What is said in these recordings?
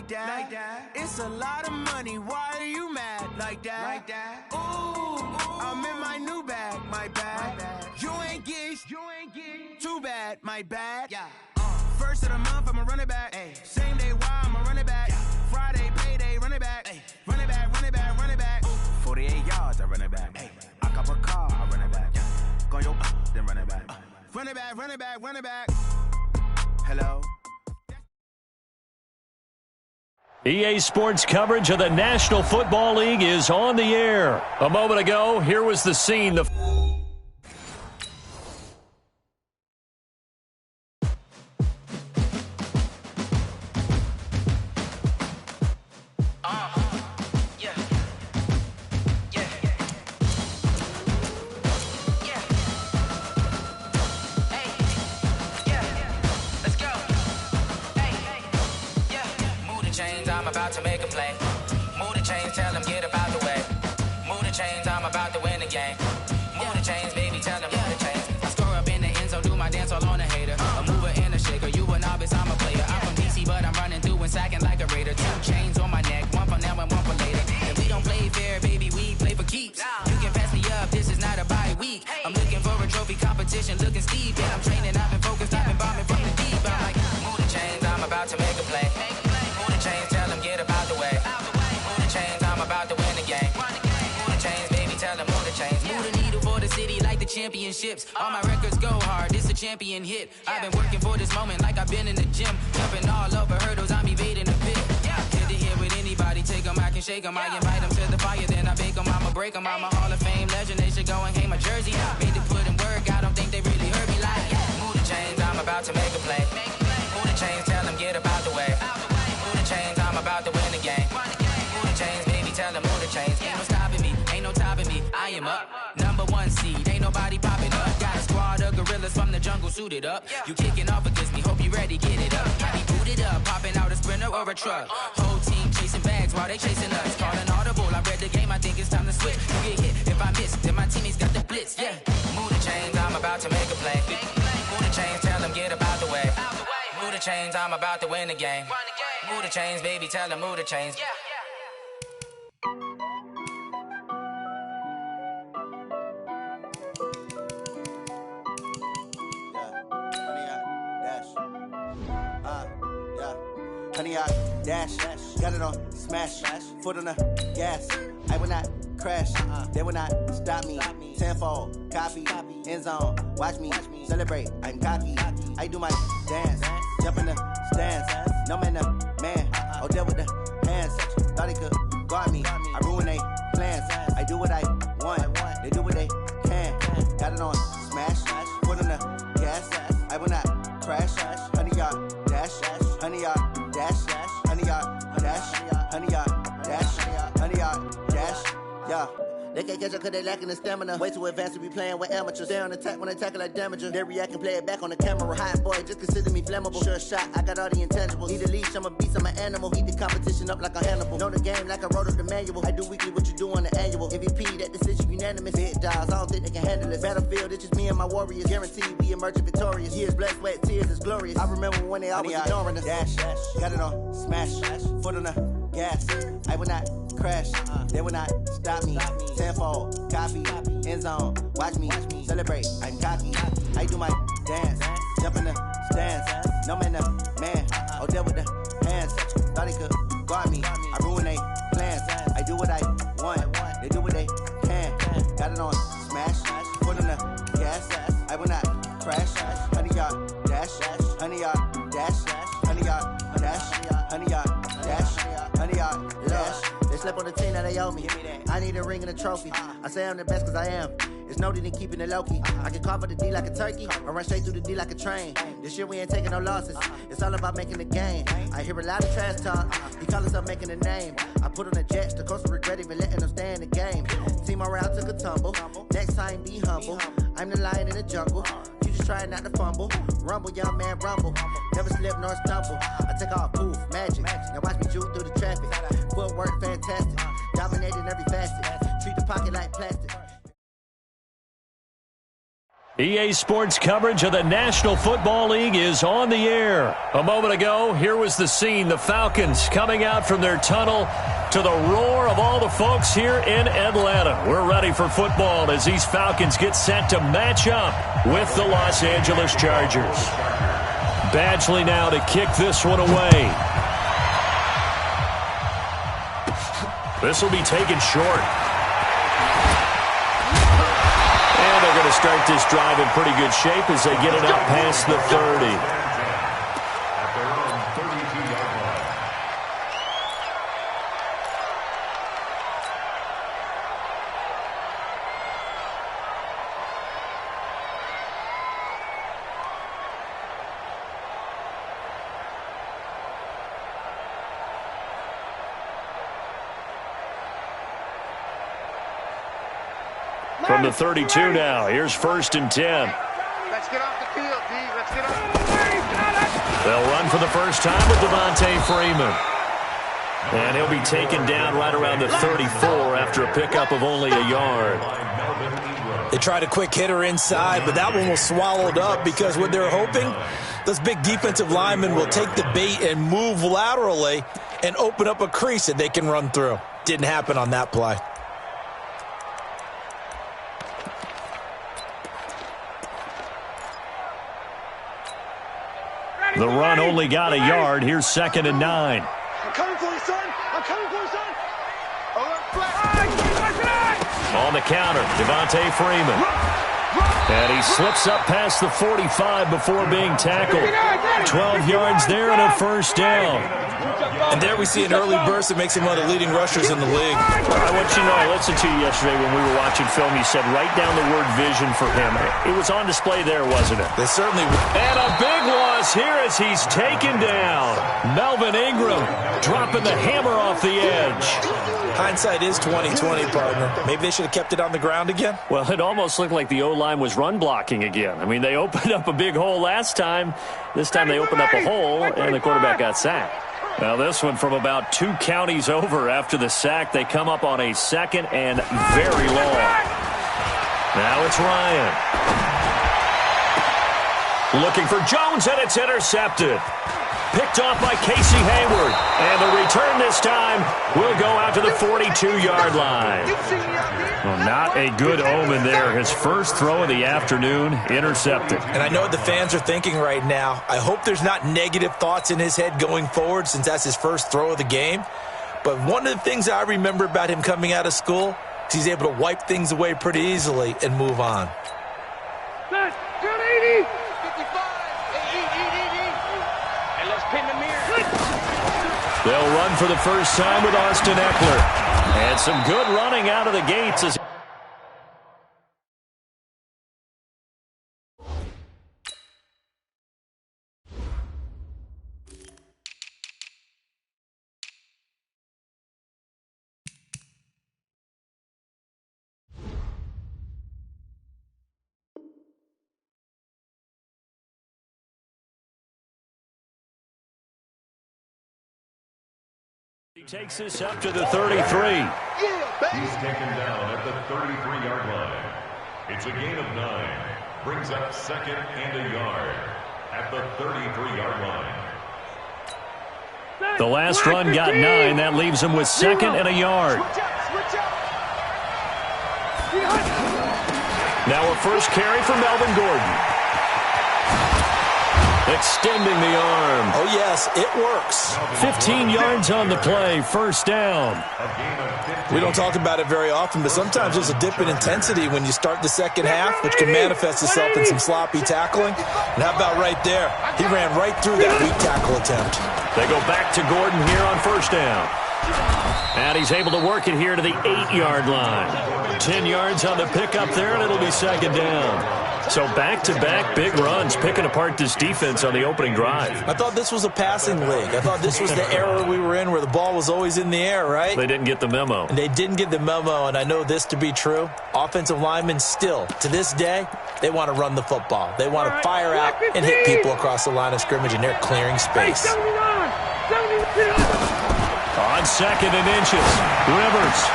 like that. It's a lot of money, why are you mad like that? Ooh, I'm in my new bag, my bad. You ain't get too bad, my bad. First of the month, I'ma run it back. Same day, why I'ma run it back. Friday, payday, run it back. Run it back, run it back, run it back. 48 yards, I run it back. I cop a car, I run it back. Go yo, then run it back. Run it back, run it back, run it back. Hello? EA Sports coverage of the National Football League is on the air. A moment ago, here was the scene. I'm about to make a play. Move the chains, tell them get about the way. Move the chains, I'm about to win the game. Move the chains, baby, tell them move the chains. I score up in the end zone, do my dance all on a hater. A mover and a shaker, you a novice, I'm a player. I'm from DC, but I'm running through and sacking like a raider. 2 chains on my neck, one for now and one for later. If we don't play fair, baby, we play for keeps. You can pass me up, this is not a bye week. I'm looking for a trophy competition, looking steep. And I'm training, I've been focused, I've been bombing from the deep. I'm like, move the chains, I'm about to make a play. Move the chains, tell them get about the way. Move the chains, I'm about to win the game. Move the chains, baby, tell them move the chains. Move the needle for the city like the championships. All my records go hard, this a champion hit. I've been working for this moment like I've been in the gym. Jumping all over hurdles, I'm evading the pit. Head to head with anybody, take them, I can shake them. I invite them to the fire, then I bake them, I'ma break them. I'm a Hall of Fame legend, they should go and hang my jersey. Made to put in work, I don't think they really heard me like. Move the chains, I'm about to make a play. Move the chains, tell them get about the way. Move the chains, I'm about to win the game. Move the chains, baby, tell them move the chains. Ain't no stopping me, ain't no topping me. I am up, #1 seed, ain't nobody popping up. Got a squad of gorillas from the jungle suited up. You kicking off against me, hope you ready, get it up. I be booted up, popping out a sprinter or a truck. Whole team chasing bags while they chasing us. Calling audible, I read the game, I think it's time to switch. You get hit, if I miss, then my teammates got the blitz, Move the chains, I'm about to make a play. Move the chains, tell them get about the way. Move the chains, I'm about to win the game. Move the chains, baby, tell them move the chains. Honey, I dash, got it on smash, foot on the gas. I will not crash, they will not stop me. Tenfold, copy, end zone, watch me celebrate. I'm cocky, I do my dance, jump in the stands. No man, the man, oh, deal with the hands. Thought he could guard me, I ruin they plans. I do what I want, they do what they can. Got it on smash, foot on the gas. I will not crash, honey, y'all dash, honey, y'all dash, honey, y'all dash, honey, y'all dash, honey, y'all dash, yeah. They can't catch up cause they lacking the stamina. Way too advanced to be playing with amateurs. Stay on attack when they tackle like damager. They react and play it back on the camera. Hot boy, just consider me flammable. Sure shot, I got all the intangibles. Need a leash, I'm a beast, I'm an animal. Heat the competition up like a Hannibal. Know the game like I wrote up the manual. I do weekly what you do on the annual. MVP, that decision unanimous. Big dogs, I don't think they can handle it. Battlefield, it's just me and my warriors. Guaranteed we emerging victorious. Years, blood, sweat, tears, it's glorious. I remember when they always ignoring us. Dash, got it on smash, foot on the gas. I will not crash, they will not stop me. Tenfold, copy, end zone, watch me celebrate. I'm cocky, I do my dance, jump in the stands. No man, the man, oh, deal with the hands. Thought he could guard me, I ruin they plans. I do what I want, they do what they can. Got it on smash, foot on the gas. I will not crash, honey, y'all dash, honey, y'all dash, honey, y'all dash, honey, y'all dash, honey, y'all dash. They slept on the team that they owe me. I need a ring and a trophy. I say I'm the best cause I am. It's no need in keeping it low-key. I can carve up the D like a turkey or run straight through the D like a train. This year we ain't taking no losses. It's all about making the game. I hear a lot of trash talk. He call us up making a name. I put on the jets. The coach will regret even letting them stay in the game. Team morale took a tumble. Next time be humble. I'm the lion in the jungle. You just trying not to fumble. Rumble, young man, rumble. Never slip nor stumble. I take off, poof, magic. Now watch me juke through the traffic. Footwork fantastic. Dominating every facet. Treat the pocket like plastic. EA Sports coverage of the National Football League is on the air. A moment ago, here was the scene. The Falcons coming out from their tunnel to the roar of all the folks here in Atlanta. We're ready for football as these Falcons get set to match up with the Los Angeles Chargers. Badgley now to kick this one away. This will be taken short. And they're going to start this drive in pretty good shape as they get it up past the 30. From the 32 now, here's 1st and 10. Let's get off the field, D. Let's get off. They'll run for the first time with Devontae Freeman. And he'll be taken down right around the 34 after a pickup of only a yard. They tried a quick hitter inside, but that one was swallowed up because what they're hoping, those big defensive linemen will take the bait and move laterally and open up a crease that they can run through. Didn't happen on that play. The run only got a yard. Here's 2nd and 9. I'm coming for you, son. I'm coming for you, son. On the counter, Devontae Freeman. And he slips up past the 45 before being tackled. 12 yards there and a 1st down. And there we see an early burst that makes him one of the leading rushers in the league. I want you to know, I listened to you yesterday when we were watching film. You said write down the word vision for him. It was on display there, wasn't it? They certainly. And a big loss here as he's taken down. Melvin Ingram dropping the hammer off the edge. Hindsight is 20/20, partner. Maybe they should have kept it on the ground again. Well, it almost looked like the O-line was run blocking again. I mean, they opened up a big hole last time. This time they opened up a hole, and the quarterback got sacked. Now this one from about 2 counties over after the sack. They come up on a 2nd and very long. Now it's Ryan. Looking for Jones, and it's intercepted. Picked off by Casey Hayward. And the return this time will go out to the 42-yard line. Well, not a good omen there. His first throw of the afternoon intercepted. And I know what the fans are thinking right now. I hope there's not negative thoughts in his head going forward since that's his first throw of the game. But one of the things I remember about him coming out of school is he's able to wipe things away pretty easily and move on. Good 80. 55. And let's pin the mirror. They'll run for the first time with Austin Eckler. And some good running out of the gates as he takes this up to the 33. He's taken down at the 33-yard line. It's a gain of 9. Brings up 2nd and a yard at the 33-yard line. The last run got 9. That leaves him with 2nd and a yard. Now a first carry for Melvin Gordon. Extending the arm. Oh, yes, it works. 15 yards on the play, 1st down. We don't talk about it very often, but sometimes there's a dip in intensity when you start the second half, which can manifest itself in some sloppy tackling. And how about right there? He ran right through that weak tackle attempt. They go back to Gordon here on 1st down. And he's able to work it here to the 8-yard line. 10 yards on the pickup there, and it'll be 2nd down. So back-to-back big runs, picking apart this defense on the opening drive. I thought this was a passing league. I thought this was the era we were in where the ball was always in the air, right? They didn't get the memo. And they didn't get the memo, and I know this to be true. Offensive linemen still, to this day, they want to run the football. They want to fire out and hit people across the line of scrimmage, and they're clearing space. On 2nd and inches, Rivers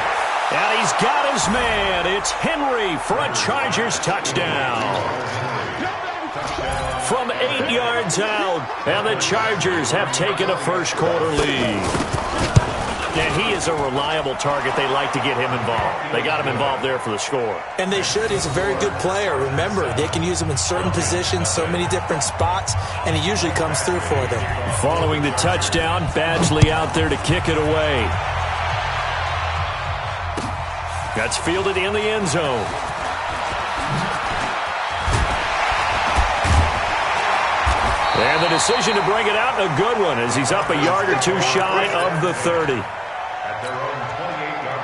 And he's got his man. It's Henry for a Chargers touchdown. From 8 yards out, and the Chargers have taken a first-quarter lead. And he is a reliable target. They like to get him involved. They got him involved there for the score. And they should. He's a very good player. Remember, they can use him in certain positions, so many different spots, and he usually comes through for them. Following the touchdown, Badgley out there to kick it away. That's fielded in the end zone. And the decision to bring it out, a good one, as he's up a yard or two shy of the 30. At their own 28-yard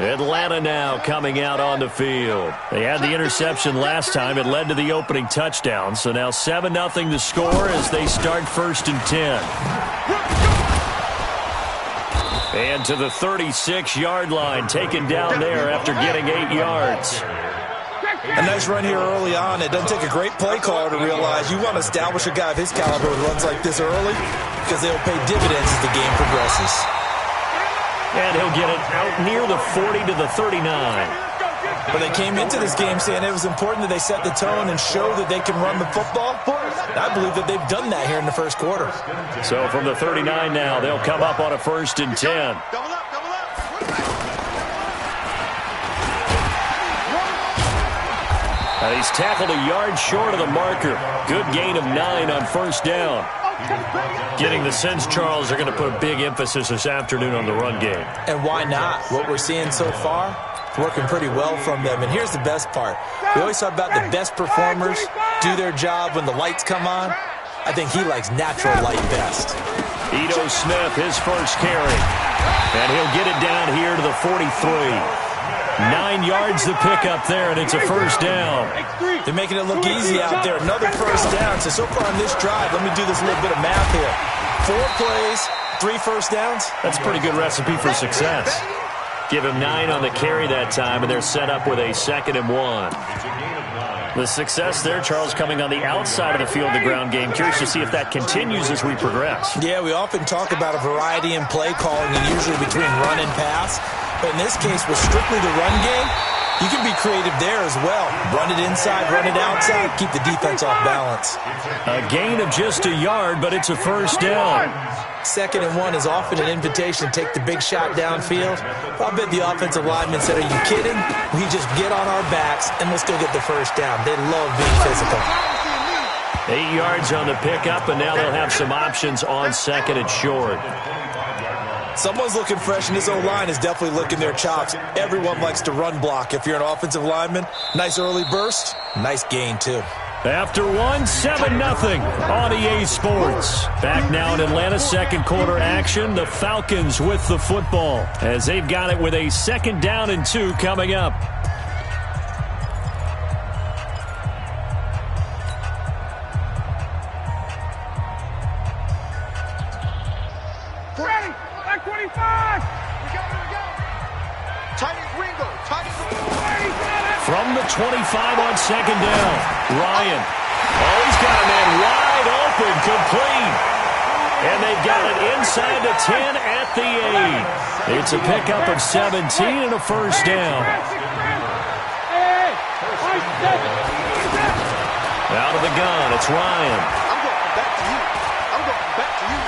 line. Atlanta now coming out on the field. They had the interception last time. It led to the opening touchdown. So now 7-0 to score as they start 1st and 10. And to the 36-yard line, taken down there after getting 8 yards. A nice run here early on. It doesn't take a great play caller to realize you want to establish a guy of his caliber who runs like this early because they'll pay dividends as the game progresses. And he'll get it out near the 40 to the 39. But they came into this game saying it was important that they set the tone and show that they can run the football. And I believe that they've done that here in the first quarter. So from the 39 now, they'll come up on a 1st and 10. Double up, double up. And he's tackled a yard short of the marker. Good gain of 9 on 1st down. Getting the sense, Charles, they're going to put a big emphasis this afternoon on the run game. And why not? What we're seeing so far, working pretty well from them. And here's the best part. We always talk about the best performers do their job when the lights come on. I think he likes natural light best. Ito Smith, his first carry. And he'll get it down here to the 43. 9 yards to pick up there, and it's a 1st down. They're making it look easy out there. Another 1st down. So far on this drive, let me do this little bit of math here. 4 plays, 3 1st downs. That's a pretty good recipe for success. Give him 9 on the carry that time, and they're set up with a 2nd and 1. The success there, Charles, coming on the outside of the field, the ground game. Curious to see if that continues as we progress. Yeah, we often talk about a variety in play calling, and usually between run and pass. But in this case, with strictly the run game, you can be creative there as well. Run it inside, run it outside, keep the defense off balance. A gain of just a yard, but it's a 1st down. 2nd and 1 is often an invitation to take the big shot downfield. I bet the offensive lineman said, are you kidding? We just get on our backs and let's go get the 1st down. They love being physical. 8 yards on the pickup, and now they'll have some options on 2nd and short. Someone's looking fresh, and this O-line is definitely licking their chops. Everyone likes to run block. If you're an offensive lineman, nice early burst, nice gain, too. After 1, 7-0 on EA Sports. Back now in Atlanta, 2nd quarter action. The Falcons with the football as they've got it with a 2nd down and 2 coming up. From the 25 on 2nd down, Ryan. Oh, he's got a man wide open, complete. And they've got it inside the 10 at the 8. It's a pickup of 17 and a 1st down. Out of the gun, it's Ryan. I'm going back to you. I'm going back to you.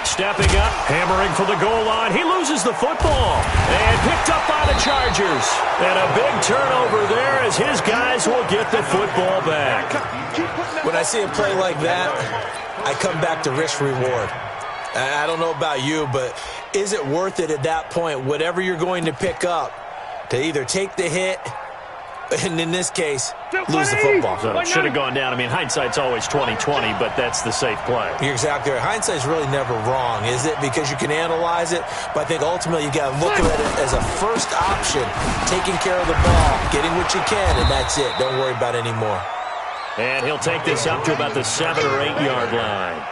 Stepping up, hammering for the goal line. He loses the football. And picked up by the Chargers. And a big turnover there as his guys will get the football back. When I see a play like that, I come back to risk-reward. I don't know about you, but is it worth it at that point, whatever you're going to pick up, to either take the hit, and in this case, lose the football? So it should have gone down. I mean, hindsight's always 20/20, but that's the safe play. You're exactly right. Hindsight's really never wrong, is it? Because you can analyze it, but I think ultimately you got to look at it as a first option, taking care of the ball, getting what you can, and that's it. Don't worry about it anymore. And he'll take this up to about the 7 or 8 yard line.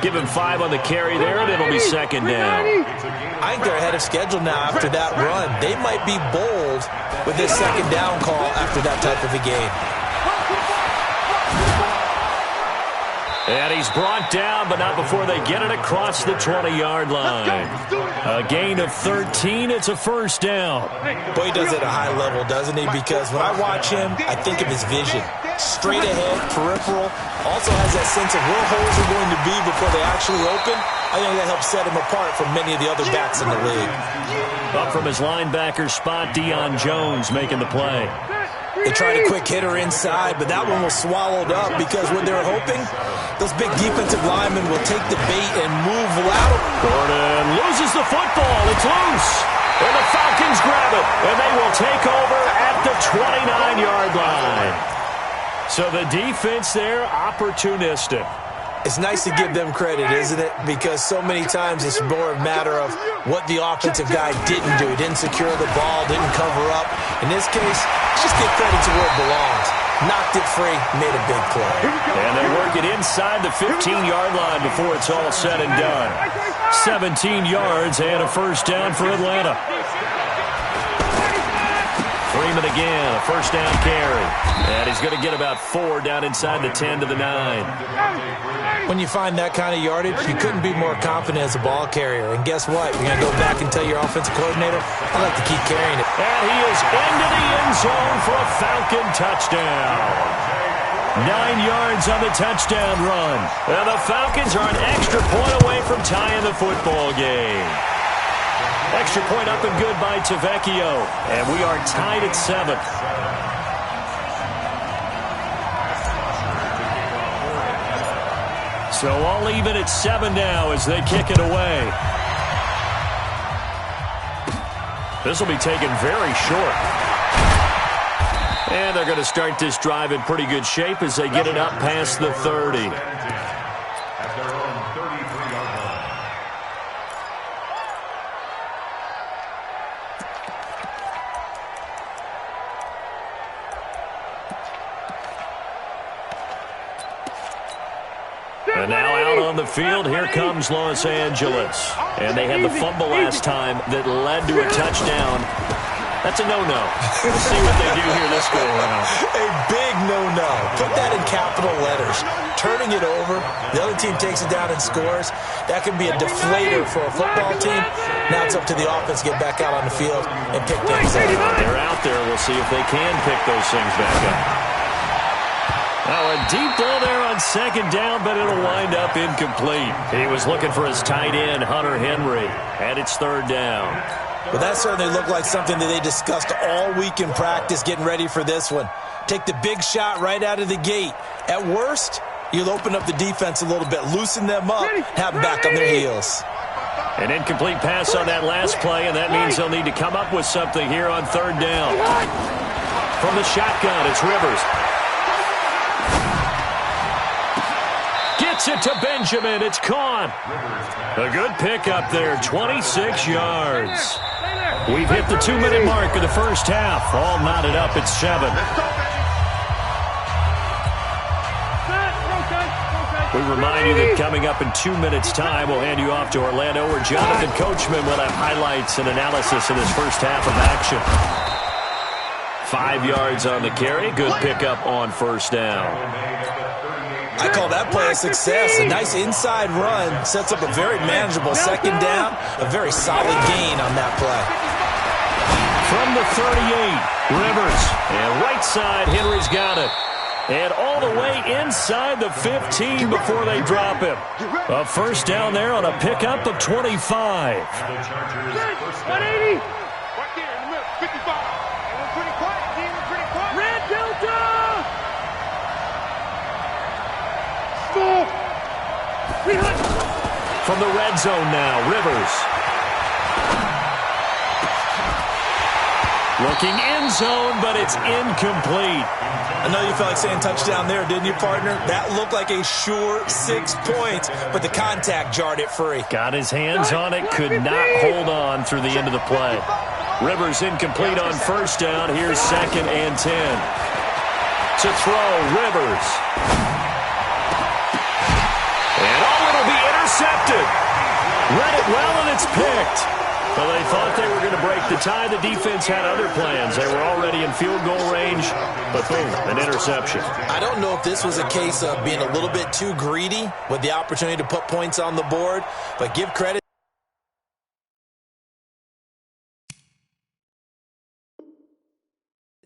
Give him 5 on the carry there, and it'll be 2nd down. I think they're ahead of schedule now after that run. They might be bold with this 2nd down call after that type of a game. And he's brought down, but not before they get it across the 20-yard line. A gain of 13. It's a first down. Boy, he does it at a high level, doesn't he? Because when I watch him, I think of his vision. Straight ahead, peripheral. Also has that sense of where holes are going to be before they actually open. I think that helps set him apart from many of the other backs in the league. Up from his linebacker spot, Deion Jones making the play. They tried a quick hitter inside, but that one was swallowed up because what they were hoping, those big defensive linemen will take the bait and move lateral. Gordon loses the football. It's loose. And the Falcons grab it. And they will take over at the 29-yard line. So the defense there, opportunistic. It's nice to give them credit, isn't it? Because so many times it's more a matter of what the offensive guy didn't do. He didn't secure the ball, didn't cover up. In this case, just give credit to where it belongs. Knocked it free, made a big play. And they work it inside the 15-yard line before it's all said and done. 17 yards and a first down for Atlanta. Freeman again, a first down carry. And he's going to get about 4 down inside the 10 to the 9. When you find that kind of yardage, you couldn't be more confident as a ball carrier. And guess what? You're going to go back and tell your offensive coordinator, I like to keep carrying it. And he is into the end zone for a Falcon touchdown. 9 yards on the touchdown run. And the Falcons are an extra point away from tying the football game. Extra point up and good by Tavecchio. And we are tied at 7. So all even at 7 now as they kick it away. This will be taken very short. And they're going to start this drive in pretty good shape as they get it up past the 30. And now out on the field, here comes Los Angeles. And they had the fumble last time that led to a touchdown. That's a no-no. We'll see what they do here this go around. A big no-no. Put that in capital letters. Turning it over, the other team takes it down and scores. That can be a deflator for a football team. Now it's up to the offense to get back out on the field and pick things up. They're out there. We'll see if they can pick those things back up. Now a deep ball there on second down, but it'll wind up incomplete. He was looking for his tight end, Hunter Henry, and it's third down. Well, that certainly looked like something that they discussed all week in practice, getting ready for this one. Take the big shot right out of the gate. At worst, you'll open up the defense a little bit, loosen them up, have them back on their heels. An incomplete pass on that last play, and that means they'll need to come up with something here on third down. From the shotgun, it's Rivers. Gets it to Benjamin. It's caught. A good pickup there, 26 yards. We've hit the 2-minute mark of the first half. All knotted up at 7. We remind you that coming up in 2 minutes' time, we'll hand you off to Orlando, where Jonathan Coachman will have highlights and analysis of this first half of action. 5 yards on the carry. Good pickup on first down. I call that play a success. A nice inside run sets up a very manageable second down. A very solid gain on that play. From the 38, Rivers. And right side, Henry's got it. And all the way inside the 15 before they drop him. A first down there on a pickup of 25. 180. Right there in the middle, 55. Pretty quiet, team. Pretty quiet. Red Delta! From the red zone now, Rivers. Looking end zone, but it's incomplete. I know you felt like saying touchdown there, didn't you, partner? That looked like a sure 6 points, but the contact jarred it free. Got his hands on it, could not hold on through the end of the play. Rivers incomplete on first down. Here's 2nd and 10. To throw, Rivers. And oh, it'll be intercepted. Read it well, and it's picked. Well, they thought they were going to break At the time, the defense had other plans. They were already in field goal range, but boom, an interception. I don't know if this was a case of being a little bit too greedy with the opportunity to put points on the board, but give credit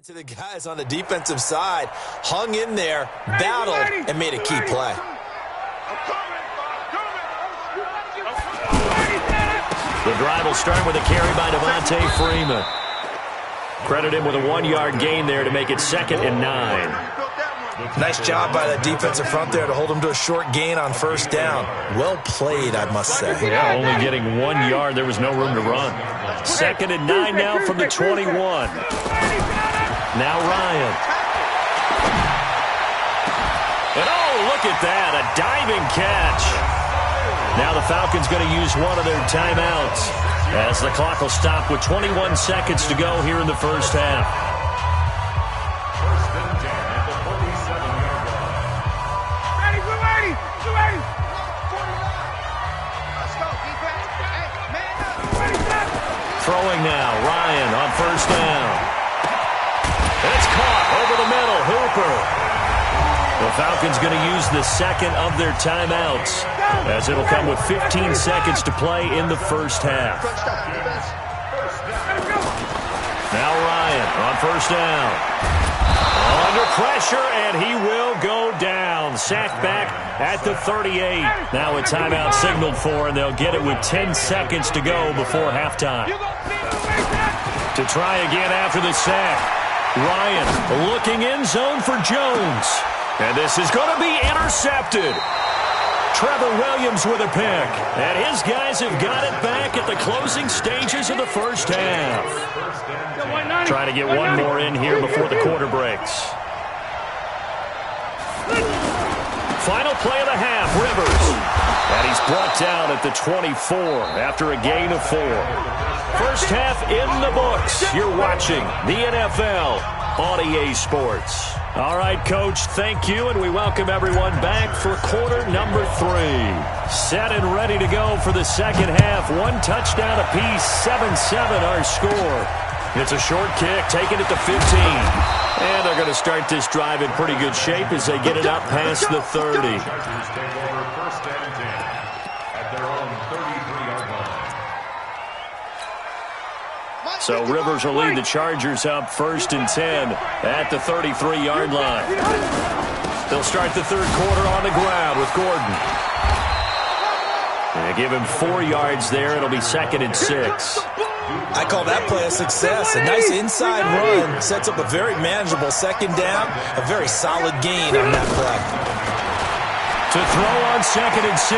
to the guys on the defensive side. Hung in there, battled, and made a key play. The drive will start with a carry by Devontae Freeman. Credit him with a 1-yard gain there to make it 2nd and 9. Nice job by the defensive front there to hold him to a short gain on first down. Well played, I must say. Yeah, only getting 1 yard. There was no room to run. 2nd and 9 now from the 21. Now Ryan. And oh, look at that, a diving catch. Now the Falcons going to use one of their timeouts as the clock will stop with 21 seconds to go here in the first half. First and 10 at the 47-yard line. Ready, we're ready, we're ready. Let's go, defense. Hey, man up. Ready, set. Throwing now, Ryan on first down. It's caught over the middle, Hooper. The Falcons going to use the second of their timeouts as it'll come with 15 seconds to play in the first half. Now Ryan on first down. Under pressure, and he will go down. Sacked back at the 38. Now a timeout signaled for, and they'll get it with 10 seconds to go before halftime. To try again after the sack. Ryan looking in zone for Jones. And this is going to be intercepted. Trevor Williams with a pick. And his guys have got it back at the closing stages of the first half. Trying to get one more in here before the quarter breaks. Final play of the half, Rivers. And he's brought down at the 24 after a gain of 4. First half in the books. You're watching the NFL on EA Sports. All right, Coach, thank you, and we welcome everyone back for quarter number 3. Set and ready to go for the second half. 1 touchdown apiece, 7-7 our score. It's a short kick, taking it to 15. And they're going to start this drive in pretty good shape as they get it up past the 30. Take over first and 10 at their own 33-yard line. So Rivers will lead the Chargers up first and 10 at the 33-yard line. They'll start the third quarter on the ground with Gordon. They give him 4 yards there. It'll be 2nd and 6. I call that play a success. A nice inside run sets up a very manageable second down. A very solid gain on that play. To throw on 2nd and 6,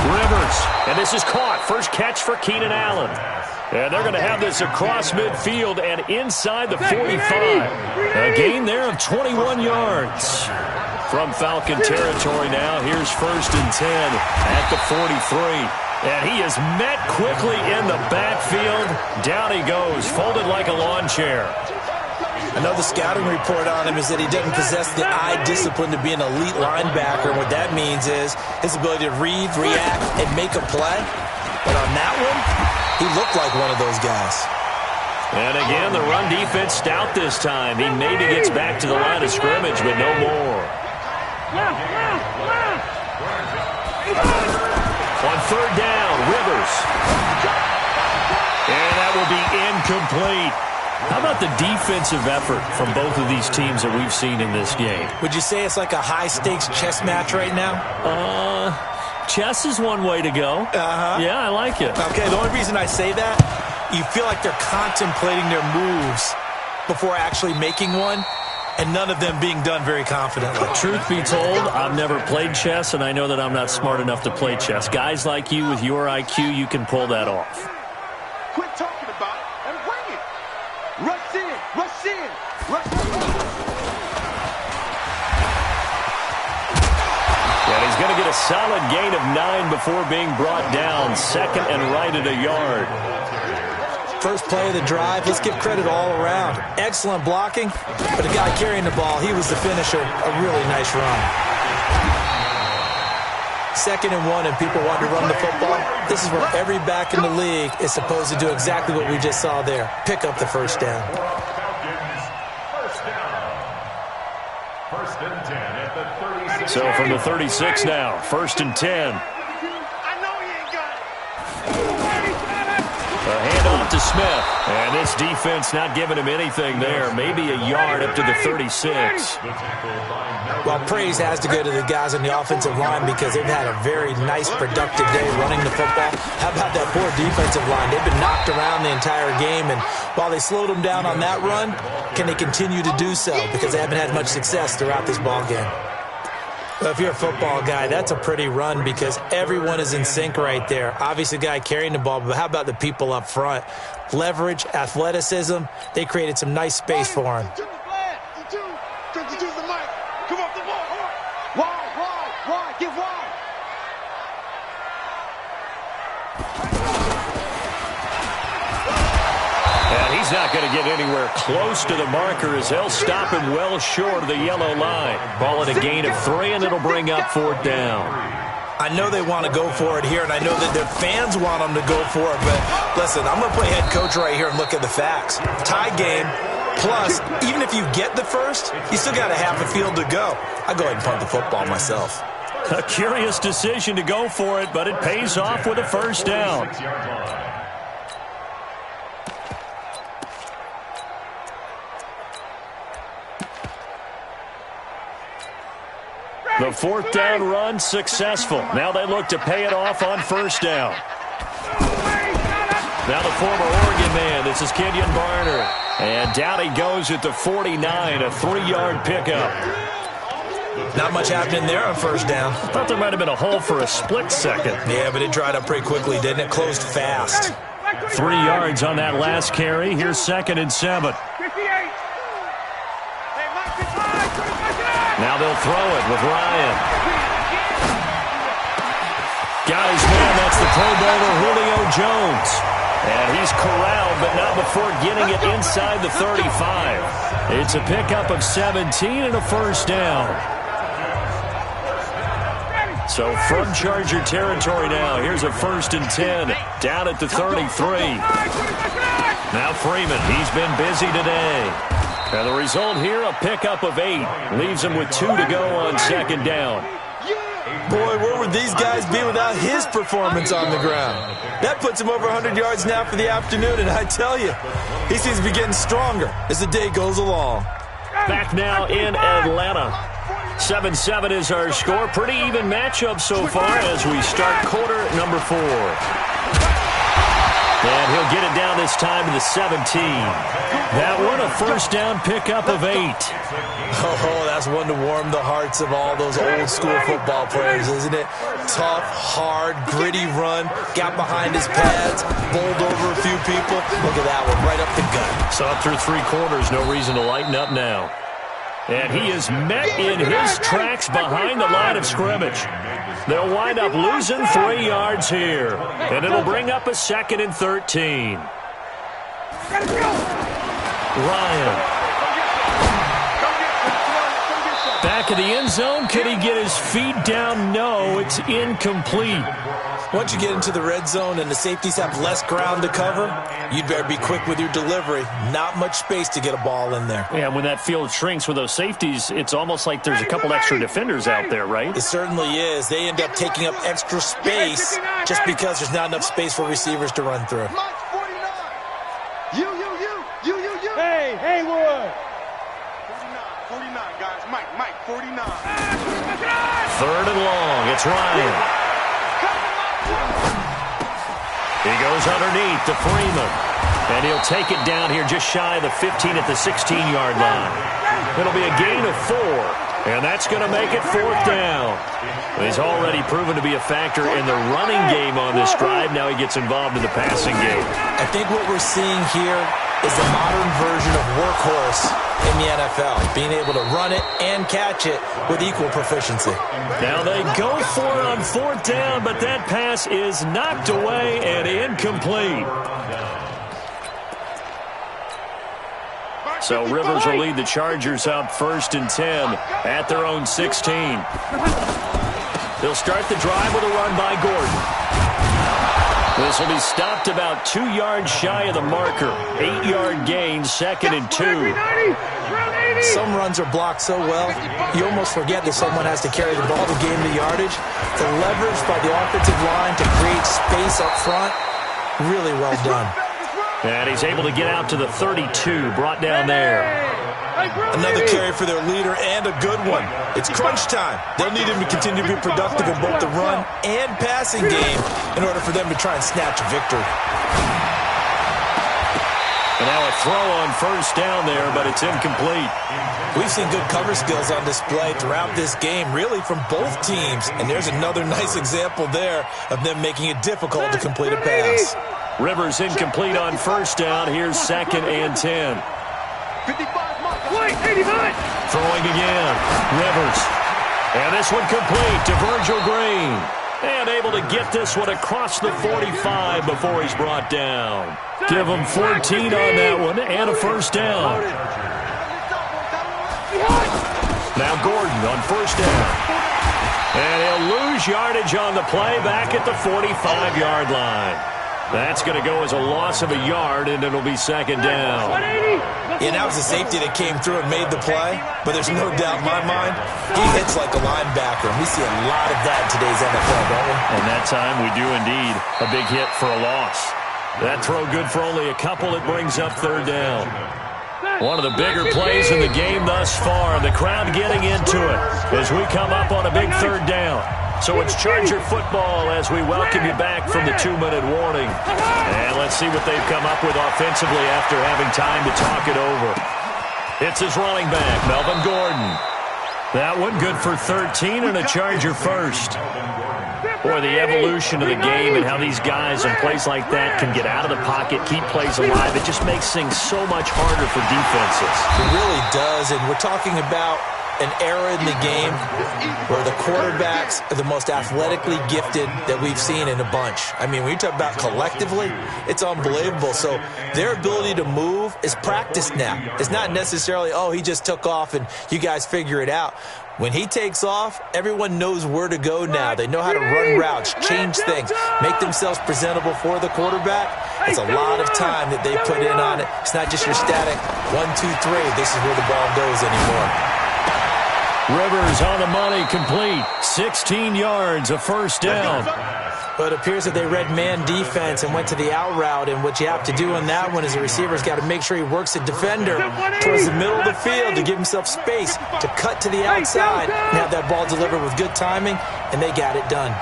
Rivers. And this is caught. First catch for Keenan Allen. And they're going to have this across midfield and inside the 45. A gain there of 21 yards. From Falcon territory now, here's first and 10 at the 43. And he is met quickly in the backfield. Down he goes, folded like a lawn chair. Another scouting report on him is that he doesn't possess the eye discipline to be an elite linebacker. And what that means is his ability to read, react, and make a play. But on that one, he looked like one of those guys. And again, the run defense stout this time. He maybe gets back to the line of scrimmage, but no more. On third down, Rivers. And that will be incomplete. How about the defensive effort from both of these teams that we've seen in this game? Would you say it's like a high-stakes chess match right now? Chess is one way to go. Yeah, I like it. Okay, the only reason I say that, you feel like they're contemplating their moves before actually making one, and none of them being done very confidently. Truth be told, I've never played chess, and I know that I'm not smart enough to play chess. Guys like you with your IQ, you can pull that off. Quit talking about it and bring it. Rush in, rush in, rush in. And he's going to get a solid gain of 9 before being brought down. 2nd and right at a yard. First play of the drive, let's give credit all around. Excellent blocking, but the guy carrying the ball, he was the finisher. A really nice run. 2nd and 1 and people want to run the football, this is where every back in the league is supposed to do exactly what we just saw there. Pick up the first down. First and 10 at the 36. So from the 36 now, 1st and 10. A handoff to Smith. And this defense not giving him anything there. Maybe a yard up to the 36. Well, praise has to go to the guys on the offensive line because they've had a very nice, productive day running the football. How about that poor defensive line? They've been knocked around the entire game, and while they slowed them down on that run, can they continue to do so? Because they haven't had much success throughout this ball game. Well, if you're a football guy, that's a pretty run because everyone is in sync right there. Obviously, the guy carrying the ball, but how about the people up front? Leverage, athleticism, they created some nice space for him. And he's not going to get anywhere close to the marker as they'll stop him well short of the yellow line. Ball at a gain of 3, and it'll bring up 4th down. I know they want to go for it here, and I know that their fans want them to go for it, but listen, I'm going to play head coach right here and look at the facts. Tie game, plus, even if you get the first, you still got a half a field to go. I'll go ahead and punt the football myself. A curious decision to go for it, but it pays off with a 1st down. The 4th down run successful. Now they look to pay it off on 1st down. Now the former Oregon man, this is Kenyon Barner. And down he goes at the 49, a 3-yard pickup. Not much happening there on 1st down. I thought there might have been a hole for a split second. Yeah, but it dried up pretty quickly, didn't it? Closed fast. 3 yards on that last carry. Here's 2nd and 7. Now they'll throw it with Ryan. Got his man. That's the Pro Bowler Julio Jones. And he's corralled, but not before getting it inside the 35. It's a pickup of 17 and a 1st down. So from Charger territory now, here's a 1st and 10 down at the 33. Now Freeman, he's been busy today. And the result here, a pickup of 8. Leaves him with 2 to go on 2nd down. Boy, where would these guys be without his performance on the ground? That puts him over 100 yards now for the afternoon, and I tell you, he seems to be getting stronger as the day goes along. Back now in Atlanta. 7-7 is our score. Pretty even matchup so far as we start quarter number 4. And he'll get it down this time to the 17. That one a 1st down pickup of 8. Oh, that's one to warm the hearts of all those old school football players, isn't it? Tough, hard, gritty run. Got behind his pads, bowled over a few people. Look at that one, right up the gut. So up through 3 quarters, no reason to lighten up now. And he is met in his tracks behind the line of scrimmage. They'll wind up losing 3 yards here. And it'll bring up a 2nd and 13. Ryan. Back in the end zone. Can he get his feet down? No, it's incomplete. Once you get into the red zone and the safeties have less ground to cover, you'd better be quick with your delivery. Not much space to get a ball in there. Yeah, when that field shrinks with those safeties, it's almost like there's a couple extra defenders out there, right? It certainly is. They end up taking up extra space just because there's not enough space for receivers to run through. Hey, Haywood. 49, guys. Mike, 49. 3rd and long. It's Ryan. He goes underneath to Freeman. And he'll take it down here just shy of the 15 at the 16-yard line. It'll be a gain of 4. And that's going to make it 4th down. He's already proven to be a factor in the running game on this drive. Now he gets involved in the passing game. I think what we're seeing here is the modern version of workhorse in the NFL, being able to run it and catch it with equal proficiency. Now they go for it on 4th down, but that pass is knocked away and incomplete. So Rivers will lead the Chargers up 1st and 10 at their own 16. They'll start the drive with a run by Gordon. This will be stopped about 2 yards shy of the marker. 8-yard gain, 2nd and 2. Some runs are blocked so well, you almost forget that someone has to carry the ball to gain the yardage. The leverage by the offensive line to create space up front, really well done. And he's able to get out to the 32, brought down there. Another carry for their leader, and a good one. It's crunch time. They'll need him to continue to be productive in both the run and passing game in order for them to try and snatch a victory. And now a throw on first down there, but it's incomplete. We've seen good cover skills on display throughout this game, really from both teams. And there's another nice example there of them making it difficult to complete a pass. Rivers incomplete on first down. Here's 2nd and 10. 89. Throwing again. Rivers. And this one complete to Virgil Green. And able to get this one across the 45 before he's brought down. Give him 14 on that one and a first down. Now Gordon on first down. And he'll lose yardage on the play back at the 45-yard line. That's going to go as a loss of a yard, and it'll be 2nd down. Yeah, that was a safety that came through and made the play, but there's no doubt in my mind, he hits like a linebacker, and we see a lot of that in today's NFL, don't we? And that time we do indeed a big hit for a loss. That throw good for only a couple. It brings up 3rd down. One of the bigger plays in the game thus far. The crowd getting into it as we come up on a big 3rd down. So it's Charger football as we welcome you back from the 2-minute warning. And let's see what they've come up with offensively after having time to talk it over. It's his running back, Melvin Gordon. That one good for 13 and a Charger first. Boy, the evolution of the game and how these guys in plays like that can get out of the pocket, keep plays alive, it just makes things so much harder for defenses. It really does, and we're talking about an era in the game where the quarterbacks are the most athletically gifted that we've seen in a bunch. I mean, when you talk about collectively, it's unbelievable. So their ability to move is practiced now. It's not necessarily, oh, he just took off and you guys figure it out. When he takes off, everyone knows where to go now. They know how to run routes, change things, make themselves presentable for the quarterback. It's a lot of time that they put in on it. It's not just your static 1, 2, 3. This is where the ball goes anymore. Rivers on the money, complete. 16 yards, a first down. But it appears that they read man defense and went to the out route, and what you have to do on that one is the receiver's got to make sure he works the defender towards the middle of the field to give himself space to cut to the outside and have that ball delivered with good timing, and they got it done.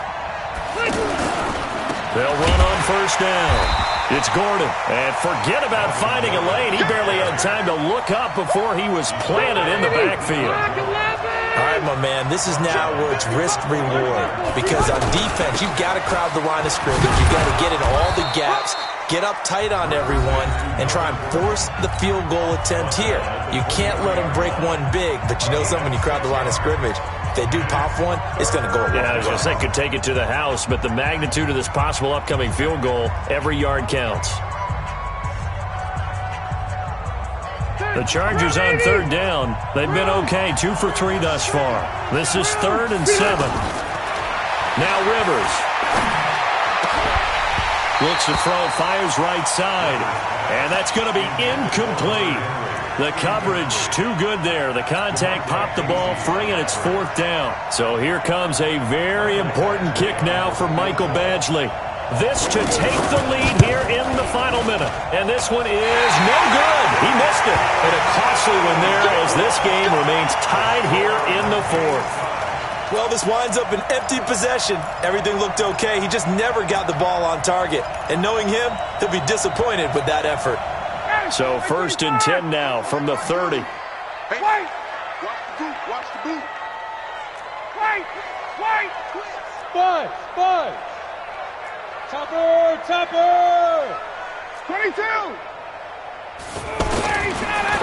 They'll run on first down. It's Gordon, and forget about finding a lane. He barely had time to look up before he was planted in the backfield. All right, my man, this is now where it's risk-reward, because on defense, you've got to crowd the line of scrimmage. You've got to get in all the gaps, get up tight on everyone, and try and force the field goal attempt here. You can't let them break one big, but you know something, when you crowd the line of scrimmage, if they do pop one, it's going to go. Yeah, I was going to say could take it to the house, but the magnitude of this possible upcoming field goal, every yard counts. The Chargers on 3rd down. They've been okay, 2 for 3 thus far. This is 3rd and 7. Now Rivers. Looks to throw, fires right side. And that's going to be incomplete. The coverage too good there. The contact popped the ball free, and it's 4th down. So here comes a very important kick now for Michael Badgley. This to take the lead here in the final minute. And this one is no good. He missed it. And a costly one there as this game remains tied here in the 4th. Well, this winds up an empty possession. Everything looked okay. He just never got the ball on target. And knowing him, he'll be disappointed with that effort. So 1st and 10 now from the 30. Hey, watch the boot, watch the boot. Wait. Spud. Topper. 22.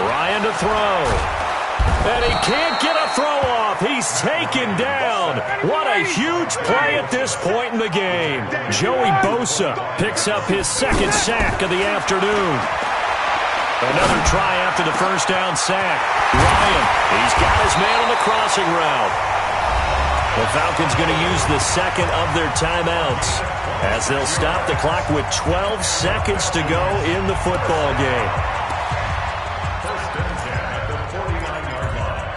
Ryan to throw. And he can't get a throw off. He's taken down. What a huge play at this point in the game. Joey Bosa picks up his 2nd sack of the afternoon. Another try after the first down sack. Ryan, he's got his man on the crossing route. The Falcons going to use the second of their timeouts as they'll stop the clock with 12 seconds to go in the football game. First and 10 at the 49-yard line.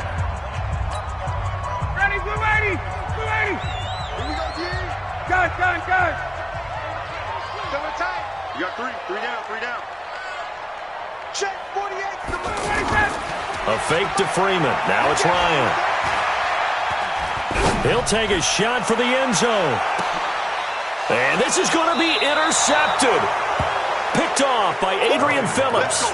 Ready, blue 80! Blue 80! Here we go, G! Gun! Double tight! You got three down. Check, 48! A fake to Freeman. Now it's Ryan. He'll take a shot for the end zone. And this is going to be intercepted. Picked off by Adrian Phillips.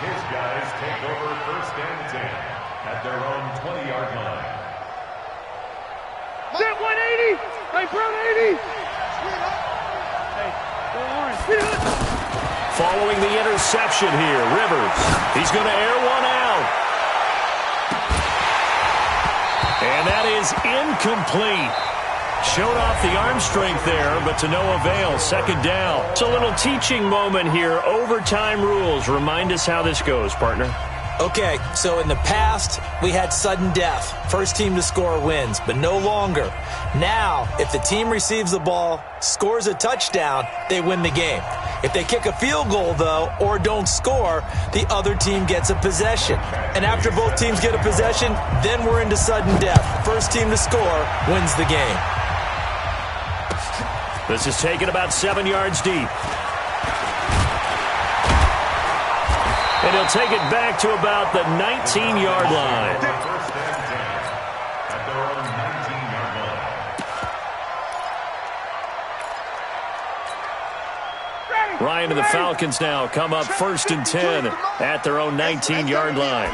His guys take over first and 10 at their own 20-yard line. Set 180! Hey, Brown 80! Hey, go orange. Following the interception here, Rivers. He's going to air one out. And that is incomplete. Showed off the arm strength there, but to no avail. Second down. It's a little teaching moment here. Overtime rules. Remind us how this goes, partner. Okay, so in the past, we had sudden death. First team to score wins, but no longer. Now, if the team receives the ball, scores a touchdown, they win the game. If they kick a field goal, though, or don't score, the other team gets a possession. And after both teams get a possession, then we're into sudden death. First team to score wins the game. This is taken about 7 yards deep. And he'll take it back to about the 19-yard line. First and 10 at their own 19-yard line. Ryan and the Falcons now come up first and 10 at their own 19-yard line.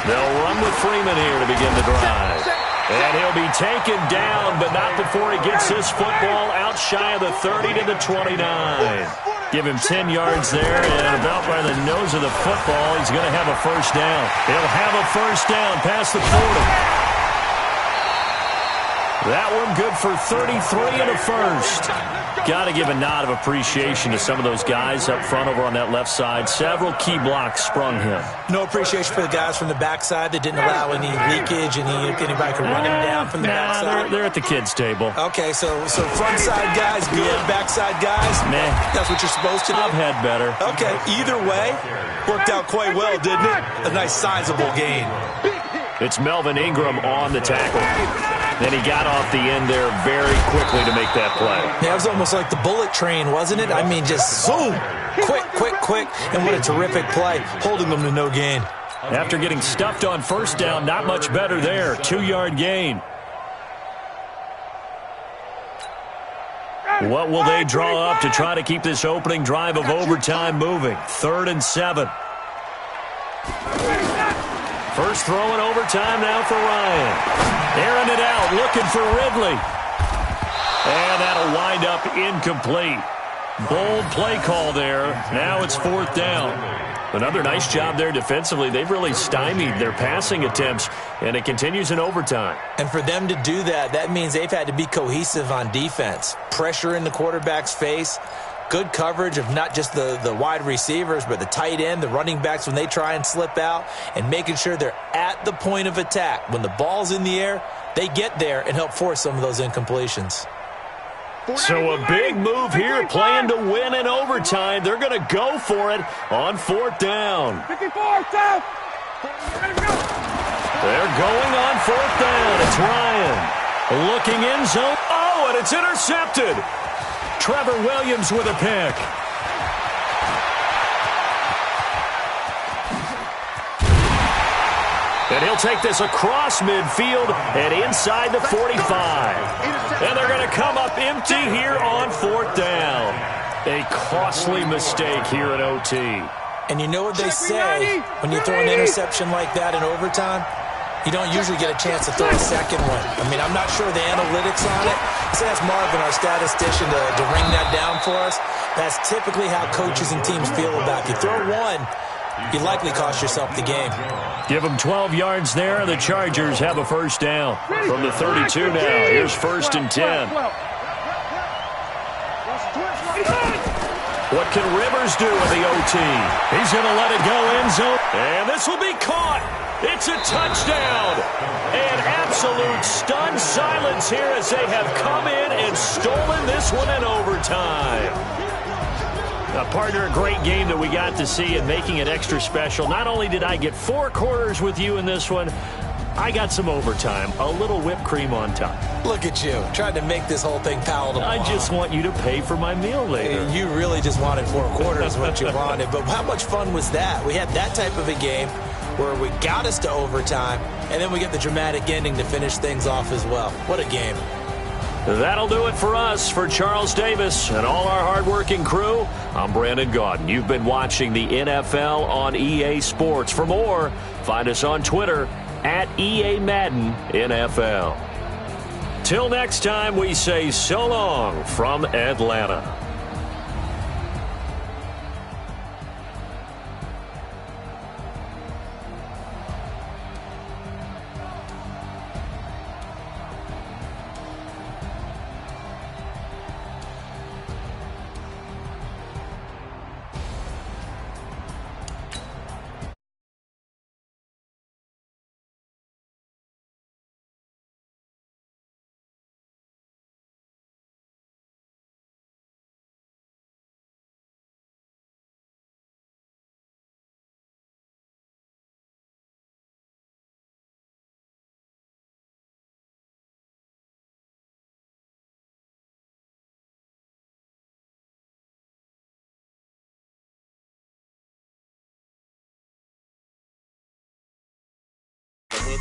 They'll run with Freeman here to begin the drive. And he'll be taken down, but not before he gets this football out shy of the 30 to the 29. Give him 10 yards there, and about by the nose of the football, he's going to have a first down. He'll have a first down past the 40. That one good for 33 and a first. Got to give a nod of appreciation to some of those guys up front over on that left side. Several key blocks sprung him. No appreciation for the guys from the backside that didn't allow any leakage, and anybody could run him down from the backside. They're at the kids' table. Okay, so front side guys good, backside guys, meh. That's what you're supposed to do? I've had better. Okay, either way, worked out quite well, didn't it? A nice sizable gain. It's Melvin Ingram on the tackle. Then he got off the end there very quickly to make that play. Yeah, it was almost like the bullet train, wasn't it? I mean, just zoom. Quick. And what a terrific play, holding them to no gain. After getting stuffed on first down, not much better there. 2-yard gain. What will they draw up to try to keep this opening drive of overtime moving? 3rd and 7. First throw in overtime now for Ryan. Airing it out, looking for Ridley. And that'll wind up incomplete. Bold play call there. Now it's 4th down. Another nice job there defensively. They've really stymied their passing attempts, and it continues in overtime. And for them to do that, that means they've had to be cohesive on defense. Pressure in the quarterback's face. Good coverage of not just the wide receivers, but the tight end, the running backs when they try and slip out, and making sure they're at the point of attack. When the ball's in the air, they get there and help force some of those incompletions. So a big move here, playing to win in overtime. They're going to go for it on 4th down. 54, stop! They're going on 4th down. It's Ryan. Looking in zone. Oh, and it's intercepted. Trevor Williams with a pick. And he'll take this across midfield and inside the 45. And they're going to come up empty here on 4th down. A costly mistake here in OT. And you know what they say, when you throw an interception like that in overtime, you don't usually get a chance to throw a second one. I mean, I'm not sure the analytics on it. So that's Marvin, our statistician, to ring that down for us. That's typically how coaches and teams feel about it. You throw one, you likely cost yourself the game. Give them 12 yards there. The Chargers have a first down from the 32 now. Here's 1st and 10. What can Rivers do in the OT? He's going to let it go end zone. And this will be caught. It's a touchdown. And absolute stunned silence here as they have come in and stolen this one in overtime. Partner, a great game that we got to see and making it extra special. Not only did I get 4 quarters with you in this one, I got some overtime, a little whipped cream on top. Look at you, trying to make this whole thing palatable. I just want you to pay for my meal later. You really just wanted 4 quarters what you wanted. But how much fun was that? We had that type of a game where we got us to overtime, and then we get the dramatic ending to finish things off as well. What a game. That'll do it for us. For Charles Davis and all our hardworking crew, I'm Brandon Gaudin. You've been watching the NFL on EA Sports. For more, find us on Twitter at EA Madden NFL. Till next time, we say so long from Atlanta.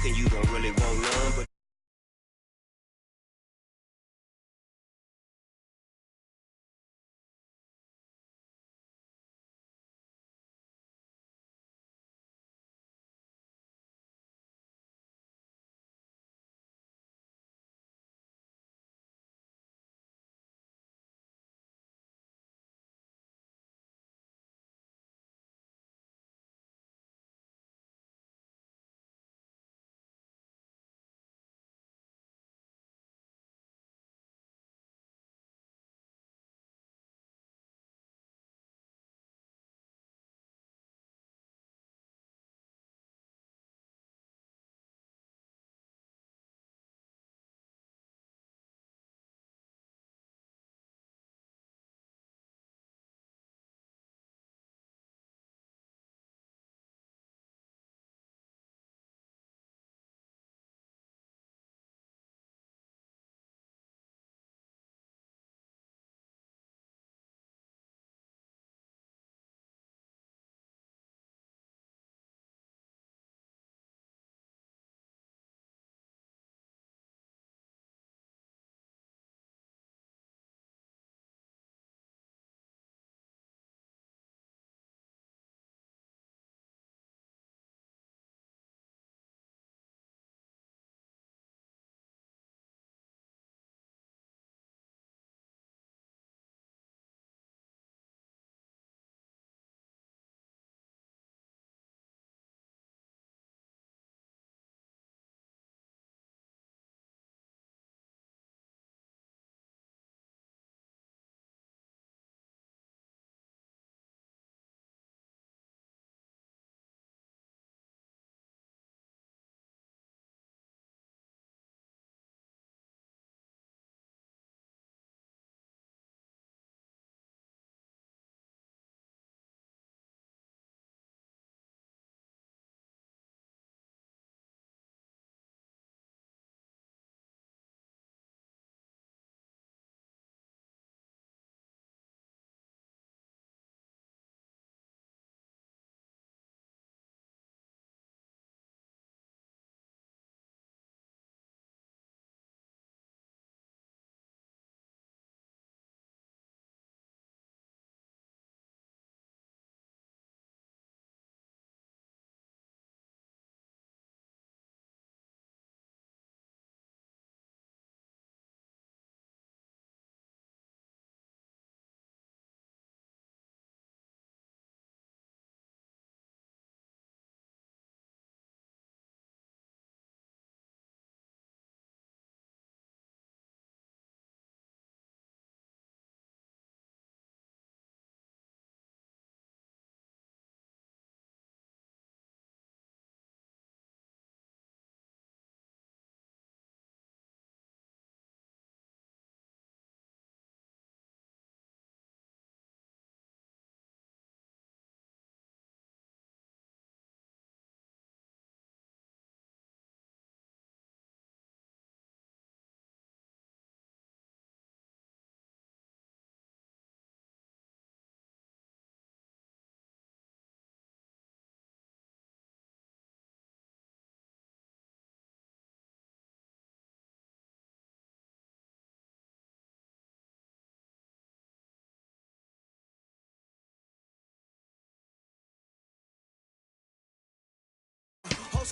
And you don't really want none, but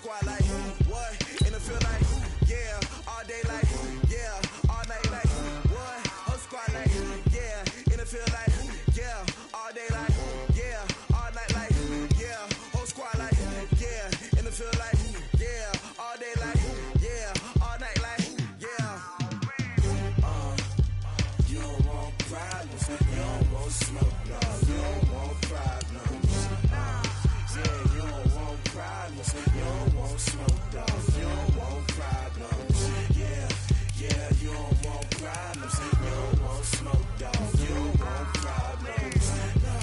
squad like, what? In the field like, yeah. All day like, yeah. All night like, what? Whole squad like, yeah. In the field like, yeah. All day like, yeah. All night like, yeah. Whole squad like, yeah. In the field like, yeah. All day like, yeah. All night like, yeah. You don't want problems. You don't want smoke, no. You don't want problems. Yeah, you don't want problems. You don't want smoke, dog. You don't want problems. Yeah, yeah, you don't want problems. You don't want smoke, dog. You don't want problems. No,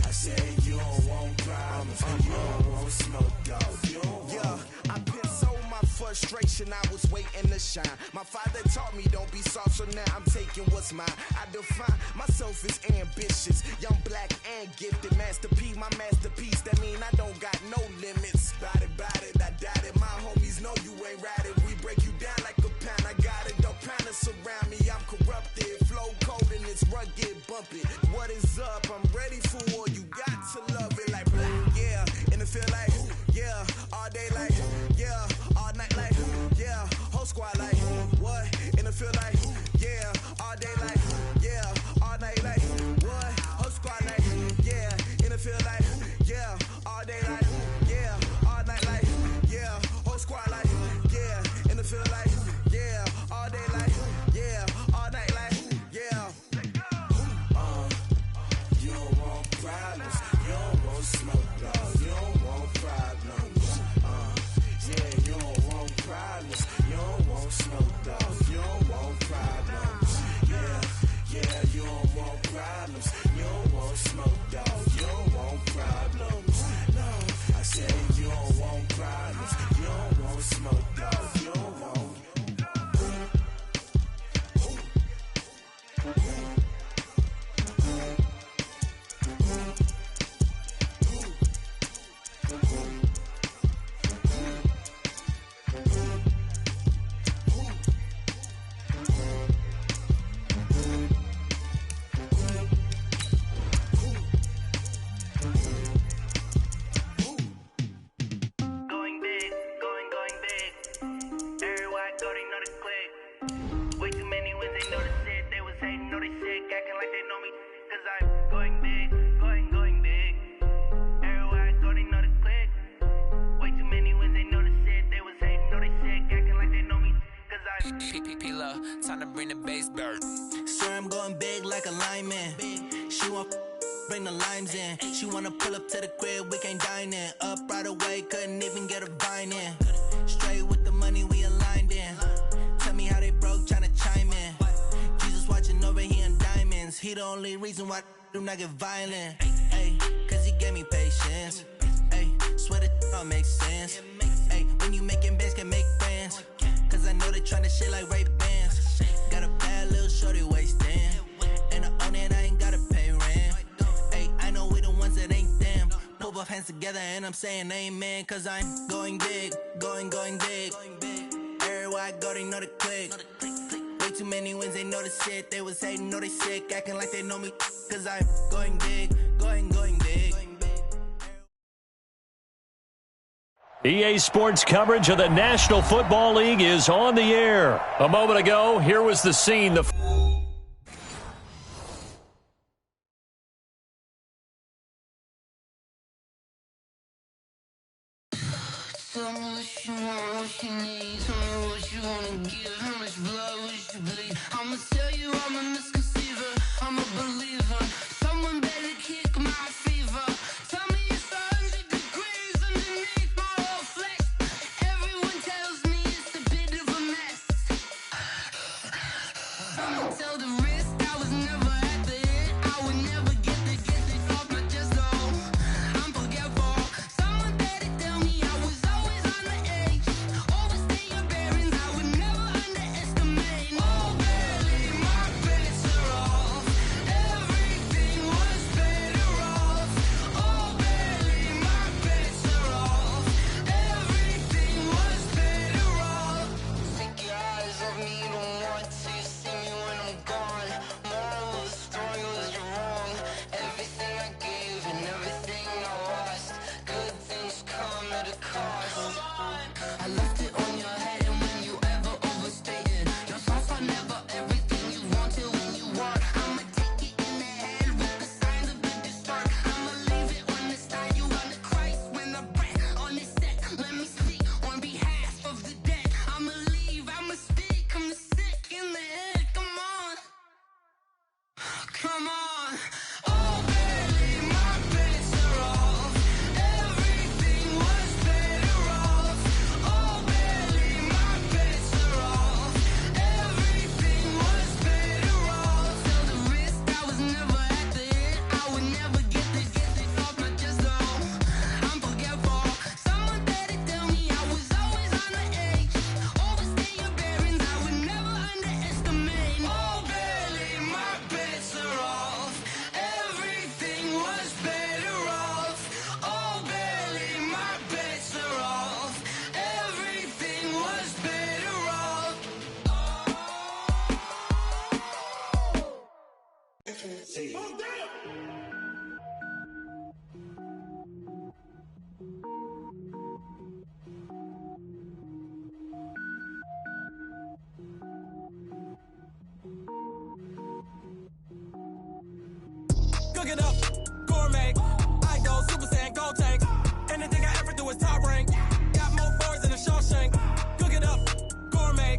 I said you don't want problems. You don't want smoke, dog. You don't want. Yeah, I put so my frustration. I was waiting to shine. My father taught me don't be soft, so now I'm taking what's mine. I define myself as ambitious, young, black, and gifted. Master P, my masterpiece. That mean I don't got no limits. Bout it, I doubt it. My homies know you ain't ratted. We break you down like a pound. I got it, don't pound us around me. I'm corrupted, flow cold and it's rugged, bumpy. What is up? I'm ready for war. You got to love it like black, yeah. In the field like, yeah. All day like, yeah. All night like, yeah. Whole squad like, what? In the field like, yeah. All day like, yeah. All night like, what? Whole squad like, yeah. In the field like, yeah. All day like, yeah. All night like, yeah. Whole squad like, yeah. In the field like, yeah. All day like, yeah. All night like, yeah. You don't want problems. You don't want smoke, dog. You don't want problems. Yeah, you don't want problems. You don't want smoke, dog. You don't want problems. Yeah, yeah, you don't want problems. You don't want smoke, dog. You don't want problems. No, I said you don't want problems. You don't want smoke, dog. You don't want. Going big, going big. Everywhere I go, they know the click. Way too many wins, they know the shit. They was hating, know they sick, acting like they know me. Cause I'm going big, going big. Everywhere I go, they know the click. Way too many wins, they know the shit. They was hating, know they sick, acting like they know me. Cause I'm P-P-P-Love, time to bring the bass back. Swear I'm going big like a lineman. She want bring the limes in. She wanna pull up to the crib, we can't dine in. Up right away, couldn't even get a vine in. Straight with the money we aligned in. Tell me how they broke, tryna chime in. Jesus watching over here in diamonds. He the only reason why do not get violent. Ay, cause he gave me patience. Ay, swear that don't make sense. Ay, when you making bands, can make friends. Cause I know they tryna shit like Ray-Bans. Got a bad little shorty wasting. And I own it, I ain't gotta pay rent. Ay, I know we the ones that ain't them. Pull both hands together and I'm saying amen. Cause I'm going big, going big. Everywhere I go, they know the click. Way too many wins, they know the shit. They was hating, know they sick, acting like they know me. Cause I'm going big, going big. EA Sports coverage of the National Football League is on the air. A moment ago, here was the scene. Tell me what you want, what you need. Tell me what you wanna give. How much blood would you bleed? I'ma tell you I'm a misconceiver. I'm a believer. Someone better kick my fever. Tell me it's 100 degrees underneath my whole flesh. Everyone tells me it's a bit of a mess. I'ma tell the risk I was never at the end. I would never get this off my chest. Oh, I'm forgetful. Someone better tell me I was always on the edge. Overstay your bearings. I would never underestimate. Oh, barely my credit. Cook it up, gourmet. I go Super Saiyan, Gold Tank. Anything I ever do is top rank. Got more boards than a Shawshank. Cook it up, gourmet.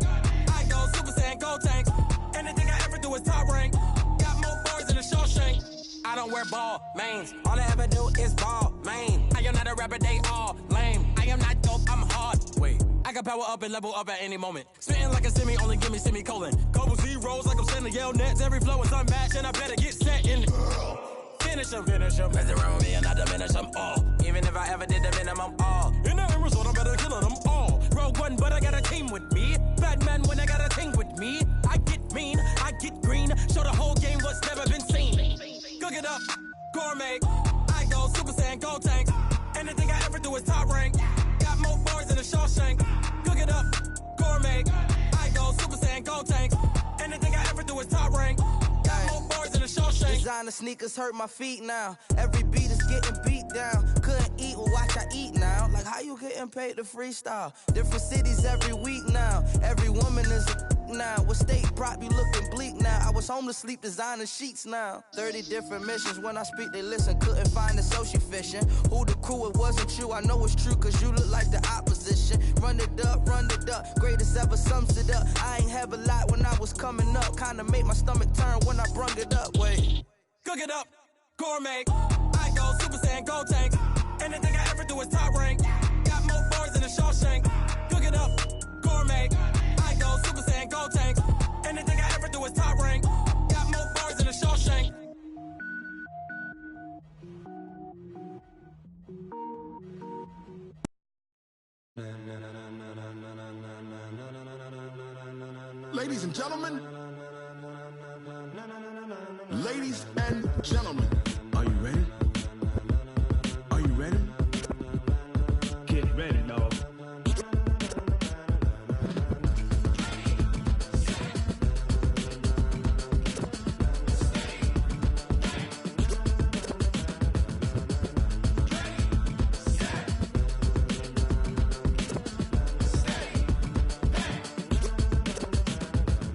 I go Super Saiyan, Gold Tank. Anything I ever do is top rank. Got more boards than a Shawshank. I don't wear ball mains. All I ever do is ball main. I am not a rapper, they all lame. I am not dope, I'm hard. Wait, I can power up and level up at any moment. Spitting like a semi, only give me semicolon. Couple zeros like I'm sending yell nets. Every flow is unmatched and I better get set in. Finish them. Mess around with me and I diminish them all. Even if I ever did the minimum all. In the end result, I'm better killing them all. Rogue One, but I got a team with me. Batman when I got a team with me. I get mean, I get green. Show the whole game what's never been seen. Cook it up, gourmet. I go Super Saiyan, Gold Tank. Anything I ever do is top rank. Got more boards than a Shawshank. Cook it up, gourmet. I go Super Saiyan, Gold Tank. Anything I ever do is top rank. Got more boards than a Shawshank. Designer sneakers hurt my feet now. Every beat is getting beat down. Couldn't eat, well watch I eat now. Like how you getting paid to freestyle? Different cities every week now. Every woman is a now. What state prop you looking bleak now? I was home to sleep designer sheets now. 30 different missions. When I speak they listen. Couldn't find the social fishing. Who the crew? It wasn't you. I know it's true cause you look like the opposition. Run it up. Greatest ever sums it up. I ain't have a lot when I was coming up. Kinda made my stomach turn when I brung it up. Wait. Cook it up, gourmet. I go Super Saiyan, Gold Tank. Anything I ever do is top rank. Got more boards than a Shawshank. Cook it up, gourmet. I go Super Saiyan, Gold Tank. Anything I ever do is top rank. Got more boards than a Shawshank. Ladies and gentlemen. Ladies and gentlemen, are you ready? Are you ready? Get ready, dog.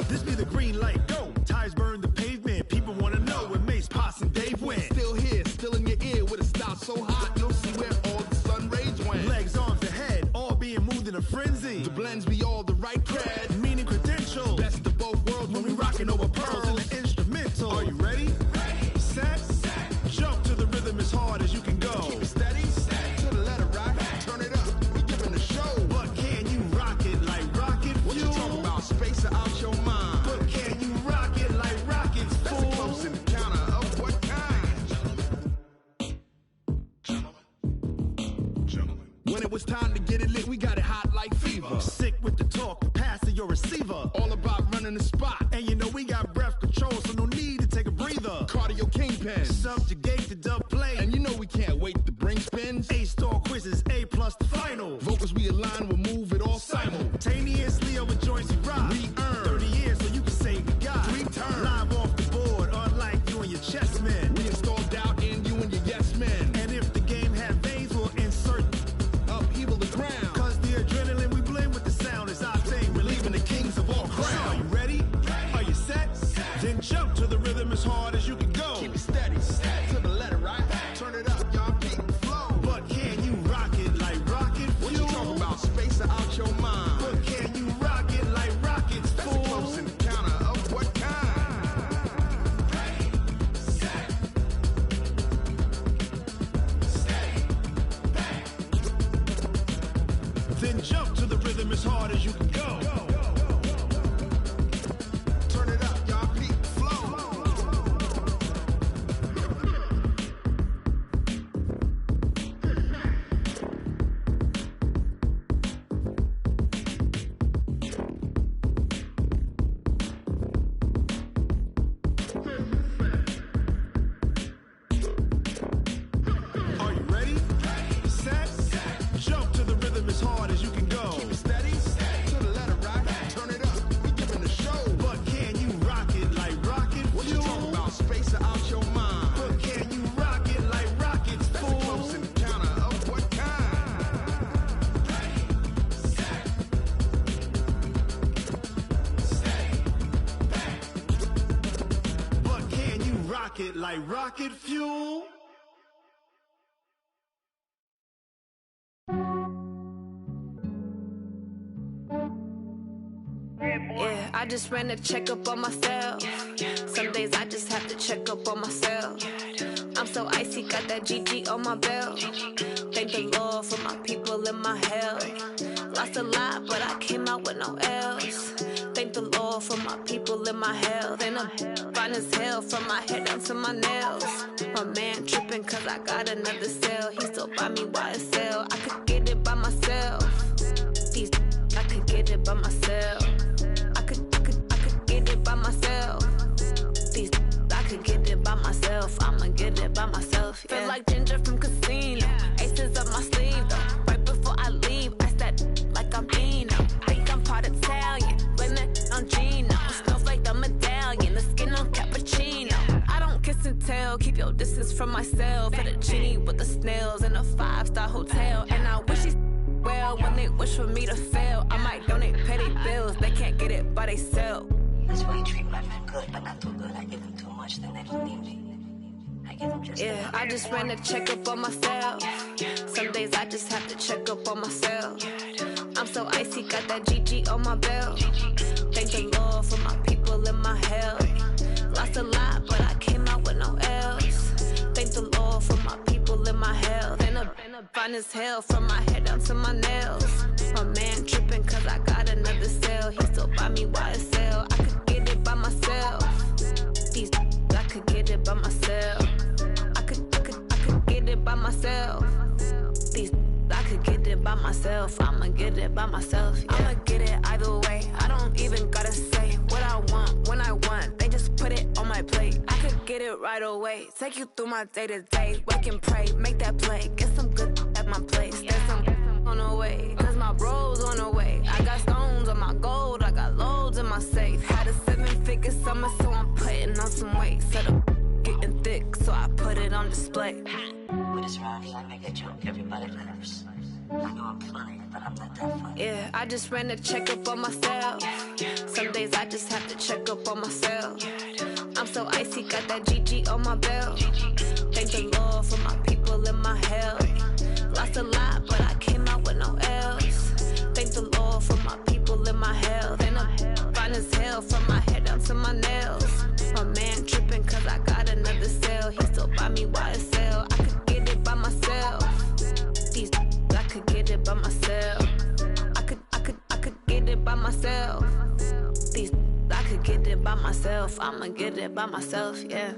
This be the green light, go. Tires burn the pavement. People wanna know when Mace, Pops, and Dave went. Still here, still in your ear with a stop so hot, you'll see where all the sun rays went. Legs, arms, and head, all being moved in a frenzy. The blends be all the right cred, meaning credentials. Best of both worlds when we rockin' over pearls in the instrumental. Are you ready? Ready. Set. Jump to the rhythm as hard as you can go. Keep it steady. To the letter rock. Turn it up. We giving a show. But can you rock it like rocket fuel? What you talking about? Space or out your mind? But can you rock it like rockets? That's a close encounter of what kind? Gentlemen. When it was time to get it lit, we got it hot like fever. Sick with the talk, pass to your receiver. All about running the spot. And you know we got breath control, so no need to take a breather. Cardio kingpin, subjugate the dub play. And you know we can't wait to bring spins. A-star quizzes, A+ the final. Vocals we align, we'll move it all simultaneously over joints we rock. We earn 30 years so you can say we got 3 turns. Live off the board, unlike you and your chess men. We install doubt in you and your yes men. And if the game had veins, we'll insert upheaval the ground. Cause the adrenaline we blend with the sound is our thing. Relieving the kings of all crowns. Are you ready? Are you set? Then jump to the rhythm as hard as you can go. Keep it steady. To the letter right. Turn it up, y'all keep the flow. But can you rock it like rocket fuel? What you talking about? Space or out your mind? But can you rock it like rockets? That's a close encounter of what kind? Ready, set, steady, bang. Then jump to the rhythm as hard as you can go. Turn it up, y'all keep the flow. Are you ready? Set. Jump to the rhythm as hard as you can go. Keep it steady. To the it like rocket fuel. Yeah, I just ran a checkup on myself. Some days I just have to check up on myself. I'm so icy, got that GG on my belt. Thank the Lord for my people in my health. Lost a lot, but I came out with no L's. Thank the Lord for my people in my health. And I'm fine as hell from my head down to my nails. My man tripping cause I got another cell. He still buy me YSL. I could get it by myself. I could get it by myself. I could get it by myself. I could get it by myself. I'ma get it by myself. Yeah. Feel like Ginger from Casino. Aces up my sleeve though. Right before I leave, I said like I'm Dino. Think I'm part Italian. Blame it on Gino. Snowflake the medallion. The skin on cappuccino. I don't kiss and tell. Keep your distance from myself. At a genie with the snails in a 5-star hotel. And I wish he's well when they wish for me to fail. I might donate, pay their bills. They can't get it by they sell. That's why you treat my men good, but not too good. I give them too much, then they don't need me. I give them just yeah, I just ran a checkup on myself. Some days I just have to check up on myself. I'm so icy, got that GG on my belt. Thank the Lord for my people in my health. Lost a lot, but I came out with no L's. Thank the Lord for my people in my health. And I'm fine as hell from my head down to my nails. My man tripping cause I got another cell. He still buy me YSL. I could get it by myself. I could get it by myself. I could get it by myself. I could get it by myself. I'ma get it by myself. Yeah. I'ma get it either way. I don't even gotta say what I want when I want. They just put it on my plate. I could get it right away. Take you through my day to day. Wake and pray, make that play. Get some good at my place. There's some on the way. Cause my bro's on the way. I got stones on my gold. I got loads in my safe. Had a 7-figure summer, so I'm putting on some weight. Set up getting thick, so I put it on display. With this round here, I make a joke. Everybody laughs. I know I'm funny, but I'm not that funny. Yeah, I just ran a checkup on myself. Some days I just have to check up on myself. I'm so icy, got that GG on my belt. Thank the Lord for my people in my health. Lost a lot, but I came out with no L's. Thank the Lord for my people in my health. And I'm fine as hell from my head down to my nails. My man tripping cause I got another cell. He still buy me YSL. I could get it by myself. I could get it by myself. I could get it by myself. I could get it by myself. I'ma get it by myself, yeah.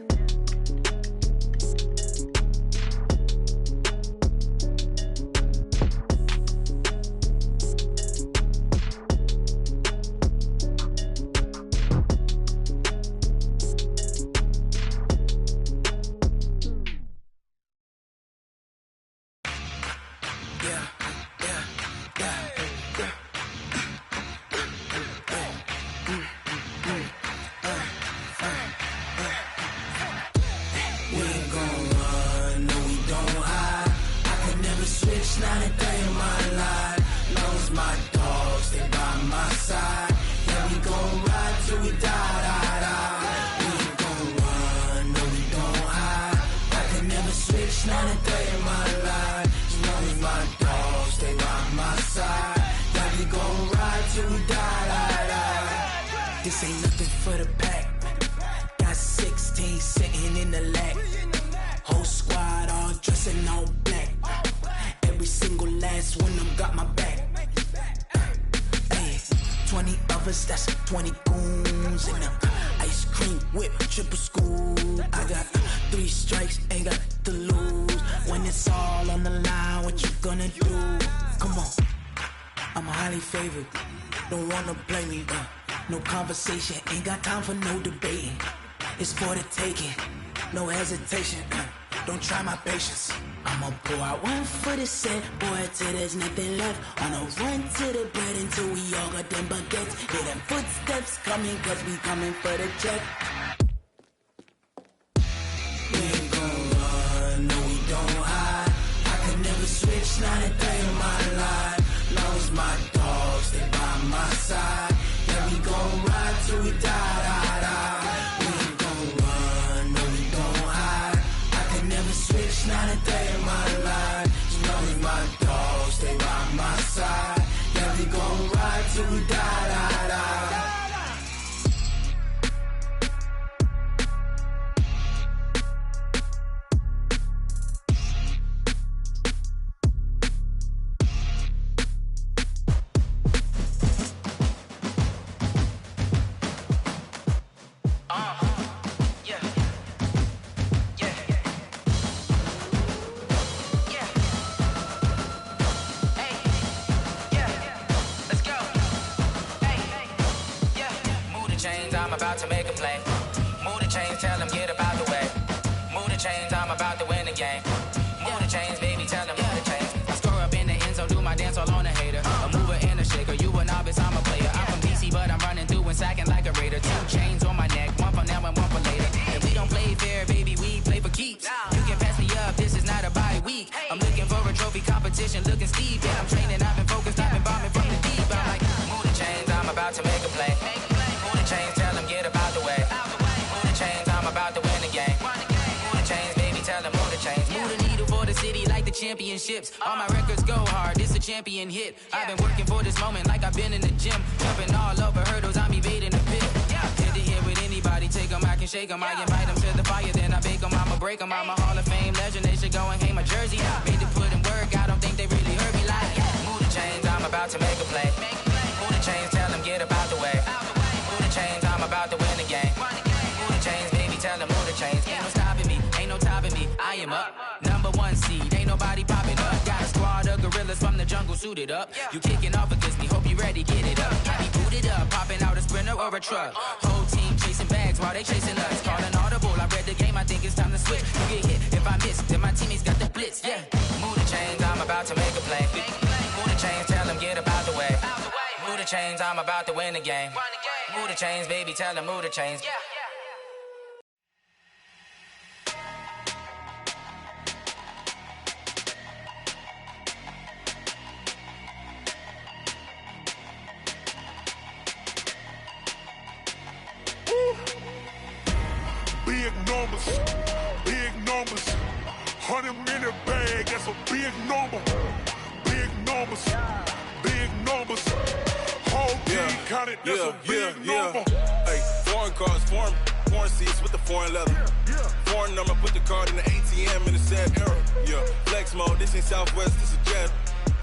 This ain't nothing for the pack. Got 16 sitting in the lap. Whole squad all dressing all black. Every single last one of them got my back. Hey, 20 of us, that's 20 goons in them. Ice cream whip, triple school. I got 3 strikes, ain't got to lose. When it's all on the line, what you gonna do? Come on, I'm highly favored. Don't wanna blame me, no conversation, ain't got time for no debating. It's for the taking, no hesitation. Don't try my patience. I'ma pour out one for the set, boy, till there's nothing left. On a run to the bed until we all got them baguettes. Hear them footsteps coming, cause we coming for the check. We ain't gon' run, no we don't hide. I could never switch, not a day in my life. Long as my dogs, they by my side. Yeah, we gon' ride till we die, die, die. We ain't gon' run, no we don't chains, I'm about to win the game. Move the chains, baby, tell them move the chains. I score up in the end zone, do my dance all on a hater. A mover and a shaker, you a novice, I'm a player. I'm from DC, but I'm running through and sacking like a raider. 2 chains on my neck, one for now and one for later. And we don't play fair, baby, we play for keeps. You can pass me up, this is not a bye week. I'm looking for a trophy competition, looking steep. And I'm training, I've been focused, I've been bombing from the deep. I'm like, move the chains, I'm about to make a play. Move the chains, tell them get about the way. Move the chains, I'm about to win the game. Move the chains, baby, tell them move the chains. Move the needle for the city like the championships. All my records go hard, this a champion hit. I've been working for this moment like I've been in the gym. Jumping all over hurdles, I'm evading the pit. Hit to hit with anybody, take them, I can shake them. I invite them to the fire, then I bake them, I'ma break them. I'm a Hall of Fame legend, they should go and hang my jersey. Made to put in work, I don't think they really heard me like. Move the chains, I'm about to make a play. Move the chains, tell them get about the way. Move the chains, I'm about to win the game. Move the chains, baby, tell them move the chains. Ain't no stopping me, ain't no topping me, I am up. Number 1 seed, ain't nobody popping up. Got a squad of gorillas from the jungle suited up. You kicking off against me, hope you ready, get it up. I be booted up, popping out a sprinter or a truck. Whole team chasing bags while they chasing us. Calling audible, I read the game, I think it's time to switch. You get hit, if I miss, then my teammates got the blitz, yeah. Move the chains, I'm about to make a play. Move the chains, tell them get about the way. Move the chains, I'm about to win the game. Move the chains, baby, tell them move the chains. Big numbers, 100-minute bag, that's a big number. Big numbers, whole team counted, that's a big number. Hey, foreign cars, foreign seats with the foreign leather. Foreign number, put the card in the ATM in the sad era. Yeah, flex mode, this ain't Southwest, this a jet.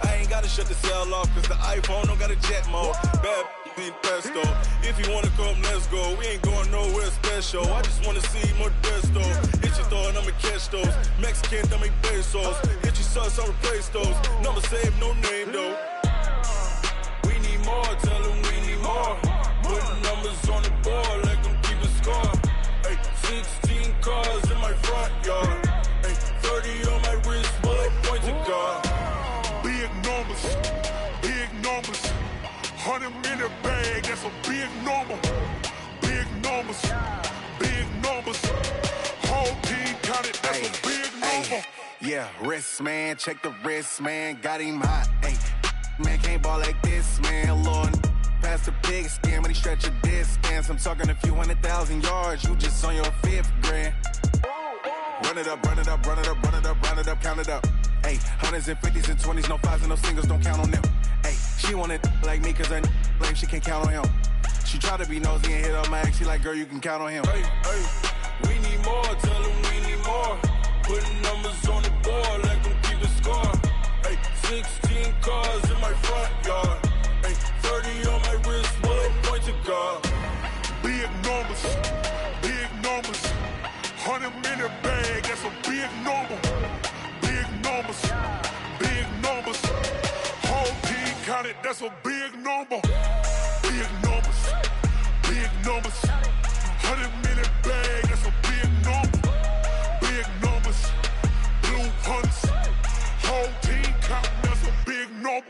I ain't gotta shut the cell off, cause the iPhone don't got a jet mode. Bad ain't pesto. If you wanna come, let's go. We ain't going nowhere special. I just wanna see Modesto. Hit your thought, I'ma catch those. Mexican, I'ma make pesos. Hit your sus, I'll replace those. Number saved, no name though. We need more, tell them we need more. Putting numbers on the board like I'm keeping score. Hey, 16 cars in my front yard. Hey, 30 on my wrist, bullet point to God. Big numbers, 100-minute bag, that's a big number. Big numbers, whole team counted, that's a big number. Yeah, wrist man, check the wrist man, got him hot. Ay, man can't ball like this, man. Lord, past the pig skin when he stretch a distance. I'm talking a few 100,000 yards, you just on your 5th grand. Run it up, count it up. Ay, 100s and 50s and 20s, no 5s and no singles, don't count on them. Ay, she want it like me, cause her blame, she can't count on him. She try to be nosy and hit on my ex, she like, girl, you can count on him. Hey, we need more, tell them we need more. Putting numbers on the board like I'm keeping score. Hey, 16 cars in my front yard. Hey, 30 on my wrist, bullet point to God. Big numbers, 100-minute bag, that's a big number. Big numbers, whole team counted, that's a big number. Big numbers, 100-minute bag, that's a big number. Big numbers, blue hunts, whole team counting, that's a big number.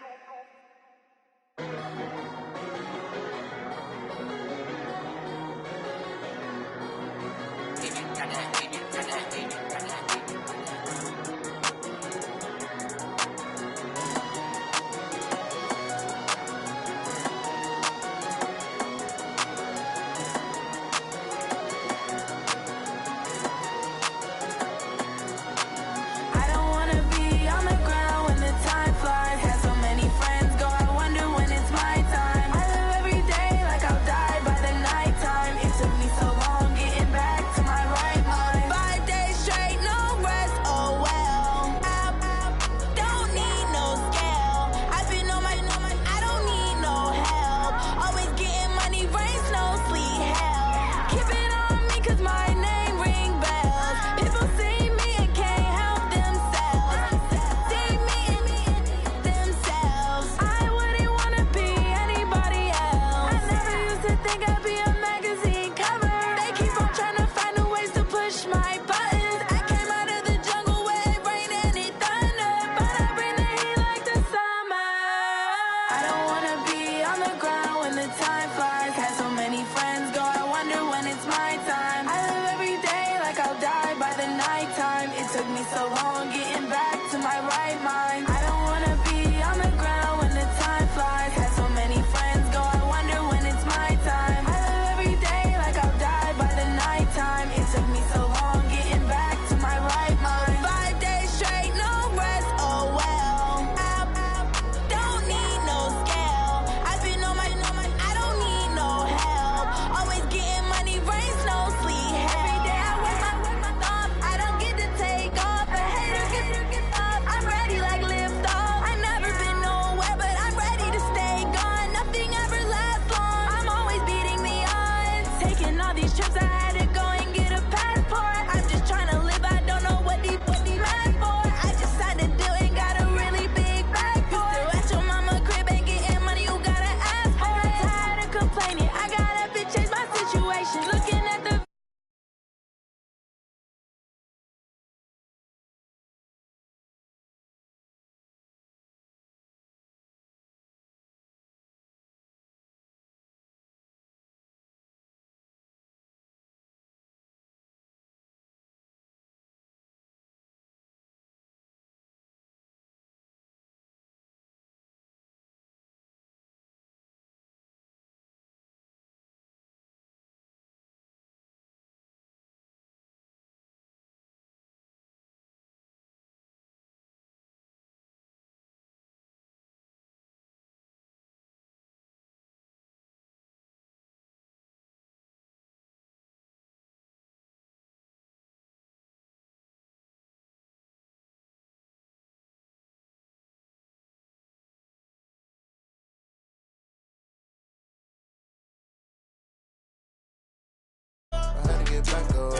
so long getting back to my right mind. I don't wanna be on the ground when the time flies. Had so many friends go, I wonder when it's my time. I live every day like I'll die by the nighttime. It took me so long getting back to my right mind. 5 days straight, no rest, oh well. Don't need no scale. I've been on my, I don't need no help. Always getting money, rains, no sleep. Every day I work my thumb. I don't get to take off. A hater get up. I'm ready like lift off. I've never been nowhere, but I'm ready to stay gone. Nothing ever lasts long. I'm always beating the odds. Taking all these trips, I had to go and get a passport. I'm just trying to live, I don't know what these mad for. I just signed a deal and got a really big bag for it. Still at your mama crib and getting money, you gotta ask for it. Tired of complaining, I gotta change my situation. Looking at the back up.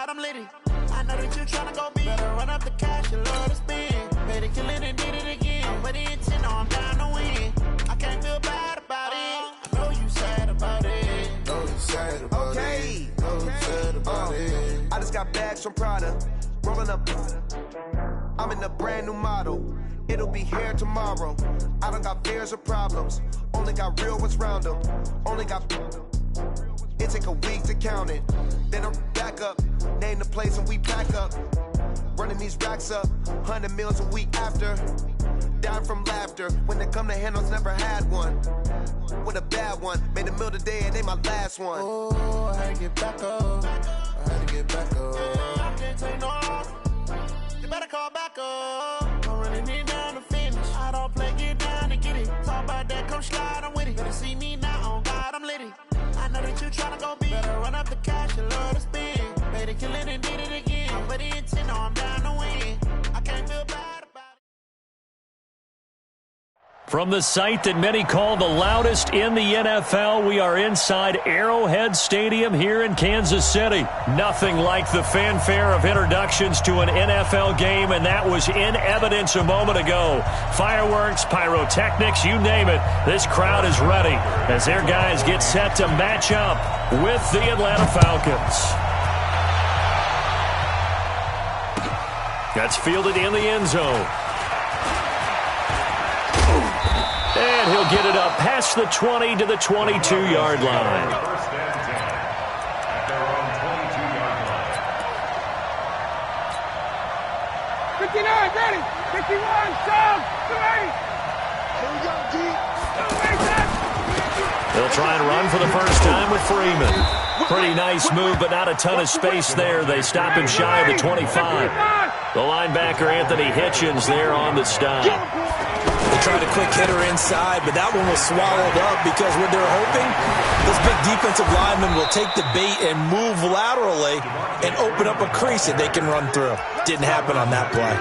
I'm litty. I know that you tryna go big. Better run up the cash, you love to spend. Better kill it and did it again. I'm ready and 10, I'm down to win. I can't feel bad about it. I know you sad about it. Know you sad about it. Know you sad about it. I just got bags from Prada. Rolling up. I'm in a brand new model. It'll be here tomorrow. I don't got fears or problems. Only got real ones round them. Only got. It take a week to count it. Then I'm back up. Name the place and we pack up. Running these racks up. 100 meals a week after. Down from laughter. When they come to handles, never had one. With a bad one. Made a meal today and they my last one. Oh, I had to get back up. I had to get back up. I can't take no loss. You better call back up. I'm running it down to finish. I don't play, get down to get it. Talk about that, come slide, I'm with it. Better see me now, on God, I'm litty. I know that you tryna go big. Better run up the cash, you love to spend. Better kill it and did it again. I'm ready and 10, I'm down to win. I can't feel bad about it. From the site that many call the loudest in the NFL, we are inside Arrowhead Stadium here in Kansas City. Nothing like the fanfare of introductions to an NFL game, and that was in evidence a moment ago. Fireworks, pyrotechnics, you name it. This crowd is ready as their guys get set to match up with the Atlanta Falcons. That's fielded in the end zone. And he'll get it up past the 20 to the 22-yard line. First and 10 at their own 22-yard line. 59, ready. 51, Sam, 3. They'll try and run for the first time with Freeman. Pretty nice move, but not a ton of space there. They stop him shy of the 25. The linebacker, Anthony Hitchens, there on the stop. They tried a quick hitter inside, but that one was swallowed up because what they're hoping, those big defensive linemen will take the bait and move laterally and open up a crease that they can run through. Didn't happen on that play.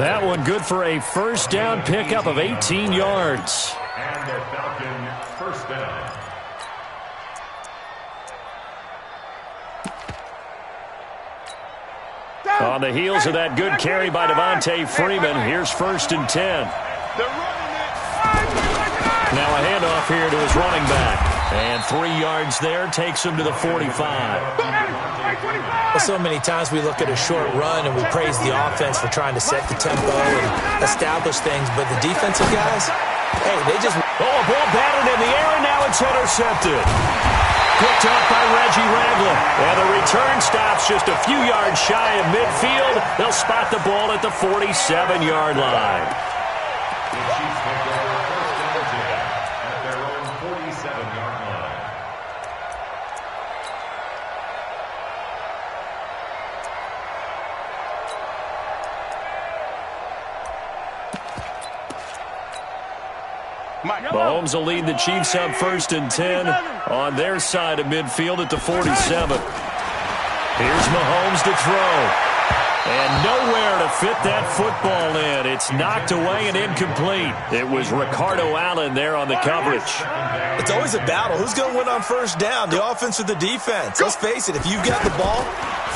That one good for a first down pickup of 18 yards. And the Falcon first down. On the heels of that good carry by Devontae Freeman, here's first and 10. Now a handoff here to his running back. And 3 yards there takes him to the 45. Well, so many times we look at a short run and we praise the offense for trying to set the tempo and establish things, but the defensive guys, hey, they just Oh, a ball batted in the air, and now it's intercepted. Picked up by Reggie Ragland. And the return stops just a few yards shy of midfield. They'll spot the ball at the 47-yard line. The Chiefs take over first and 10 at their own 47-yard line. Mahomes will lead the Chiefs up first and 10 on their side of midfield at the 47. Here's Mahomes to throw. And nowhere to fit that football in. It's knocked away and incomplete. It was Ricardo Allen there on the coverage. It's always a battle. Who's going to win on first down, the offense or the defense? Let's face it, if you've got the ball,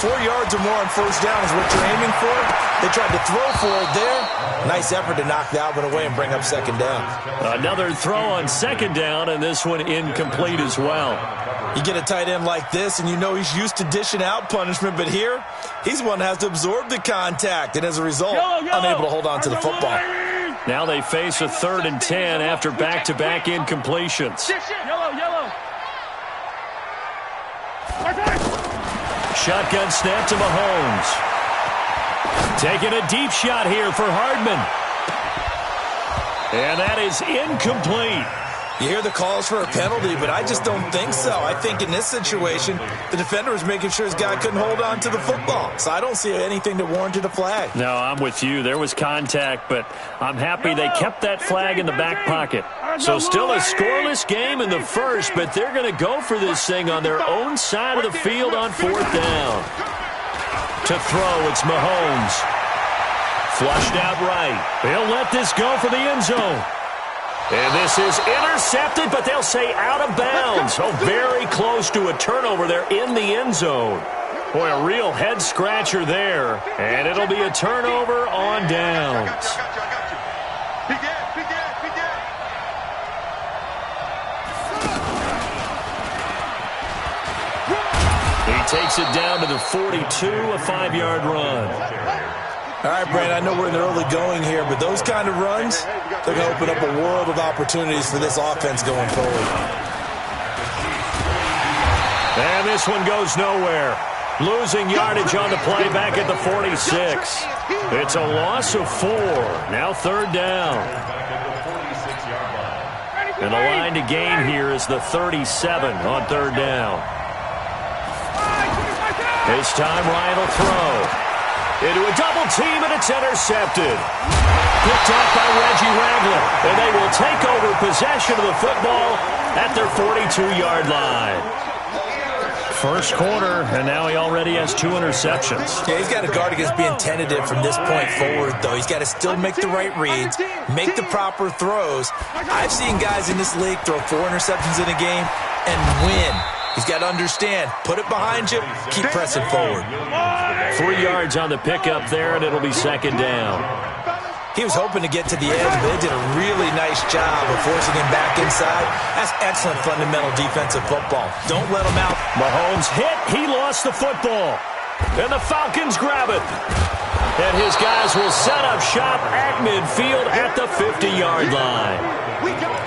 4 yards or more on first down is what you're aiming for. They tried to throw for it there. Nice effort to knock that one away and bring up second down. Another throw on second down, and this one incomplete as well. You get a tight end like this, and you know he's used to dishing out punishment, but here, he's the one that has to absorb the contact, and as a result, unable to hold on to the football. Now they face a 3rd and 10 after back-to-back incompletions. Shotgun snap to Mahomes. Taking a deep shot here for Hardman. And that is incomplete. You hear the calls for a penalty, but I just don't think so. I think in this situation, the defender was making sure his guy couldn't hold on to the football. So I don't see anything that warranted a flag. No, I'm with you. There was contact, but I'm happy they kept that flag in the back pocket. So still a scoreless game in the first, but they're going to go for this thing on their own side of the field on 4th down. To throw, it's Mahomes. Flushed out right. He'll let this go for the end zone. And this is intercepted, but they'll say out of bounds. So very close to a turnover there in the end zone. Boy, a real head-scratcher there. And it'll be a turnover on downs. He takes it down to the 42, a 5-yard run. All right, Brandon, I know we're in the early going here, but those kind of runs, they're going to open up a world of opportunities for this offense going forward. And this one goes nowhere. Losing yardage on the play back at the 46. It's a loss of 4. Now 3rd down. And the line to gain here is the 37 on 3rd down. This time Ryan will throw. Into a double team, and it's intercepted. Picked off by Reggie Ragland, and they will take over possession of the football at their 42-yard line. First quarter, and now he already has 2 interceptions. Yeah, he's got to guard against being tentative from this point forward, though. He's got to still make the right reads, make the proper throws. I've seen guys in this league throw 4 interceptions in a game and win. He's got to understand, put it behind you, keep pressing forward. 3 yards on the pickup there, and it'll be 2nd down. He was hoping to get to the edge, but they did a really nice job of forcing him back inside. That's excellent fundamental defensive football. Don't let him out. Mahomes hit. He lost the football. And the Falcons grab it. And his guys will set up shop at midfield at the 50-yard line.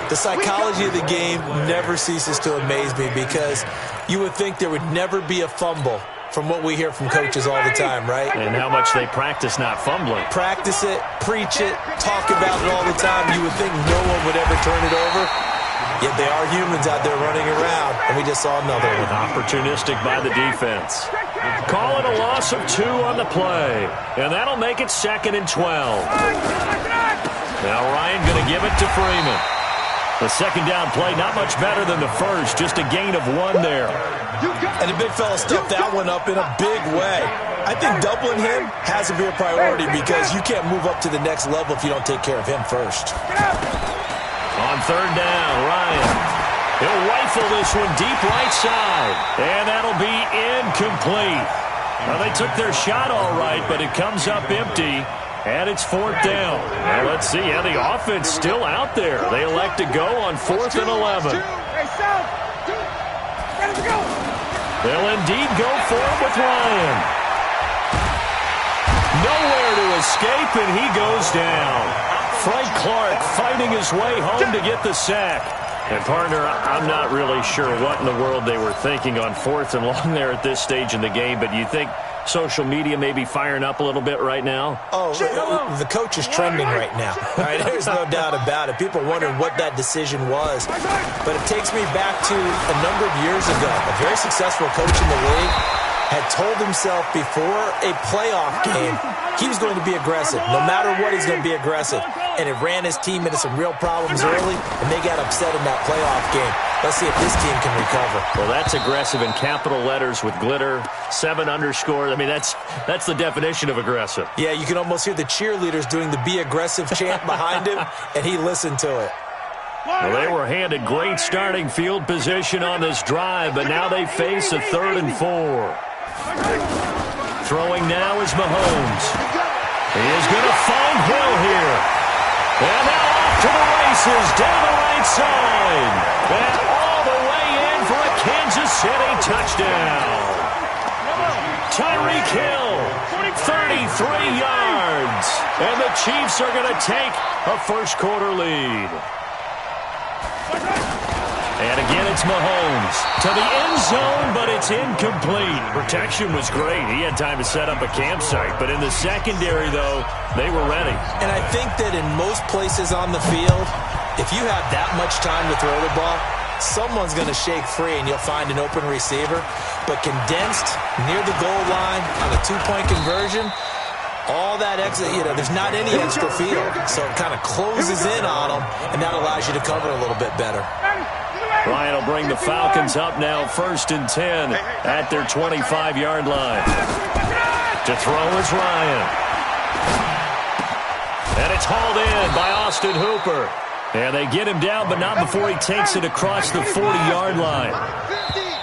The psychology of the game never ceases to amaze me because you would think there would never be a fumble from what we hear from coaches all the time, right? And how much they practice not fumbling. Practice it, preach it, talk about it all the time. You would think no one would ever turn it over. Yet they are humans out there running around, and we just saw another one. Opportunistic by the defense. Call it a loss of 2 on the play. And that'll make it 2nd and 12. Now Ryan going to give it to Freeman. The 2nd down play, not much better than the first, just a gain of 1 there. And the big fella stuffed that one up in a big way. I think doubling him has to be a priority because you can't move up to the next level if you don't take care of him first. On 3rd down, Ryan. He'll rifle this one deep right side. And that'll be incomplete. Well, they took their shot all right, but it comes up empty. And it's 4th down. Now let's see how the offense still out there. They elect to go on 4th and 11. They'll indeed go for it with Ryan. Nowhere to escape, and he goes down. Frank Clark fighting his way home to get the sack. And, partner, I'm not really sure what in the world they were thinking on 4th and long there at this stage in the game, but you think social media may be firing up a little bit right now? Oh, the coach is trending right now. All right, there's no doubt about it. People wondering what that decision was. But it takes me back to a number of years ago. A very successful coach in the league had told himself before a playoff game he was going to be aggressive. No matter what, he's going to be aggressive. And it ran his team into some real problems early, and they got upset in that playoff game. Let's see if this team can recover. Well, that's aggressive in capital letters with glitter, 7 underscores. I mean, that's the definition of aggressive. Yeah, you can almost hear the cheerleaders doing the be aggressive chant behind him, and he listened to it. Well, they were handed great starting field position on this drive, but now they face a 3rd and 4. Throwing now is Mahomes. He is going to find Hill here. And now off to the races down the right side. And all the way in for a Kansas City touchdown. Tyreek Hill, 33 yards. And the Chiefs are going to take a first-quarter lead. And again, it's Mahomes to the end zone, but it's incomplete. Protection was great. He had time to set up a campsite. But in the secondary, though, they were ready. And I think that in most places on the field, if you have that much time to throw the ball, someone's going to shake free and you'll find an open receiver. But condensed near the goal line on a 2-point conversion, all that extra, there's not any extra field. So it kind of closes in on them, and that allows you to cover a little bit better. Ryan will bring the Falcons up now 1st and 10 at their 25-yard line. To throw is Ryan. And it's hauled in by Austin Hooper. And they get him down, but not before he takes it across the 40-yard line.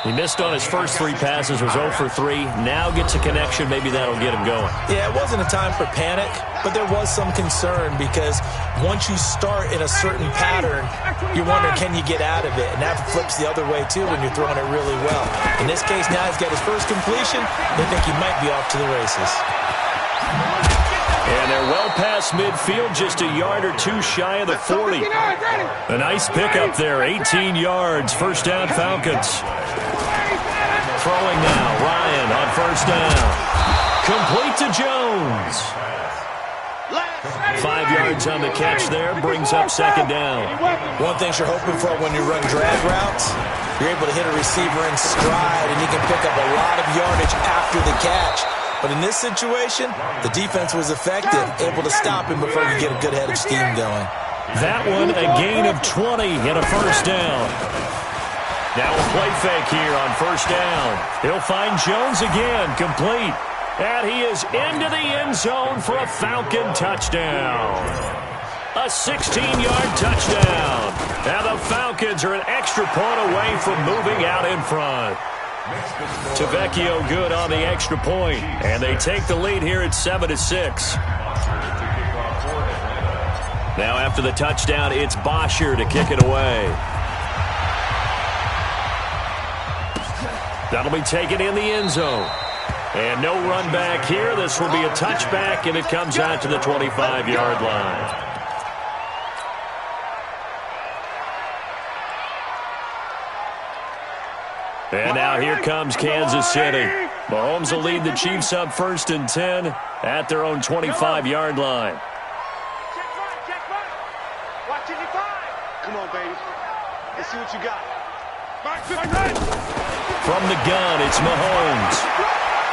He missed on his first 3 passes, was 0 for 3. Now gets a connection. Maybe that'll get him going. Yeah, it wasn't a time for panic, but there was some concern because once you start in a certain pattern, you're wondering, can you get out of it? And that flips the other way, too, when you're throwing it really well. In this case, now he's got his first completion. They think he might be off to the races. And they're well past midfield, just a yard or 2 shy of the 40. A nice pickup there, 18 yards, first down Falcons. Throwing now, Ryan on first down. Complete to Jones. 5 yards on the catch there, brings up second down. One thing you're hoping for when you run drag routes, you're able to hit a receiver in stride, and he can pick up a lot of yardage after the catch. But in this situation, the defense was effective, able to stop him before you get a good head of steam going. That one, a gain of 20 and a first down. Now a play fake here on first down. He'll find Jones again, complete. And he is into the end zone for a Falcon touchdown. A 16-yard touchdown. And the Falcons are an extra point away from moving out in front. Tavecchio good on the extra point, and they take the lead here at 7-6. Now after the touchdown, it's Bosher to kick it away. That'll be taken in the end zone. And no run back here. This will be a touchback, and it comes out to the 25-yard line. And now here comes Kansas City. Mahomes will lead the Chiefs up 1st and 10 at their own 25-yard line. Watch it, come on, baby. Let's see what you got. From the gun, it's Mahomes.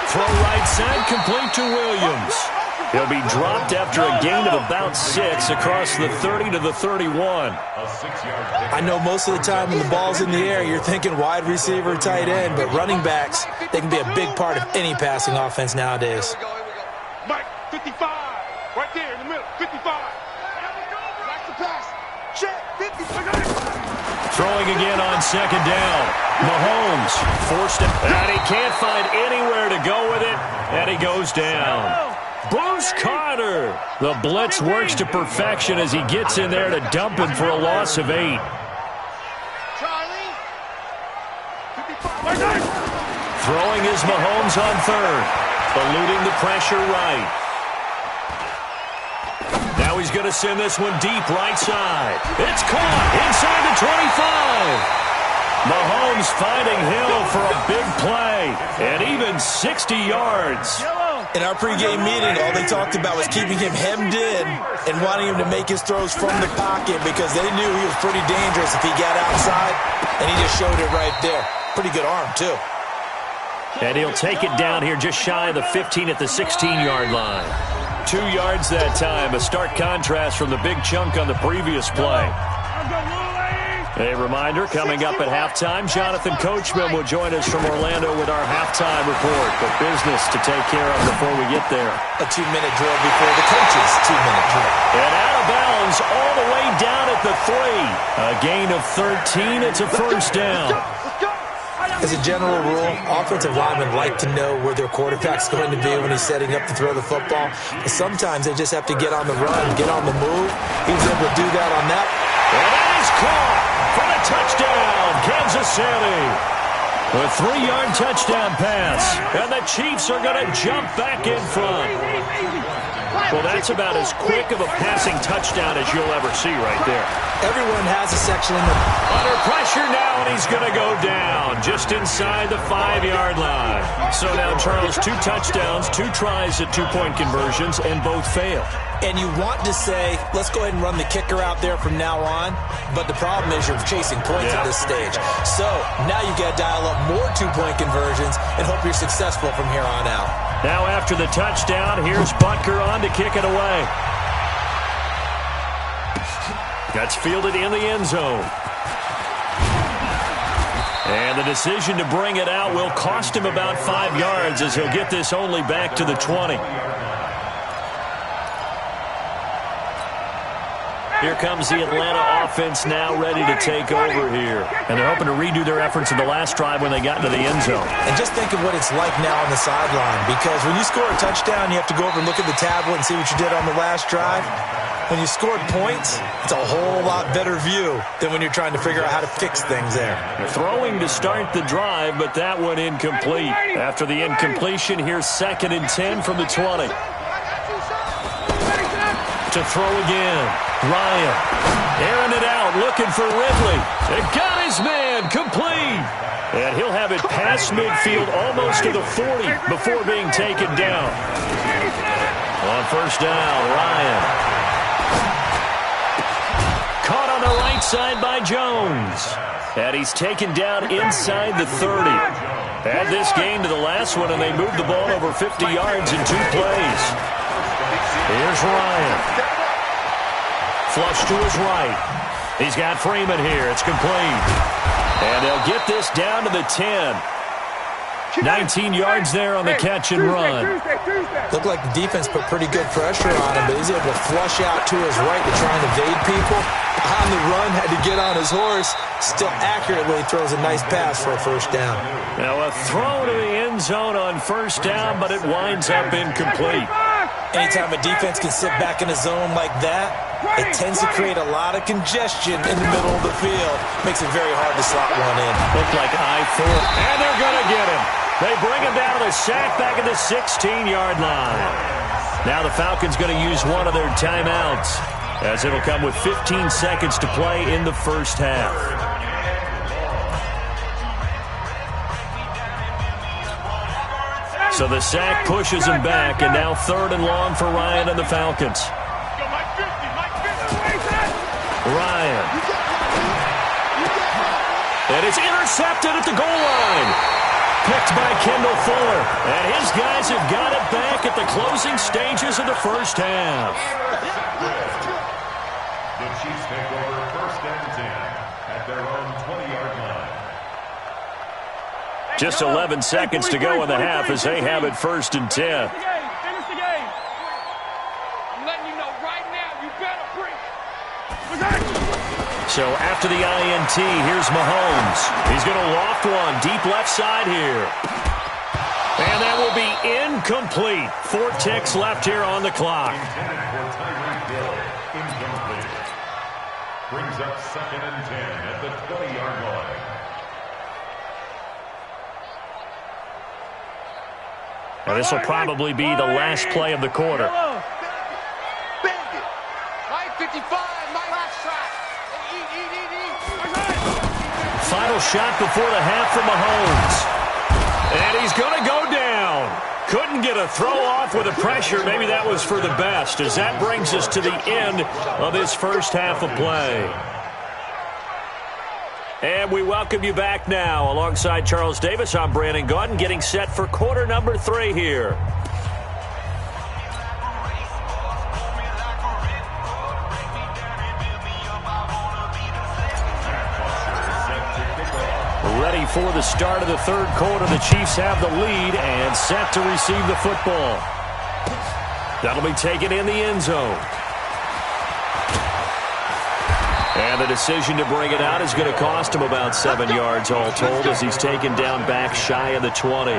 Throw right side, complete to Williams. He'll be dropped after a gain of about 6 across the 30 to the 31. I know most of the time when the ball's in the air, you're thinking wide receiver, tight end, but running backs, they can be a big part of any passing offense nowadays. Mike, 55, right there in the middle, 55. Watch the pass. Check, 55. Throwing again on second down. Mahomes forced it, and he can't find anywhere to go with it, and he goes down. Bruce Carter. The blitz works to perfection as he gets in there to dump him for a loss of 8. Throwing is Mahomes on third. Eluding the pressure right. Now Now he's going to send this one deep right side. It's caught inside the 25. Mahomes finding Hill for a big play, and even 60 yards. In our pregame meeting, all they talked about was keeping him hemmed in and wanting him to make his throws from the pocket because they knew he was pretty dangerous if he got outside, and he just showed it right there. Pretty good arm, too. And he'll take it down here just shy of the 15 at the 16-yard line. 2 yards that time, a stark contrast from the big chunk on the previous play. A reminder, coming up at halftime, Jonathan Coachman will join us from Orlando with our halftime report. But business to take care of before we get there. A 2-minute drill before the coach's 2-minute drill. And out of bounds all the way down at the 3. A gain of 13. It's a first down. As a general rule, offensive linemen like to know where their quarterback's going to be when he's setting up to throw the football. But sometimes they just have to get on the run, get on the move. He was able to do that on that. And that is caught for the touchdown, Kansas City. A 3-yard touchdown pass. And the Chiefs are going to jump back in front. Well, that's about as quick of a passing touchdown as you'll ever see right there. Everyone has a section in the... Under pressure now, and he's going to go down just inside the 5-yard line. So now, Charles, 2 touchdowns, 2 tries at 2-point conversions, and both failed. And you want to say, let's go ahead and run the kicker out there from now on. But the problem is you're chasing points at this stage. So now you've got to dial up more 2-point conversions and hope you're successful from here on out. Now after the touchdown, here's Butker on to kick it away. That's fielded in the end zone. And the decision to bring it out will cost him about 5 yards as he'll get this only back to the 20. Here comes the Atlanta offense now ready to take over here. And they're hoping to redo their efforts in the last drive when they got into the end zone. And just think of what it's like now on the sideline. Because when you score a touchdown, you have to go over and look at the tablet and see what you did on the last drive. When you scored points, it's a whole lot better view than when you're trying to figure out how to fix things there. Throwing to start the drive, but that one incomplete. After the incompletion, here's 2nd and 10 from the 20. To throw again. Ryan airing it out, looking for Ridley. It got his man, complete. And he'll have it past midfield almost to the 40 before being taken down. On first down, Ryan. Caught on the right side by Jones. And he's taken down inside the 30. Add this game to the last one, and they moved the ball over 50 yards in 2 plays. Here's Ryan. Flush to his right. He's got Freeman here. It's complete. And they'll get this down to the 10. 19 yards there on the catch and run. Looked like the defense put pretty good pressure on him, but he's able to flush out to his right to try and evade people. On the run, had to get on his horse. Still accurately throws a nice pass for a first down. Now a throw to the end zone on first down, but it winds up incomplete. Anytime a defense can sit back in a zone like that, it tends to create a lot of congestion in the middle of the field. Makes it very hard to slot one in. Looked like I-4, and they're going to get him. They bring him down to the sack back at the 16-yard line. Now the Falcons going to use one of their timeouts, as it'll come with 15 seconds to play in the first half. So the sack pushes him back, and now 3rd and long for Ryan and the Falcons. Ryan. And it's intercepted at the goal line. Picked by Kendall Fuller. And his guys have got it back at the closing stages of the first half. The Chiefs take over 1st and 10 at their own 20-yard line. Just 11 seconds to go in the half as they have it 1st and 10. Finish the game. I'm letting you know right now, you better bring it. So after the INT, here's Mahomes. He's going to loft one deep left side here. And that will be incomplete. 4 ticks left here on the clock. Incomplete. Brings up 2nd and 10 at the 20-yard line. Now this will probably be the last play of the quarter. final shot before the half from Mahomes. And he's going to go down. Couldn't get a throw off with the pressure. Maybe that was for the best, as that brings us to the end of this first half of play. And we welcome you back now. Alongside Charles Davis, I'm Brandon Gaudin, getting set for quarter number 3 here. Ready for the start of the third quarter. The Chiefs have the lead and set to receive the football. That'll be taken in the end zone. And the decision to bring it out is going to cost him about 7 yards all told, as he's taken down back shy of the 20.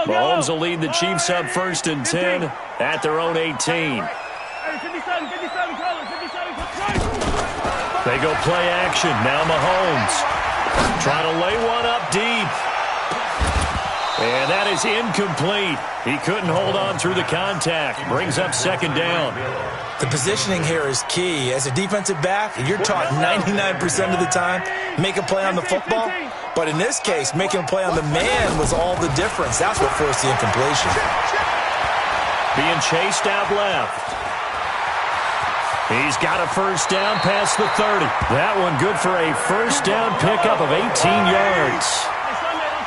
Mahomes will lead the Chiefs up 1st and 10 at their own 18. They go play action. Now Mahomes trying to lay one up deep. And that is incomplete. He couldn't hold on through the contact. Brings up 2nd down. The positioning here is key. As a defensive back, you're taught 99% of the time, make a play on the football. But in this case, making a play on the man was all the difference. That's what forced the incompletion. Being chased out left. He's got a 1st down past the 30. That one good for a 1st down pickup of 18 yards.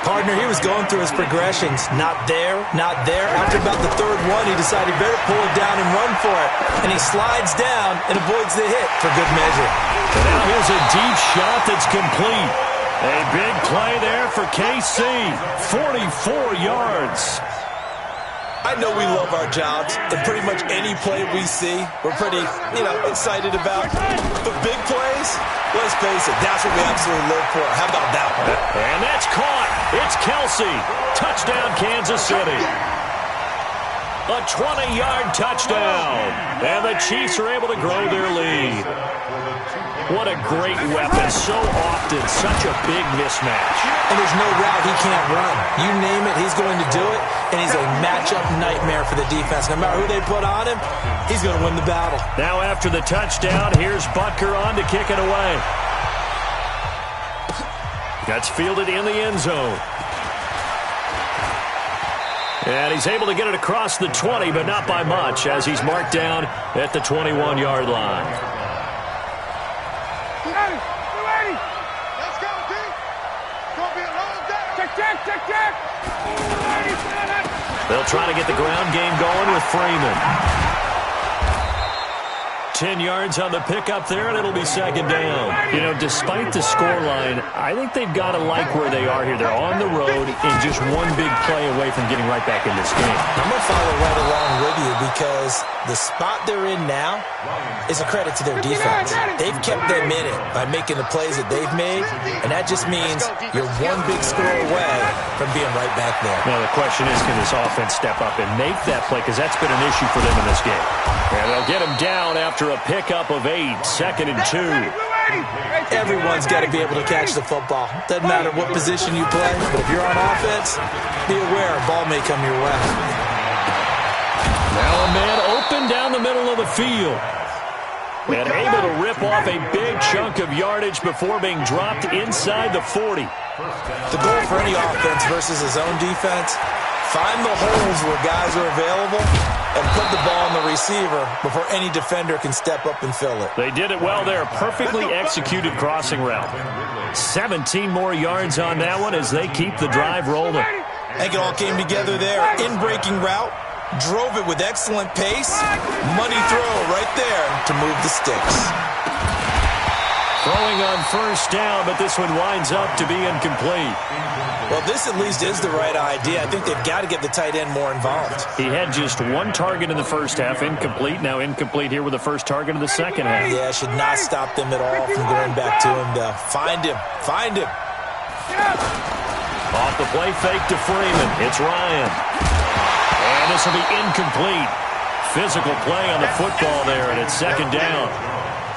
Partner, he was going through his progressions. Not there, not there. After about the 3rd one, he decided he better pull it down and run for it. And he slides down and avoids the hit for good measure. And now here's a deep shot that's complete. A big play there for KC. 44 yards. I know we love our jobs, and pretty much any play we see, we're pretty, excited about. But big plays, let's face it, that's what we absolutely live for. How about that one? And that's caught. It's Kelsey. Touchdown, Kansas City. A 20-yard touchdown. And the Chiefs are able to grow their lead. What a great weapon. So often, such a big mismatch. And there's no route he can't run. You name it, he's going to do it. And he's a matchup nightmare for the defense. No matter who they put on him, he's going to win the battle. Now after the touchdown, here's Butker on to kick it away. That's fielded in the end zone. And he's able to get it across the 20, but not by much, as he's marked down at the 21-yard line. Let's go, D. It's going to be a long day. Check. They'll try to get the ground game going with Freeman. 10 yards on the pickup there, and it'll be 2nd down. Despite the scoreline, I think they've got to like where they are here. They're on the road and just one big play away from getting right back in this game. I'm going to follow right along with you because the spot they're in now is a credit to their defense. They've kept them in it by making the plays that they've made, and that just means you're one big score away from being right back there. Now, the question is, can this offense step up and make that play? Because that's been an issue for them in this game. And they'll get him down after a pickup of 8, 2nd and 2. Everyone's got to be able to catch the football. Doesn't matter what position you play, but if you're on offense, be aware a ball may come your way. Now a man open down the middle of the field. And able to rip off a big chunk of yardage before being dropped inside the 40. The goal for any offense versus his own defense, find the holes where guys are available and put the ball on the receiver before any defender can step up and fill it. They did it well there. Perfectly executed crossing route. 17 more yards on that one as they keep the drive rolling. I think it all came together there. In-breaking route, drove it with excellent pace. Money throw right there to move the sticks. Throwing on 1st down, but this one winds up to be incomplete. Well, this at least is the right idea. I think they've got to get the tight end more involved. He had just one target in the first half, incomplete. Now incomplete here with the first target of the second half. Yeah, should not stop them at all from going back to him to find him. Find him. Off the play fake to Freeman. It's Ryan. And this will be incomplete. Physical play on the football there, and it's 2nd down.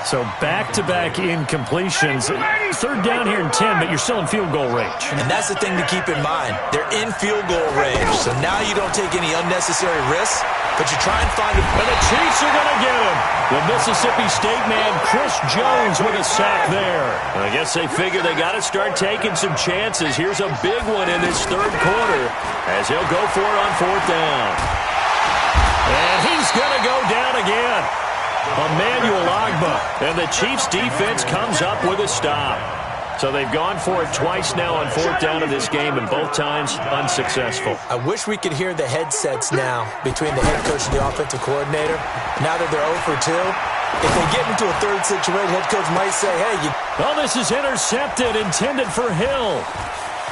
So back-to-back incompletions. Third down here in 10, but you're still in field goal range. And that's the thing to keep in mind. They're in field goal range, so now you don't take any unnecessary risks, but you try and find a... And the Chiefs are going to get him. The Mississippi State man, Chris Jones, with a sack there. I guess they figure they got to start taking some chances. Here's a big one in this third quarter as he'll go for it on fourth down. And he's going to go down again. Emmanuel Ogbah, and the Chiefs defense comes up with a stop. So they've gone for it twice now on fourth down in this game, and both times unsuccessful. I wish we could hear the headsets now between the head coach and the offensive coordinator. Now that they're 0 for 2, if they get into a third situation, head coach might say, hey, Oh, this is intercepted, intended for Hill.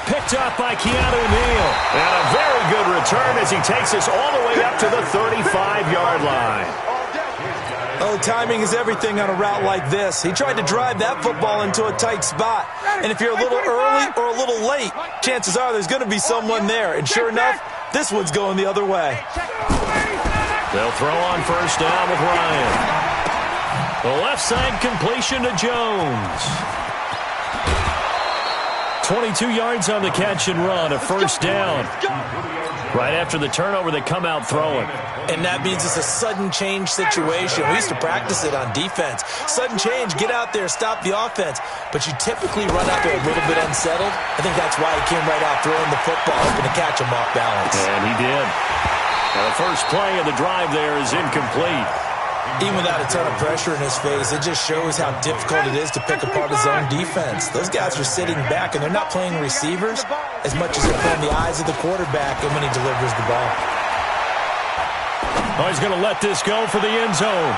Picked up by Keanu Neal. And a very good return as he takes us all the way up to the 35-yard line. Oh, timing is everything on a route like this. He tried to drive that football into a tight spot. And if you're a little early or a little late, chances are there's going to be someone there. And sure enough, this one's going the other way. They'll throw on first down with Ryan. The left side completion to Jones. 22 yards on the catch and run, a first down. Right after the turnover, they come out throwing. And that means it's a sudden change situation. We used to practice it on defense. Sudden change, get out there, stop the offense. But you typically run out there a little bit unsettled. I think that's why he came right out throwing the football, hoping to catch him off balance. And he did. Now the first play of the drive there is incomplete. Even without a ton of pressure in his face, it just shows how difficult it is to pick apart his own defense. Those guys are sitting back, and they're not playing receivers as much as they're playing the eyes of the quarterback and when he delivers the ball. Oh, he's going to let this go for the end zone.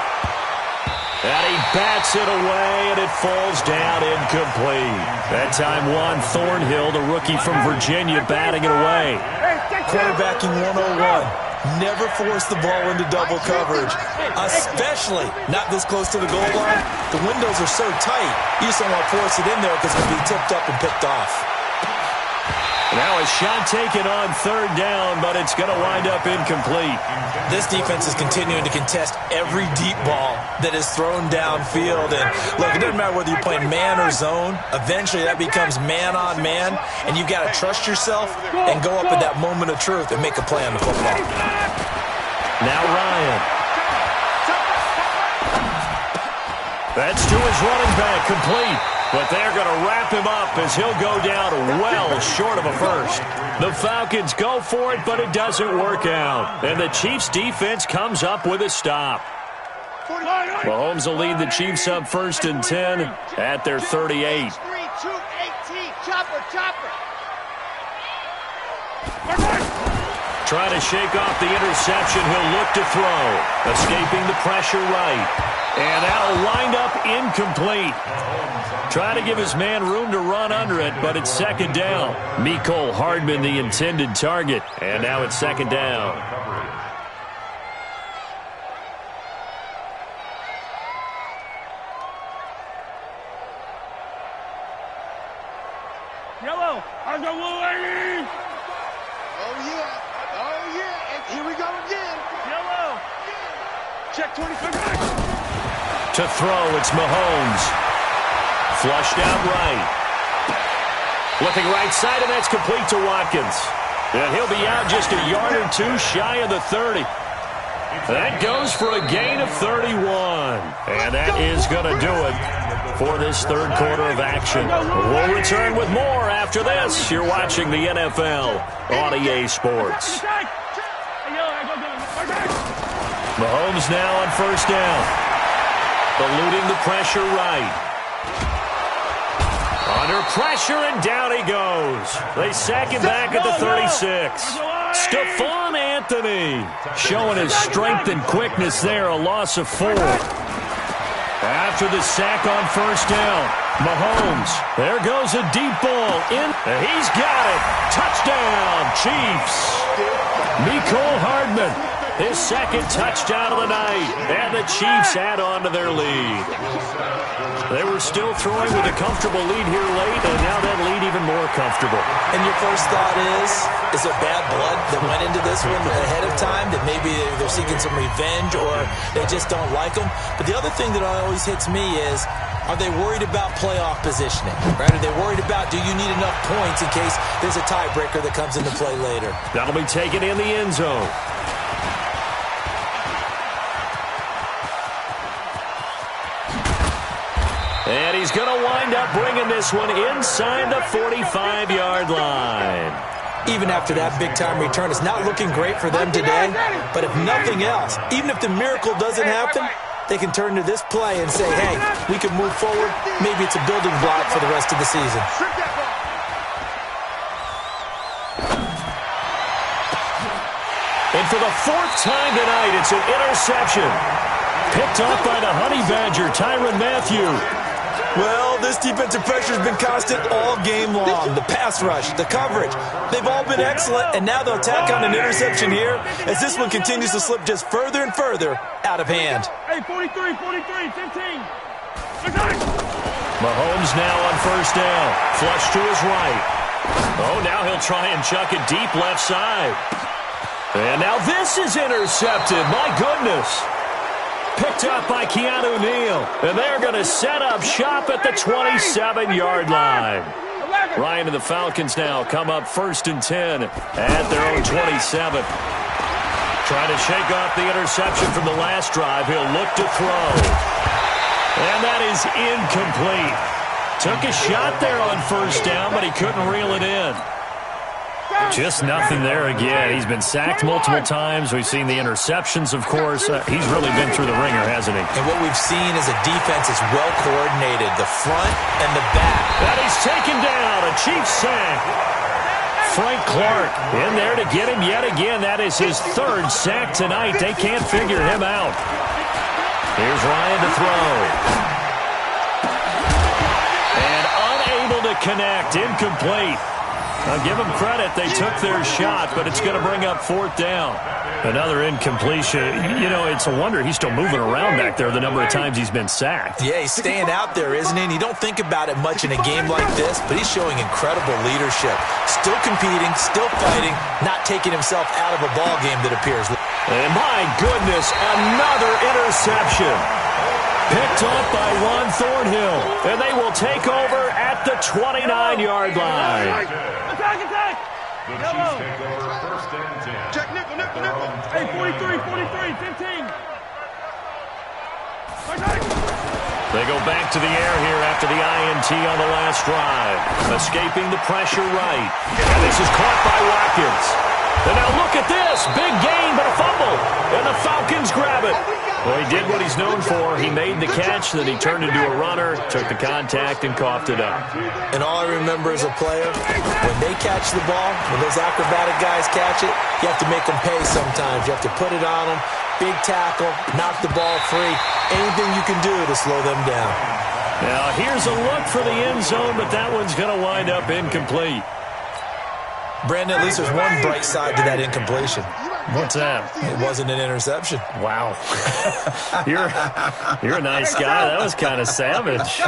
And he bats it away, and it falls down incomplete. That time, Juan Thornhill, the rookie from Virginia, batting it away. Quarterbacking 101. Never force the ball into double coverage, especially not this close to the goal line. The windows are so tight, you just don't want to force it in there because it's going to be tipped up and picked off. Now a shot taken on third down, but it's going to wind up incomplete. This defense is continuing to contest every deep ball that is thrown downfield. And look, it doesn't matter whether you're playing man or zone. Eventually that becomes man on man, and you've got to trust yourself and go up at that moment of truth and make a play on the football. Now Ryan. That's to his running back, complete. But they're going to wrap him up as he'll go down well short of a first. The Falcons go for it, but it doesn't work out. And the Chiefs' defense comes up with a stop. Mahomes will lead the Chiefs up first and 10 at their 38. 3-2-18. Chopper. Trying to shake off the interception, he'll look to throw. Escaping the pressure right. And that'll wind up incomplete. Trying to give his man room to run under it, but it's second down. Mecole Hardman, the intended target. And now it's second down. Yellow, I got one lady. Oh yeah, and here we go again. Yellow. Check 25. To throw, it's Mahomes. Flushed out right. Looking right side, and that's complete to Watkins. And he'll be out just a yard or two shy of the 30. That goes for a gain of 31. And that is going to do it for this third quarter of action. We'll return with more after this. You're watching the NFL on EA Sports. Mahomes now on first down. Eluding the pressure right. Under pressure, and down he goes. They sack him back at the 36. Stephon Anthony showing his strength and quickness there, a loss of 4. After the sack on first down, Mahomes, there goes a deep ball in, and he's got it. Touchdown, Chiefs. Mecole Hardman, his second touchdown of the night, and the Chiefs add on to their lead. They were still throwing with a comfortable lead here late, and now that lead even more comfortable. And your first thought is there bad blood that went into this one ahead of time, that maybe they're seeking some revenge or they just don't like them? But the other thing that always hits me is, are they worried about playoff positioning? Right? Are they worried about, do you need enough points in case there's a tiebreaker that comes into play later? That'll be taken in the end zone. And he's going to wind up bringing this one inside the 45-yard line. Even after that big-time return, it's not looking great for them today. But if nothing else, even if the miracle doesn't happen, they can turn to this play and say, hey, we can move forward. Maybe it's a building block for the rest of the season. And for the fourth time tonight, it's an interception. Picked up by the Honey Badger, Tyrann Mathieu. Well, this defensive pressure has been constant all game long. The pass rush, the coverage, they've all been excellent, and now they'll tack on an interception here as this one continues to slip just further and further out of hand. Hey, 43, 15. Mahomes now on first down. Flush to his right. Oh, now he'll try and chuck it deep left side. And now this is intercepted. My goodness. Picked up by Keanu Neal. And they're going to set up shop at the 27-yard line. Ryan and the Falcons now come up 1st and 10 at their own 27. Trying to shake off the interception from the last drive. He'll look to throw. And that is incomplete. Took a shot there on first down, but he couldn't reel it in. Just nothing there again. He's been sacked multiple times. We've seen the interceptions, of course. He's really been through the ringer, hasn't he? And what we've seen is a defense that's well coordinated, the front and the back. And he's taken down. A Chiefs sack. Frank Clark in there to get him yet again. That is his 3rd sack tonight. They can't figure him out. Here's Ryan to throw. And unable to connect. Incomplete. I'll give them credit. They took their shot, but it's going to bring up 4th down. Another incompletion. You know, it's a wonder he's still moving around back there the number of times he's been sacked. Yeah, he's staying out there, isn't he? And you don't think about it much in a game like this, but he's showing incredible leadership. Still competing, still fighting, not taking himself out of a ball game that appears. And my goodness, another interception. Picked up by Ron Thornhill. And they will take over at the 29-yard line. Attack! The Chiefs take over 1st and 10. Check nickel. Hey, 43, 15. They go back to the air here after the INT on the last drive. Escaping the pressure right. And this is caught by Watkins. And now look at this. Big gain, but a fumble. And the Falcons grab it. Well, he did what he's known for. He made the catch, then he turned into a runner, took the contact, and coughed it up. And all I remember as a player, when they catch the ball, when those acrobatic guys catch it, you have to make them pay sometimes. You have to put it on them, big tackle, knock the ball free, anything you can do to slow them down. Now, here's a look for the end zone, but that one's going to wind up incomplete. Brandon, at least there's one bright side to that incompletion. What's that? It wasn't an interception. Wow. You're a nice guy. That was kind of savage.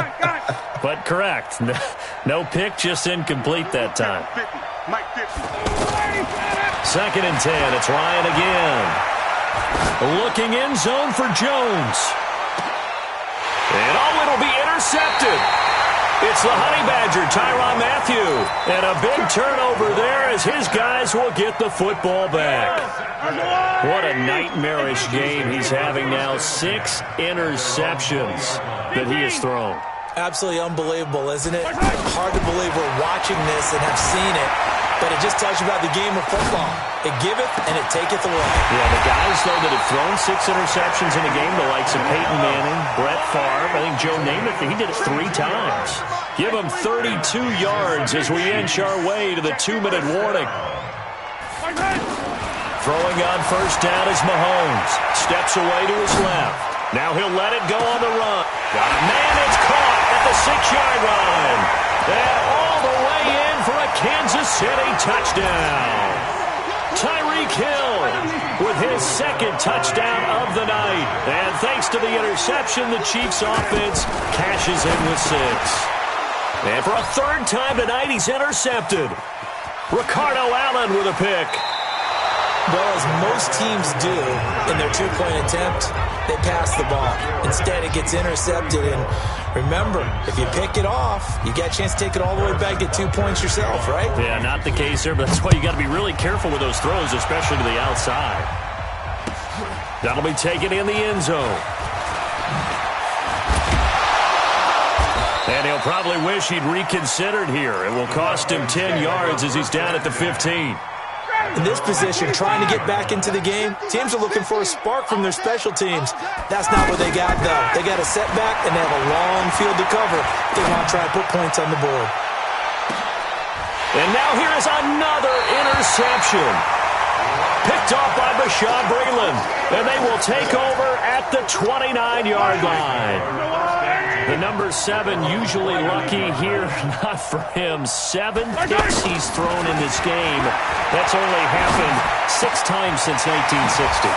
But correct. No pick, just incomplete that time. 2nd and 10. It's Ryan again. Looking end zone for Jones. And it'll be intercepted. It's the Honey Badger, Tyrann Mathieu. And a big turnover there as his guys will get the football back. What a nightmarish game he's having now. 6 interceptions that he has thrown. Absolutely unbelievable, isn't it? Hard to believe we're watching this and have seen it, but it just tells you about the game of football. It giveth and it taketh away. Yeah, the guys, though, that have thrown 6 interceptions in a game, the likes of Peyton Manning, Brett Favre, I think Joe Namath, he did it 3 times. Give him 32 yards as we inch our way to the 2-minute warning. Throwing on first down is Mahomes. Steps away to his left. Now he'll let it go on the run. Got a man that's caught at the 6-yard line. And all the way in for a Kansas City touchdown. Tyreek Hill Hill with his second touchdown of the night. And thanks to the interception, the Chiefs offense cashes in with 6. And for a third time tonight, he's intercepted. Ricardo Allen with a pick. Well, as most teams do in their two-point attempt, they pass the ball. Instead, it gets intercepted. And remember, if you pick it off, you get a chance to take it all the way back, get 2 points yourself, right? Yeah, not the case there, but that's why you got to be really careful with those throws, especially to the outside. That'll be taken in the end zone. And he'll probably wish he'd reconsidered here. It will cost him 10 yards as he's down at the 15. In this position, trying to get back into the game, teams are looking for a spark from their special teams. That's not what they got, though. They got a setback, and they have a long field to cover. They want to try to put points on the board. And now here is another interception. Picked off by Bashaud Breeland. And they will take over at the 29-yard line. The number 7 usually lucky here. Not for him. 7 picks he's thrown in this game. That's only happened 6 times since 1960.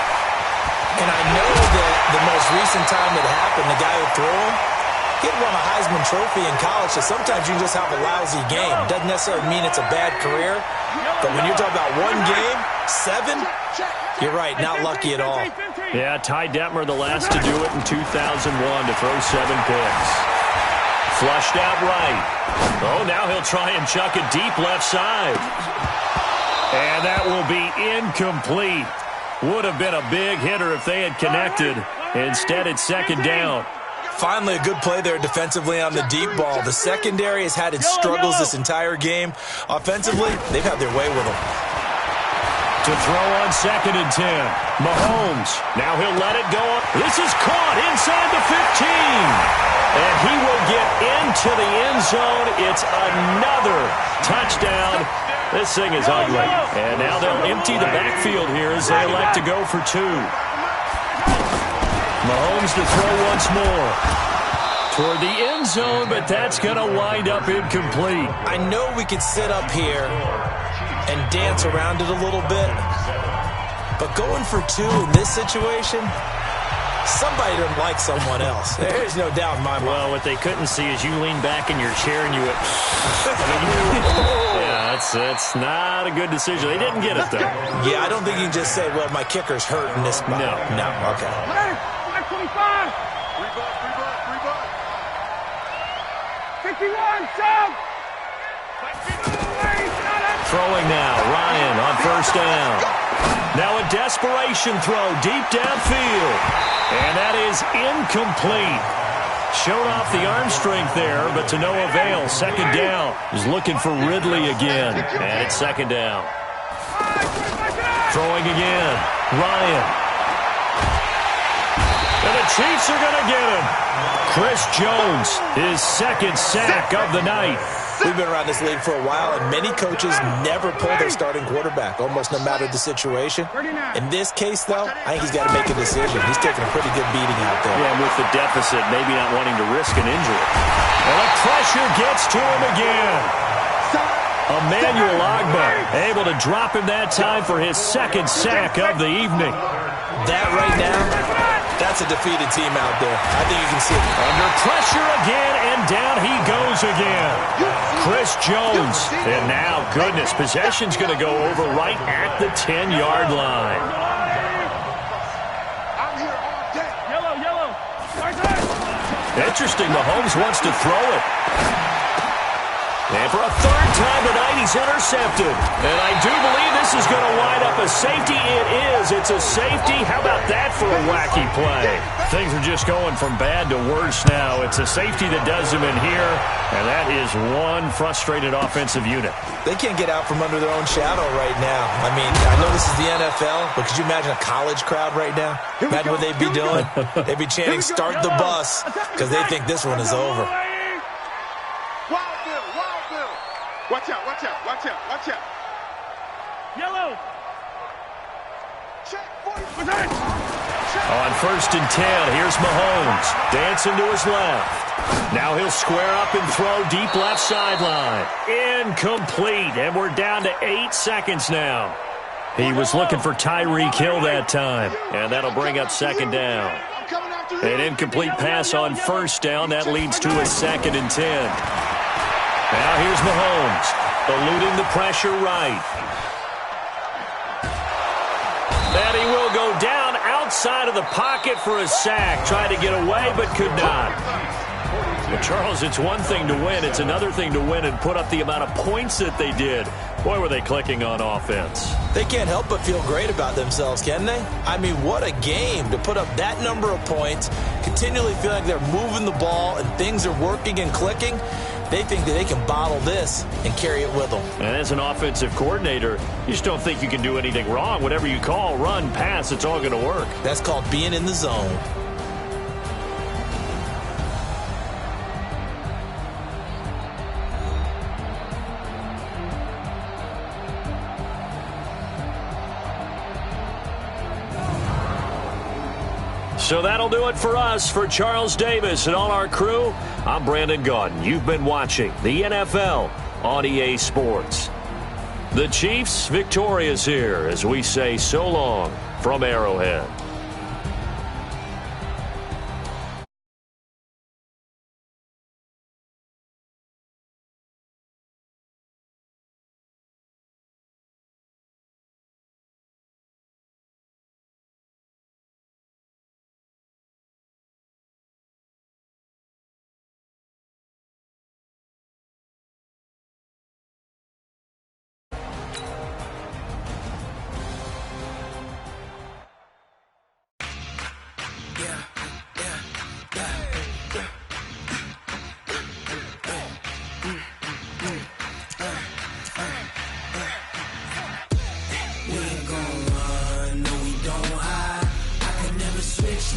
And I know that the most recent time it happened, the guy who threw him, he had won a Heisman Trophy in college, so sometimes you just have a lousy game. Doesn't necessarily mean it's a bad career. But when you're talking about one game, 7, you're right, not lucky at all. Yeah, Ty Detmer the last to do it in 2001 to throw 7 picks. Flushed out right. Oh, now he'll try and chuck it deep left side. And that will be incomplete. Would have been a big hitter if they had connected. Instead, it's second down. Finally, a good play there defensively on the deep ball. The secondary has had its struggles this entire game. Offensively, they've had their way with them. To throw on 2nd and 10. Mahomes. Now he'll let it go. This is caught inside the 15. And he will get into the end zone. It's another touchdown. This thing is ugly. And now they'll empty the backfield here as they elect to go for 2. Mahomes to throw once more. Toward the end zone, but that's going to wind up incomplete. I know we could sit up here and dance around it a little bit, but going for 2 in this situation, somebody doesn't like someone else. There's no doubt in my mind. Well, what they couldn't see is you lean back in your chair and you went, yeah, that's not a good decision. They didn't get it, though. Yeah, I don't think you can just say, well, my kicker's hurt in this spot. No, okay. 25. Rebutt. 51, Chubb. Throwing now, Ryan on first down. Now a desperation throw deep downfield. And that is incomplete. Showed off the arm strength there, but to no avail. Second down. He's looking for Ridley again. And it's second down. Throwing again. Ryan. And the Chiefs are going to get him. Chris Jones, his second sack of the night. We've been around this league for a while, and many coaches never pull their starting quarterback, almost no matter the situation. In this case, though, I think he's got to make a decision. He's taking a pretty good beating out there. Yeah, and with the deficit, maybe not wanting to risk an injury. And the pressure gets to him again. Emmanuel Ogbah able to drop him that time for his second sack of the evening. That right now, that's a defeated team out there. I think you can see it. Under pressure again, and down he goes again. Chris Jones. And now, goodness, possession's going to go over right at the 10-yard line. I'm here all day. Yellow. Interesting, Mahomes wants to throw it. And for a third time tonight, he's intercepted. And I do believe this is going to wind up a safety. It is. It's a safety. How about that for a wacky play? Things are just going from bad to worse now. It's a safety that does him in here, and that is one frustrated offensive unit. They can't get out from under their own shadow right now. I mean, I know this is the NFL, but could you imagine a college crowd right now? Imagine what they'd be doing. They'd be chanting, "Start the bus," because they think this one is over. Watch out. Yellow. On first and 10, here's Mahomes. Dancing to his left. Now he'll square up and throw deep left sideline. Incomplete, and we're down to 8 seconds now. He was looking for Tyreek Hill that time, and that'll bring up second down. An incomplete pass on first down. That leads to a 2nd and 10. Now here's Mahomes, eluding the pressure right. And he will go down outside of the pocket for a sack. Tried to get away, but could not. Well, Charles, it's one thing to win. It's another thing to win and put up the amount of points that they did. Boy, were they clicking on offense. They can't help but feel great about themselves, can they? I mean, what a game to put up that number of points, continually feeling like they're moving the ball and things are working and clicking. They think that they can bottle this and carry it with them. And as an offensive coordinator, you just don't think you can do anything wrong. Whatever you call, run, pass, it's all going to work. That's called being in the zone. So that'll do it for us. For Charles Davis and all our crew, I'm Brandon Gaudin. You've been watching the NFL on EA Sports. The Chiefs victorious here as we say so long from Arrowhead.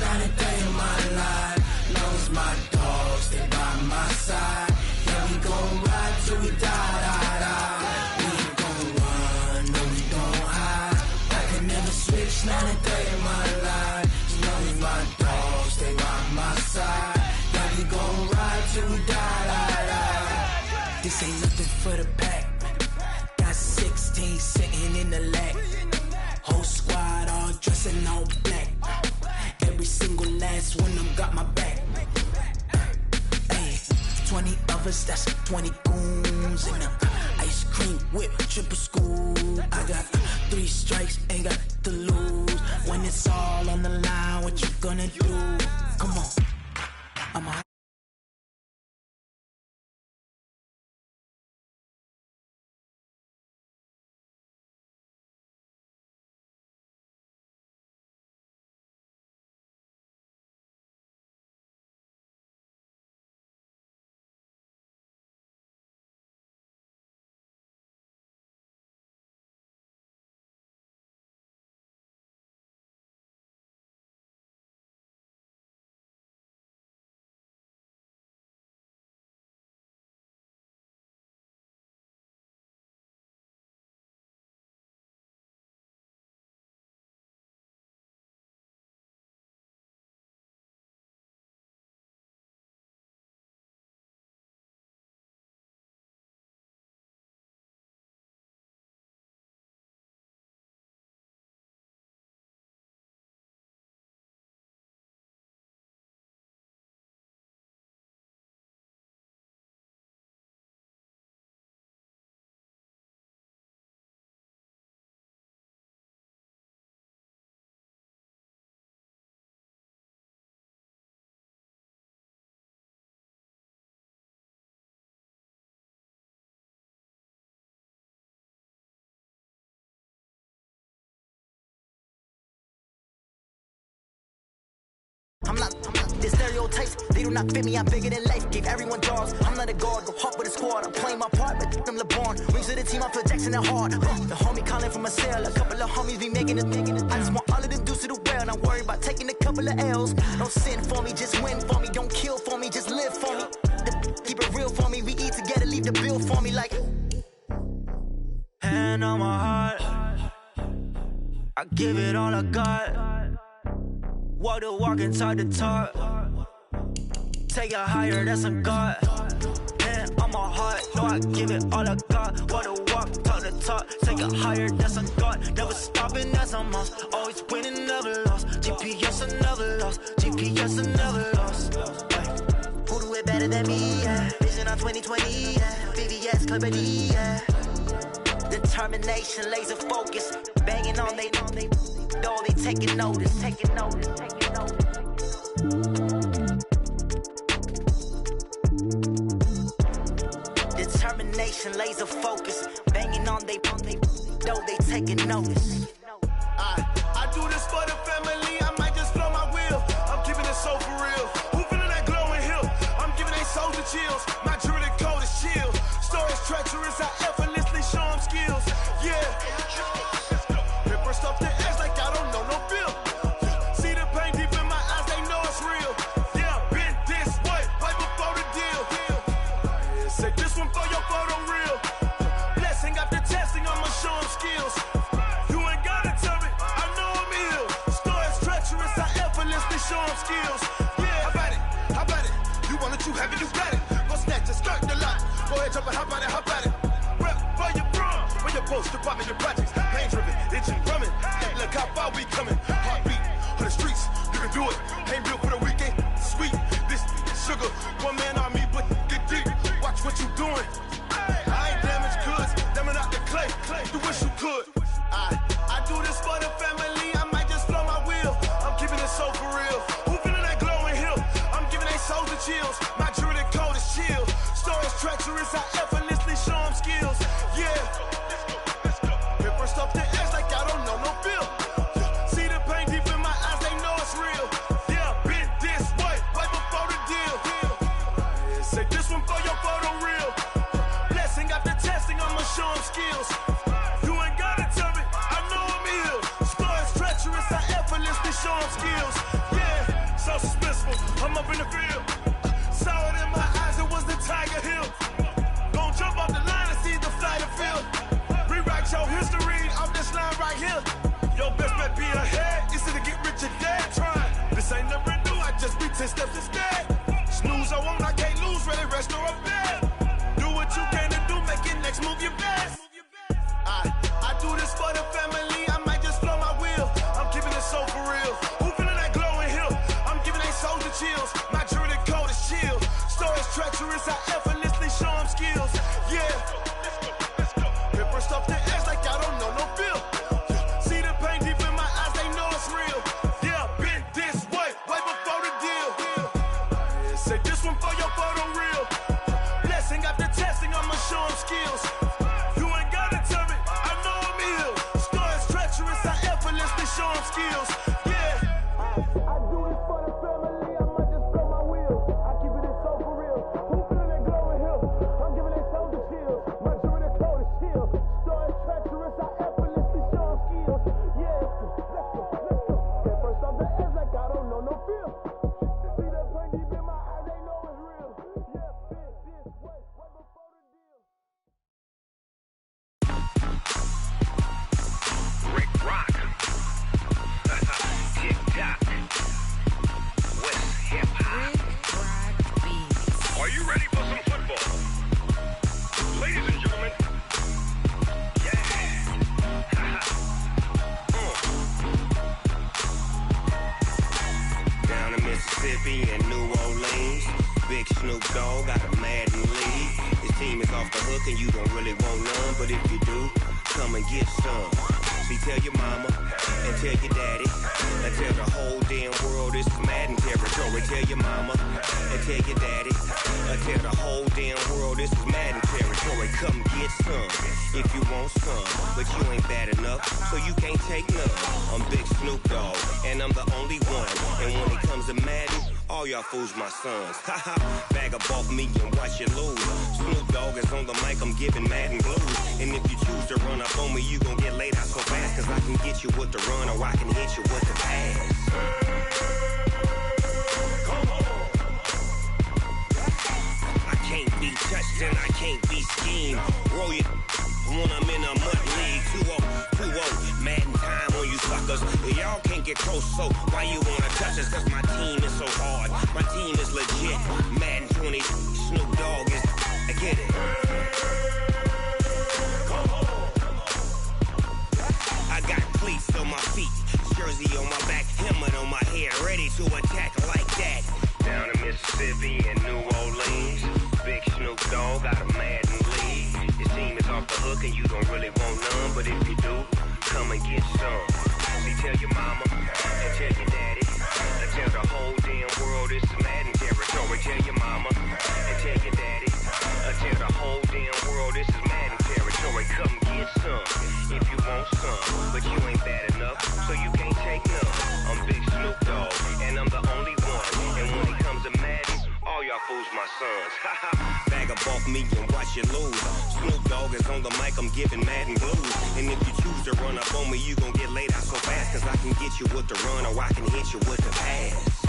Not a day in my life. Knows my dogs, they by my side. Yeah, we gon' ride till we die. We ain't gon' run, no, we don't hide. I can never switch, not a day in my life. Knows my dogs, they by my side. Yeah, we gon' ride till we die. This ain't nothing for the pack. Got 16 sitting in the lag. Whole squad all dressing all black. Every single last one of them got my back. Hey, 20 of us, that's 20 goons. And ice cream whip, triple scoop. I got 3 strikes, ain't got to lose. When it's all on the line, what you gonna do? Come on, I'm a I'm not the stereotypes, they do not fit me, I'm bigger than life. Gave everyone dogs, I'm not a guard, go hard with a squad. I'm playing my part, but I'm LeBron. Wings of the team, I feel Jackson and hard. The homie calling from a cell, a couple of homies be making it. I just want all of them dudes to the well, not worry about taking a couple of L's. Don't sin for me, just win for me. Don't kill for me, just live for me. Keep it real for me, we eat together, leave the bill for me like. Hand on my heart, I give it all I got. Walk the walk and talk the talk. Take it higher, that's a God. And I'm my heart, know I give it all I got. Wanna walk, talk the talk, take it higher, that's a God. Never stopping, that's a must. Always winning, never lost. GPS, I never lost. GPS, I never lost. Who do it better than me, yeah? Vision on 2020, yeah. VVS, Clarity, yeah. Determination, laser focus. Banging on they door, they taking notice, taking notice, taking notice. Determination, laser focus. Banging on they door, they taking notice. I do this for the family, I might just blow my wheel. I'm keeping it so for real. Who feeling that glowing hill? I'm giving they souls the chills. My jewelry code is chill. Stories treacherous, I effortlessly show them skills. Yeah. Paper stuff the edge like I don't know no feel. See the pain deep in my eyes, they know it's real. Yeah, been this way, right before the deal. Say this one for your photo real. Blessing after testing, I'ma show them skills. You ain't gotta tell me, I know I'm ill. Stories treacherous, I effortlessly show them skills. Yeah, how about it? You want it, you have it, you got it. Go snatch it, skirt the lot. Go ahead, jump it, how about it? Rep for your bro, where your post, department, your projects. Pain driven, itching, drumming. Hey, look how far we coming. Heartbeat on the streets, you can do it. Ain't built for the weekend, sweet. This sugar, one man army, but get deep. Watch what you doing. I ain't damaged goods, damn out the clay. You wish you could. I do this for the family, I might just blow my wheel. I'm keeping it so for real. Who feeling that glowing hill? I'm giving they souls the chills. My jewelry code is chill. Stories treacherous, I effortlessly show them skills. Yeah. Paper stuff the edge like I don't know no feel. See the pain deep in my eyes, they know it's real. Yeah, been this way, right before the deal. Say this one for your photo real. Blessing after testing, I'ma show them skills. You ain't gotta tell me, I know I'm ill. Stories treacherous, I effortlessly show them skills. Yeah, so suspenseful, I'm up in the field. Saw it in my eyes, it was the Tiger Hill. Gon' jump off the line and see the flight of field. Rewrite your history off this line right here. Your best bet be ahead, easy to get rich or dead. Trying, this ain't never new, I just be 10 steps instead. Snooze I won't, I can't lose, ready, rest or a bed. Do what you can to do, make it next move your best. I do this for the family, I might just blow my wheel. I'm keeping it so for real. Who feeling that glowing hill? I'm giving they souls the chills. My jewelry code is chill. Stories treacherous, I effortlessly show them skills. Yeah. Paper stuff the edge like I don't know no feel. See the pain deep in my eyes, they know it's real. Yeah, been this way, right before the deal. Say this one for your photo real. Blessing after testing, I'ma show them skills. You ain't gotta tell me, I know I'm ill. Stories treacherous, I effortlessly show them skills. Yeah. I do this for the family, I might just blow my wheel. I keep it so for real. Who feeling that glowing hill? I'm giving they souls the chills. My jewelry code is chill. Stories treacherous, I effortlessly show them skills. Yeah, let's go. Paper stuff the edge like I don't know no feel. See that pain deep in my eyes, they know it's real. Yeah, this way, right before the deal. Rick Rock. Tick-tock. West hip-hop. Are you ready for some football? Ladies and gentlemen. Yeah. Down in Mississippi and New Orleans, Big Snoop Dogg got a Madden league. His team is off the hook and you don't really want none, but if you do, come and get some. See, tell your mama and tell your daddy and tell the whole damn world this is Madden territory. Tell your mama and tell your daddy and tell the whole damn world this is Madden territory. Come get some if you want some, but you ain't bad enough, so you can't take none. I'm Big Snoop Dogg and I'm the only one. And when it comes to Madden, all y'all fools my sons. Haha, bag up off me and watch you lose. Snoop Dogg is on the mic, I'm giving Madden blues. And if you choose to run up on me, you gon' get laid out so fast. Cause I can get you with the run or I can hit you with the pass. Come on. I can't be touched and I can't be schemed. Roll you when I'm in a mud league. 2-0, Madden time on you suckers. Y'all can't get close, so why you wanna touch us? Cause my team is so hard, my team is legit. Madden 20, Snoop Dogg is, I get it. Uzi on my back, helmet on my head, ready to attack like that. Down in Mississippi and New Orleans, Big Snoop Dogg got a Madden lead. His team is off the hook and you don't really want none, but if you do, come and get some. See, tell your mama and tell your daddy, and tell the whole damn world this is Madden territory. Tell your mama and tell your daddy, and tell the whole damn world this is Madden territory. Come get some if you want some, but you ain't bad enough, so you can't take none. I'm Big Snoop Dogg, and I'm the only one. And when it comes to Madden, all y'all fools my sons. Bag up off me and watch you lose. Snoop Dogg is on the mic, I'm giving Madden blues. And if you choose to run up on me, you gon' get laid out so fast. Cause I can get you with the run or I can hit you with the pass.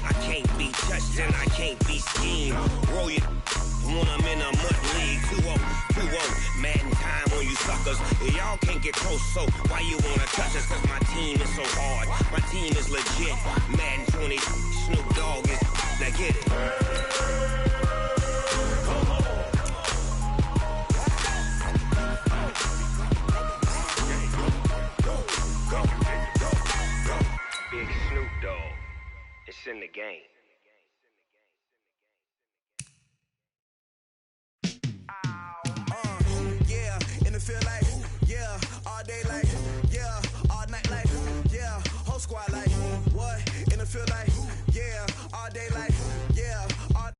I can't be touched and I can't be schemed. Roll you when I'm in a mud league. 2-0, Madden time on you suckers. Y'all can't get close, so why you wanna touch us? Cause my team is so hard, my team is legit. Madden 20, Snoop Dogg is, now get it. Big Snoop Dogg, it's in the game. Yeah, in the field like, yeah, all day like, yeah, all night like, yeah, whole squad like, what? In the field like, yeah, all day like, yeah, all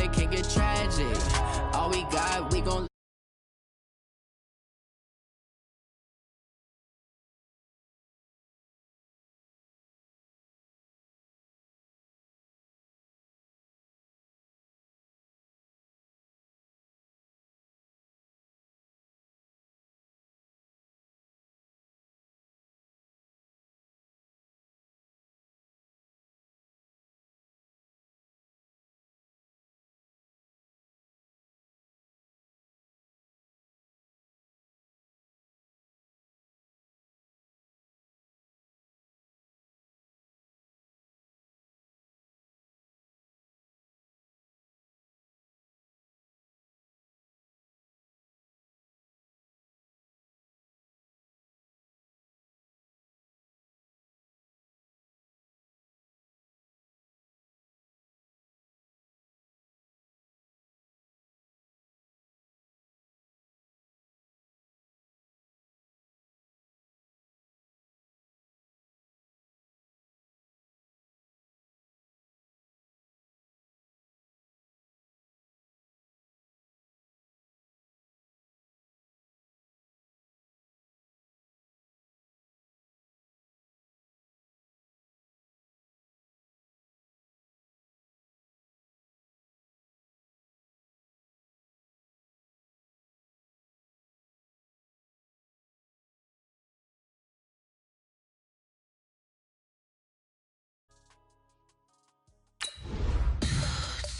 it can get tragic. All we got, we gon'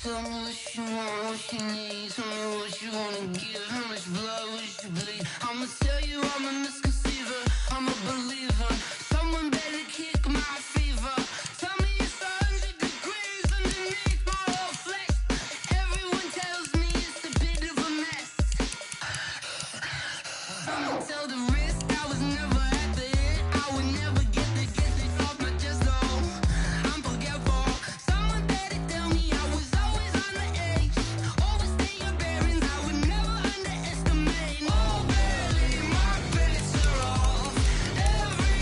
Tell me what you want, what you need. Tell me what you wanna give. How much blood would you bleed? I'ma tell you I'm a misconceiver. I'm a believer. Someone better kick my fever. Tell me it's 100 degrees underneath my whole flesh. Everyone tells me it's a bit of a mess. I'ma tell the risk I was never at the end. I would never get this off my chest though. I'm forgetful. Someone better tell me I was always on the edge. Overstay your bearings, I would never underestimate. Oh, barely, my bets are off. Every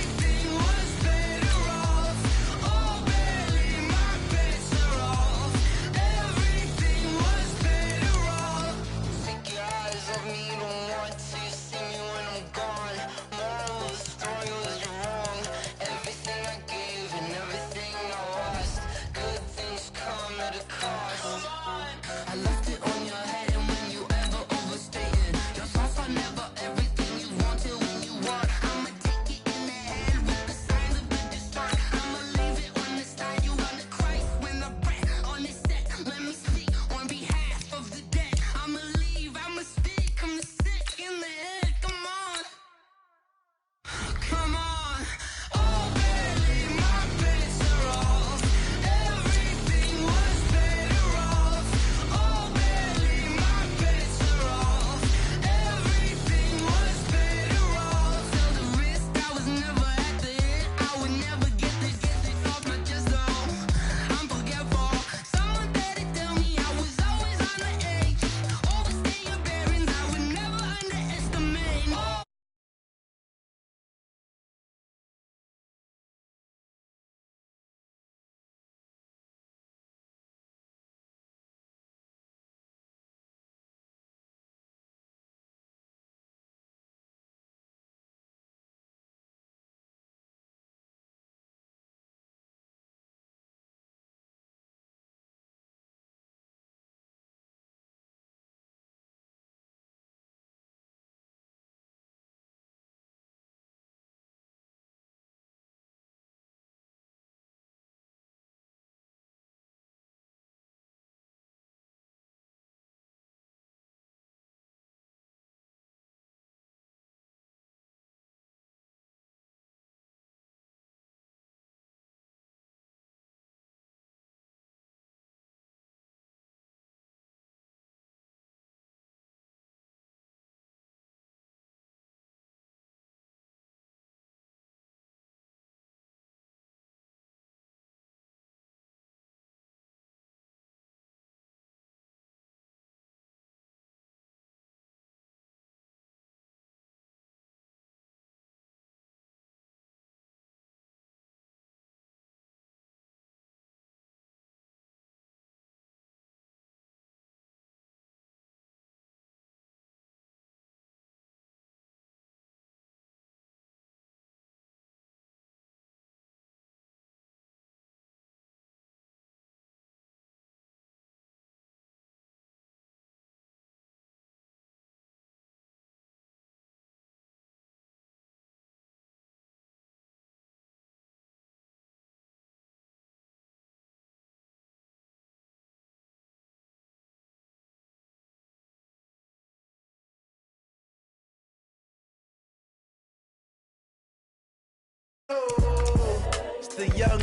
It's the young,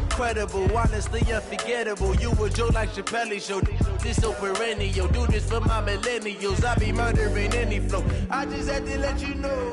incredible, honestly unforgettable. You a joke like Chappelle Show. This so perennial. Do this for my millennials. I be murdering any flow. I just had to let you know.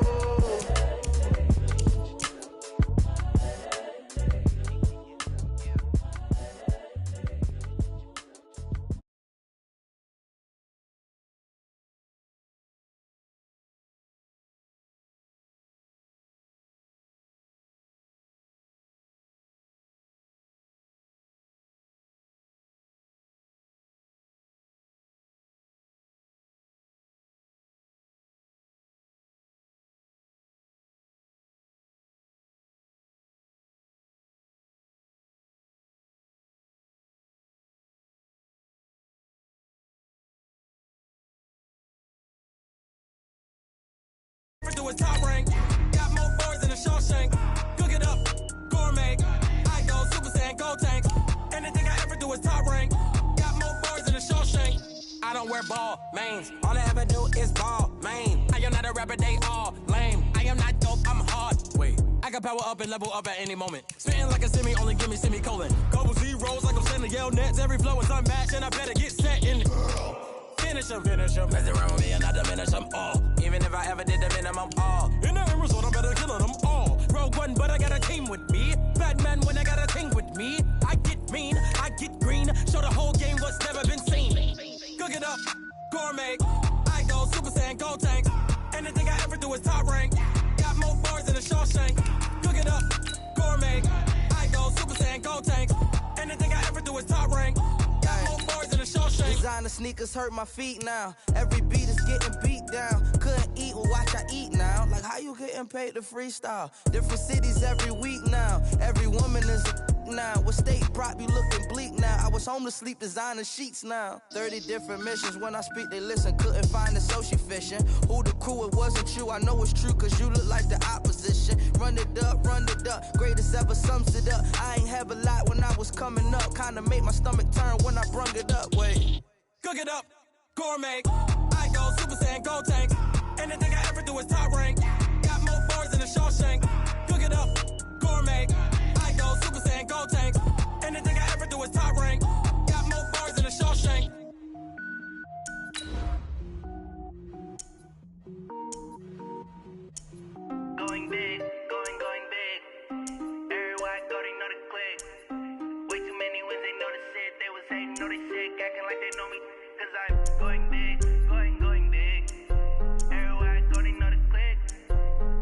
Do a top rank, got more boards than a Shawshank. Cook it up, gourmet. I go Super Saiyan, Gold Tank. Anything I ever do is top rank. Got more boards than a Shawshank. I don't wear ball mains. All I ever do is ball main. I am not a rapper, they all lame. I am not dope, I'm hard. Wait, I can power up and level up at any moment. Spitting like a semi, only give me semicolon. Couple zeros like I'm sending yell nets. Every flow is unmatched, and I better get set in. Finish 'em. Mess around with me and I diminish them all. Even if I ever did the minimum, all. In the end result, I'm better killing them all. Rogue One, but I got a team with me. Batman when I got a team with me. I get mean, I get green. Show the whole game what's never been seen. Cook it up, gourmet. I go Super Saiyan, Gold Tank. Anything I ever do is top rank. Got more bars than a Shawshank. Cook it up, gourmet. I go Super Saiyan, Gold Tank. Anything I ever do is top rank. Designer sneakers hurt my feet now. Every beat is getting beat down. Couldn't eat, well watch I eat now. Like how you getting paid to freestyle? Different cities every week now. Every woman is a now. With state prop, you looking bleak now. I was home to sleep, designer sheets now. 30 different missions. When I speak, they listen. Couldn't find the social fishing. Who the crew, it wasn't you. I know it's true, cause you look like the opposition. Run it up. Greatest ever sums it up. I ain't have a lot when I was coming up. Kinda made my stomach turn when I brung it up. Wait. Cook it up, gourmet. I go Super Saiyan, Gold Tank. Anything I ever do is top rank. Got more bars than a Shawshank. Cook it up, gourmet. I go Super Saiyan, Gold Tank. Anything I ever do is top rank. Got more bars than a Shawshank. Going big, going big. Everywhere I go, they know the click. Way too many wins, they know the shit. They was hating, know they sick, acting like they know me. Cause I'm going big, going big. Everywhere I go, they know the click.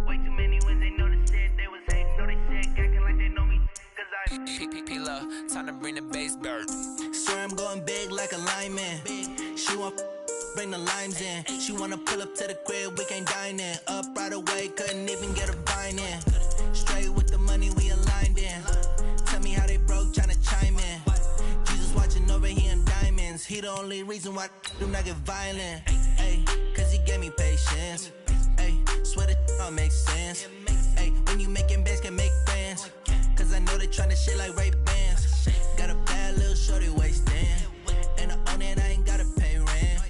Way too many wins, they know the shit. They was hating, know they sick, acting like they know me. Cause I'm P-P-P-Love, time to bring the bass bird. Swear I'm going big like a lineman. She want bring the limes in. She wanna pull up to the crib, we can't dine in. Up right away, couldn't even get a vine in. Straight with the money, we aligned in. Tell me how they broke, tryna chime in. Jesus watching over here in diamonds. He the only reason why do not get violent. Ay, cause he gave me patience. Ay, swear that all makes sense. Ay, when you making bands, can make friends. Cause I know they tryna shit like Ray-Bans. Got a bad little shorty wasting. And I own it, I ain't gotta pay rent.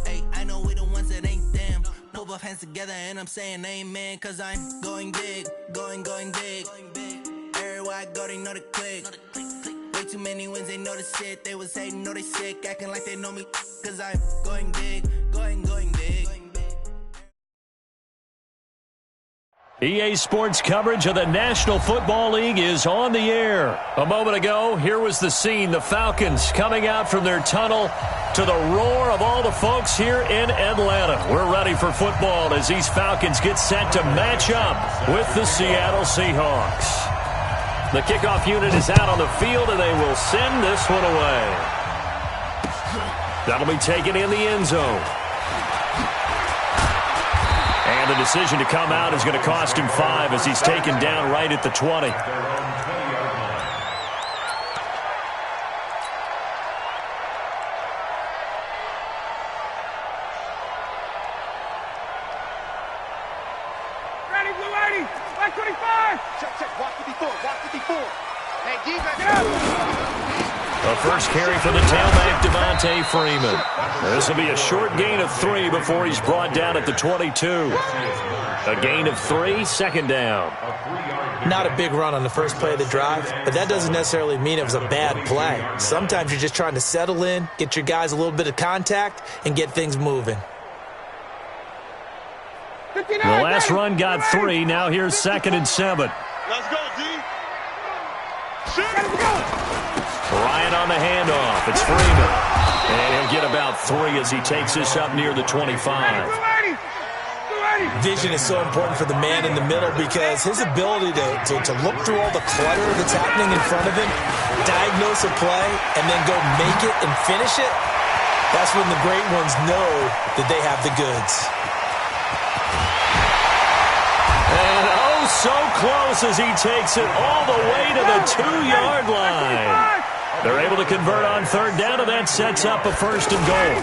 Ay, I know we the ones that ain't them. Move both hands together and I'm saying amen. Cause I'm going big, going big. Everywhere I go, they know the click. Way too many wins, they know the shit. They was hating, know they sick, acting like they know me. Cause I'm going big, going big. EA Sports coverage of the National Football League is on the air. A moment ago, here was the scene. The Falcons coming out from their tunnel to the roar of all the folks here in Atlanta. We're ready for football as these Falcons get set to match up with the Seattle Seahawks. The kickoff unit is out on the field, and they will send this one away. That'll be taken in the end zone. And the decision to come out is going to cost him 5 as he's taken down right at the 20. Ready, Blue 80, 125. Check, watch 54. Hey, defense, get up. The first carry for the tailback, Devontae Freeman. This will be a short gain of 3 before he's brought down at the 22. A gain of 3, second down. A 3-yard Not a big run on the first play of the drive, but that doesn't necessarily mean it was a bad play. Sometimes you're just trying to settle in, get your guys a little bit of contact, and get things moving. The last run got 3. Now here's 2nd and 7. Let's go, D. Bryant on the handoff. It's Freeman. And he'll get about 3 as he takes this up near the 25. Vision is so important for the man in the middle because his ability to look through all the clutter that's happening in front of him, diagnose a play, and then go make it and finish it, that's when the great ones know that they have the goods. And oh, so close as he takes it all the way to the 2-yard line. They're able to convert on 3rd down, and that sets up a 1st and goal.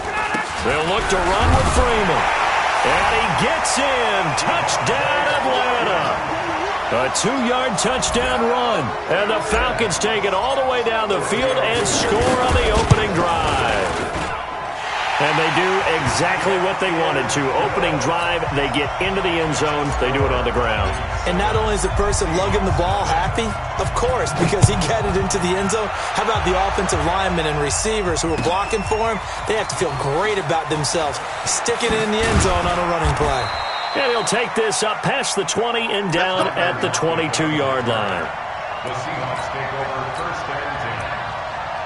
They'll look to run with Freeman. And he gets in. Touchdown, Atlanta. A 2-yard touchdown run. And the Falcons take it all the way down the field and score on the opening drive. And they do exactly what they wanted to. Opening drive, they get into the end zone. They do it on the ground. And not only is the person lugging the ball happy, of course, because he got it into the end zone. How about the offensive linemen and receivers who are blocking for him? They have to feel great about themselves, sticking it in the end zone on a running play. And he'll take this up past the 20 and down at the 22-yard line. The Seahawks take over 1st and 10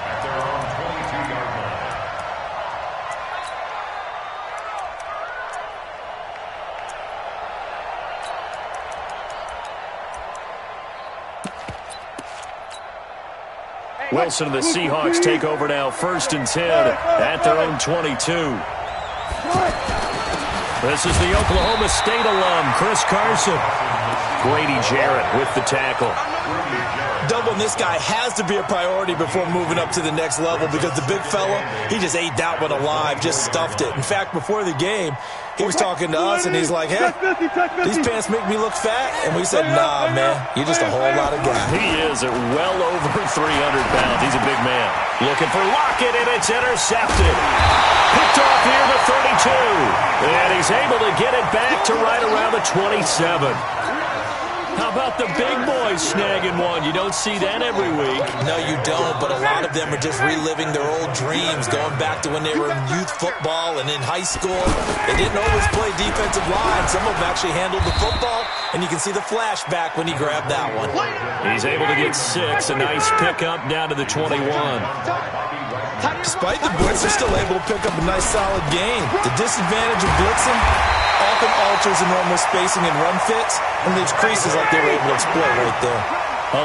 at their own 22-yard line. Wilson and the Seahawks take over now 1st and 10 at their own 22. This is the Oklahoma State alum, Chris Carson. Grady Jarrett with the tackle. Doubling this guy has to be a priority before moving up to the next level because the big fella, he just ate that one alive, just stuffed it. In fact, before the game, he was talking to us, and he's like, hey, these pants make me look fat. And we said, nah, man, you're just a whole lot of guy. He is at well over 300 pounds. He's a big man. Looking for Lockett, and it's intercepted. Picked off here the 32. And he's able to get it back to right around the 27. How about the big boys snagging one? You don't see that every week. No, you don't, but a lot of them are just reliving their old dreams, going back to when they were in youth football and in high school. They didn't always play defensive line. Some of them actually handled the football, and you can see the flashback when he grabbed that one. He's able to get 6. A nice pickup down to the 21. Despite the blitz, they're still able to pick up a nice solid gain. The disadvantage of blitzing often alters the normal spacing and run fits and leaves creases like they were able to exploit right there.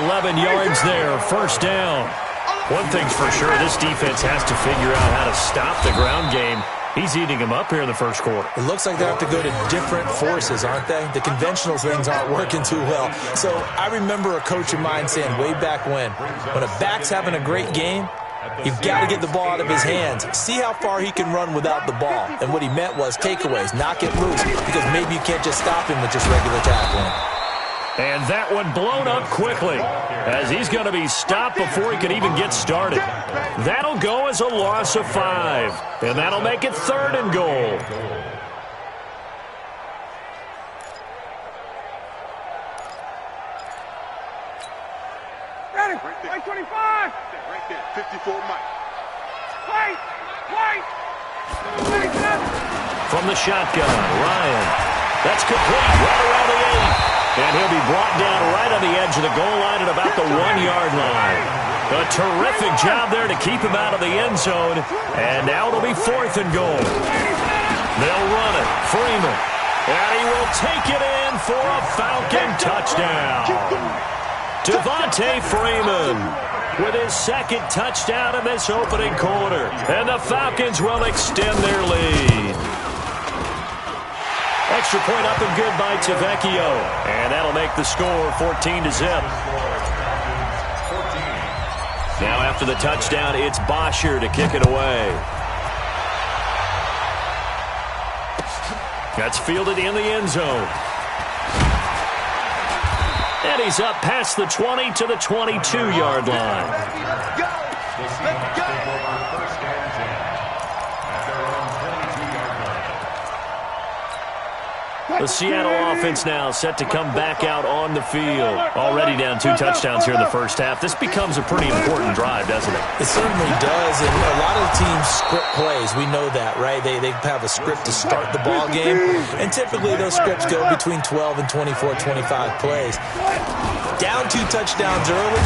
11 yards there, 1st down. One thing's for sure, this defense has to figure out how to stop the ground game. He's eating them up here in the 1st quarter. It looks like they have to go to different forces, aren't they? The conventional things aren't working too well. So I remember a coach of mine saying way back when a back's having a great game, you've got to get the ball out of his hands. See how far he can run without the ball. And what he meant was takeaways, knock it loose, because maybe you can't just stop him with just regular tackling. And that one blown up quickly as he's going to be stopped before he can even get started. That'll go as a loss of 5. And that'll make it 3rd and goal. Right 25. Right there. 54 Mike. Wait. From the shotgun, Ryan. That's complete right around the 8. And he'll be brought down right on the edge of the goal line at about the 1-yard line. A terrific job there to keep him out of the end zone. And now it'll be 4th and goal. They'll run it. Freeman. And he will take it in for a Falcon touchdown. Devontae Freeman with his 2nd touchdown in this opening quarter. And the Falcons will extend their lead. Extra point up and good by Tavecchio. And that'll make the score 14-0. Now after the touchdown, it's Bosher to kick it away. That's fielded in the end zone. And he's up past the 20 to the 22-yard line. The Seattle offense now set to come back out on the field. Already down 2 touchdowns here in the first half. This becomes a pretty important drive, doesn't it? It certainly does, and a lot of teams script plays. We know that, right? They have a script to start the ball game, and typically those scripts go between 12 and 24, 25 plays. Down 2 touchdowns early,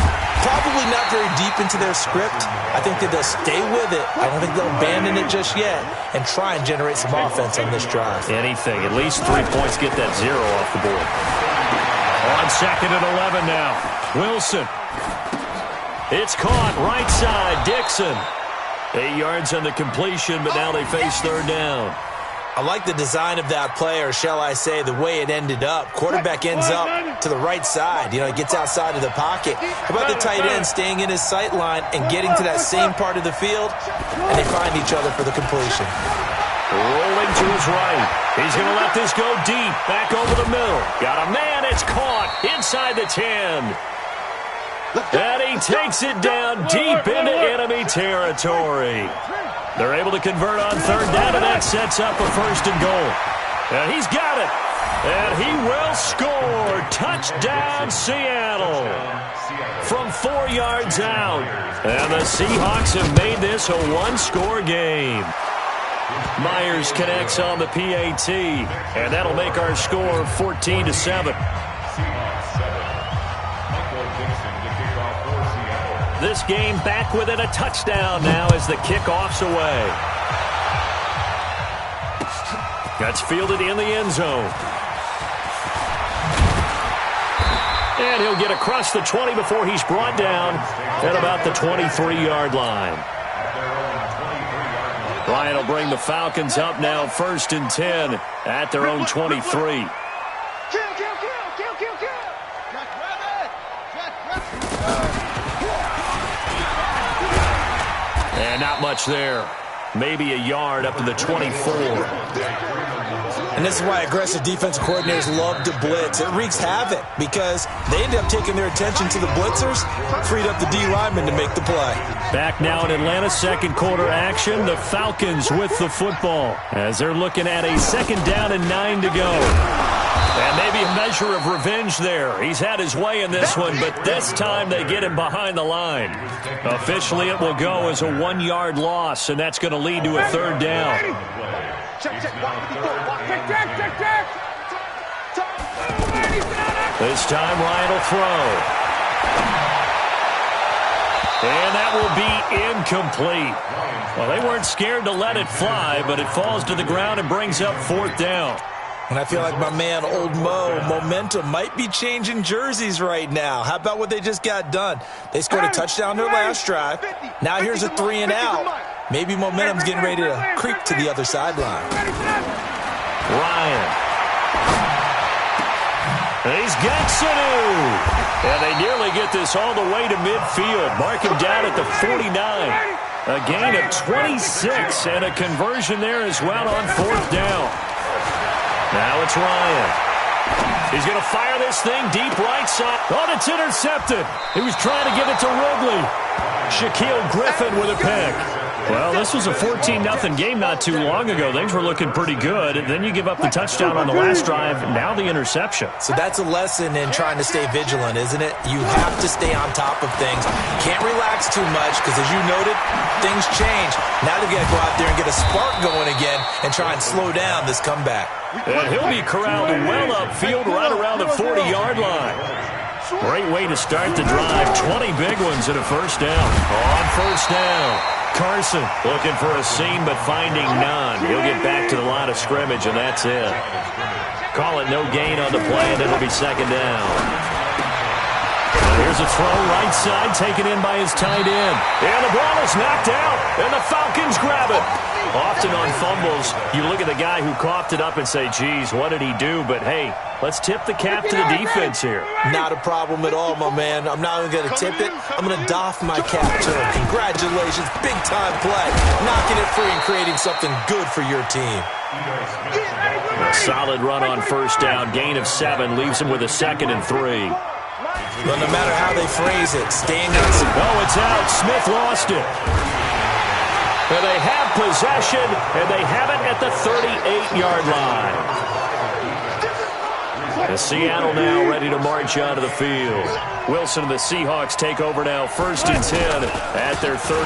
probably not very deep into their script. I think that they'll stay with it. I don't think they'll abandon it just yet and try and generate some offense on this drive. Anything. At least 3 points, get that 0 off the board. On 2nd and 11 now. Wilson. It's caught right side. Dixon. 8 yards on the completion, but now they face 3rd down. I like the design of that play, or shall I say the way it ended up. Quarterback ends up to the right side. He gets outside of the pocket. How about the tight end staying in his sight line and getting to that same part of the field, and they find each other for the completion. Rolling to his right. He's going to let this go deep. Back over the middle. Got a man. It's caught inside the 10. And he takes it down deep into enemy territory. They're able to convert on 3rd down, and that sets up a 1st and goal. And he's got it. And he will score. Touchdown, Seattle. From 4 yards out. And the Seahawks have made this a 1-score game. Myers connects on the PAT, and that'll make our score 14-7. This game back within a touchdown now as the kickoff's away. That's fielded in the end zone. And he'll get across the 20 before he's brought down at about the 23-yard line. Ryan will bring the Falcons up now 1st and 10 at their own 23. And not much there. Maybe a yard up to the 24. And this is why aggressive defensive coordinators love to blitz. It wreaks havoc because they end up taking their attention to the blitzers, freed up the D lineman to make the play. Back now in Atlanta, 2nd quarter action. The Falcons with the football as they're looking at a 2nd down and 9 to go. And maybe a measure of revenge there. He's had his way in this one, but this time they get him behind the line. Officially, it will go as a 1-yard loss, and that's going to lead to a 3rd down. This time, Ryan will throw. And that will be incomplete. Well, they weren't scared to let it fly, but it falls to the ground and brings up 4th down. And I feel like my man, Old Mo, momentum might be changing jerseys right now. How about what they just got done? They scored a touchdown their last drive. Now here's a 3 and out. Maybe momentum's getting ready to creep to the other sideline. Ryan. He's got Sanu. And they nearly get this all the way to midfield. Mark him down at the 49. A gain of 26 and a conversion there as well on 4th down. Now it's Ryan. He's going to fire this thing deep right side. Oh, it's intercepted. He was trying to get it to Wrigley. Shaquille Griffin with a pick. Well, this was a 14-0 game not too long ago. Things were looking pretty good. And then you give up the touchdown on the last drive. Now the interception. So that's a lesson in trying to stay vigilant, isn't it? You have to stay on top of things. Can't relax too much because, as you noted, things change. Now they've got to go out there and get a spark going again and try and slow down this comeback. And he'll be corralled well upfield right around the 40-yard line. Great way to start the drive. 20 big ones at a 1st down. On 1st down, Carson looking for a seam but finding none. He'll get back to the line of scrimmage, and that's it. Call it no gain on the play, and it'll be 2nd down. Here's a throw right side, taken in by his tight end. And the ball is knocked out, and the Falcons grab it. Often on fumbles, you look at the guy who coughed it up and say, geez, what did he do? But, hey, let's tip the cap to the defense here. Not a problem at all, my man. I'm not even going to tip it. I'm going to doff my cap to him. Congratulations. Big-time play. Knocking it free and creating something good for your team. A solid run on 1st down. Gain of 7 leaves him with a 2nd and 3. Well, no matter how they phrase it, staying on some... Oh, it's out. Smith lost it. And they have possession, and they have it at the 38-yard line. And Seattle now ready to march onto the field. Wilson and the Seahawks take over now, 1st and 10 at their 38.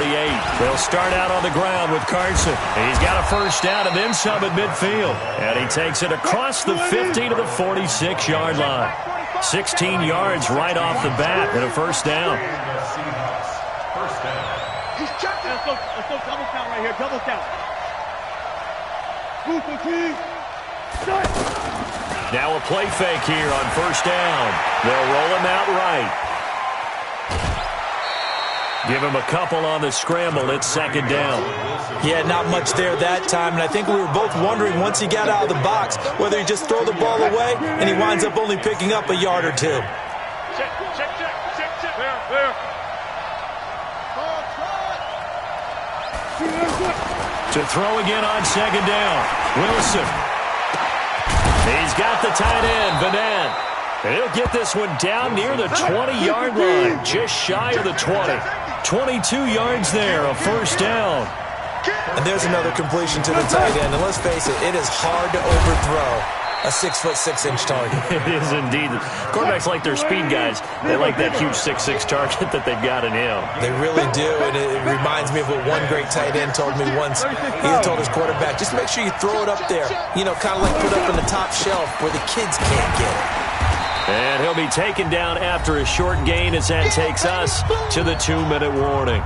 They'll start out on the ground with Carson. He's got a first down and then some at midfield. And he takes it across the 50 to the 46-yard line. 16 yards right off the bat and a first down. Let's go double count right here, double count. Now a play fake here on first down. They'll roll him out right. Give him a couple on the scramble. It's 2nd down. Yeah, not much there that time, and I think we were both wondering once he got out of the box whether he just throw the ball away and he winds up only picking up a yard or two. Check. There. To throw again on 2nd down. Wilson. He's got the tight end, Vanette. He'll get this one down near the 20-yard line, just shy of the 20. 22 yards there, a first down. And there's another completion to the tight end. And let's face it, it is hard to overthrow a 6'6" target. It is indeed. Quarterbacks like their speed guys. They like that huge 6'6" target that they've got in him. They really do, and it reminds me of what one great tight end told me once. He told his quarterback, just make sure you throw it up there. You know, kind of like put up in the top shelf where the kids can't get it. And he'll be taken down after a short gain as that takes us to the 2-minute warning.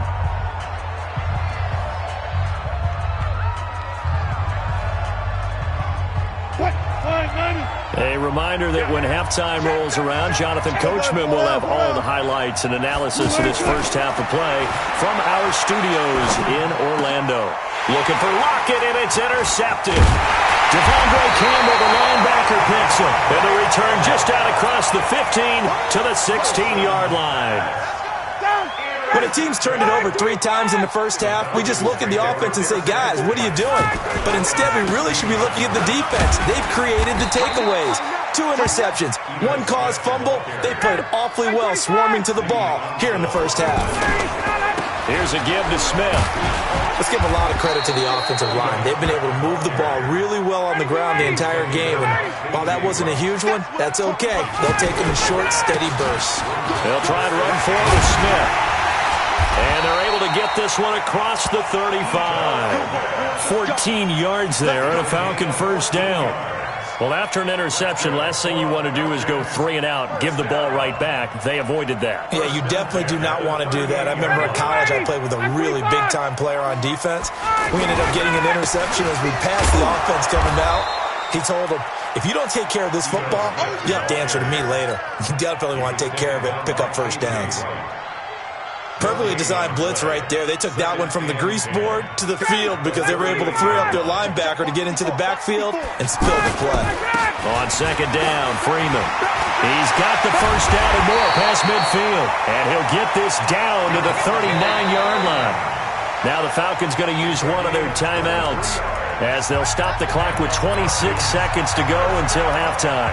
A reminder that when halftime rolls around, Jonathan Coachman will have all the highlights and analysis of this first half of play from our studios in Orlando. Looking for Lockett, and it's intercepted. Devondre Campbell, the linebacker, picks him. And the return just out across the 15 to the 16-yard line. When a team's turned it over 3 times in the first half, we just look at the offense and say, guys, what are you doing? But instead, we really should be looking at the defense. They've created the takeaways. 2 interceptions, 1 caused fumble. They played awfully well swarming to the ball here in the first half. Here's a give to Smith. Let's give a lot of credit to the offensive line. They've been able to move the ball really well on the ground the entire game. And while that wasn't a huge one, that's okay. They'll take them in short, steady bursts. They'll try and run forward with Smith. And they're able to get this one across the 35. 14 yards there and a Falcon first down. Well, after an interception, last thing you want to do is go 3 and out, give the ball right back. They avoided that. Yeah, you definitely do not want to do that. I remember in college I played with a really big-time player on defense. We ended up getting an interception as we passed the offense coming out. He told him, if you don't take care of this football, you have to answer to me later. You definitely want to take care of it, pick up first downs. Perfectly designed blitz right there. They took that one from the grease board to the field because they were able to free up their linebacker to get into the backfield and spill the play. On 2nd down, Freeman. He's got the first down and more past midfield. And he'll get this down to the 39-yard line. Now the Falcons going to use one of their timeouts as they'll stop the clock with 26 seconds to go until halftime.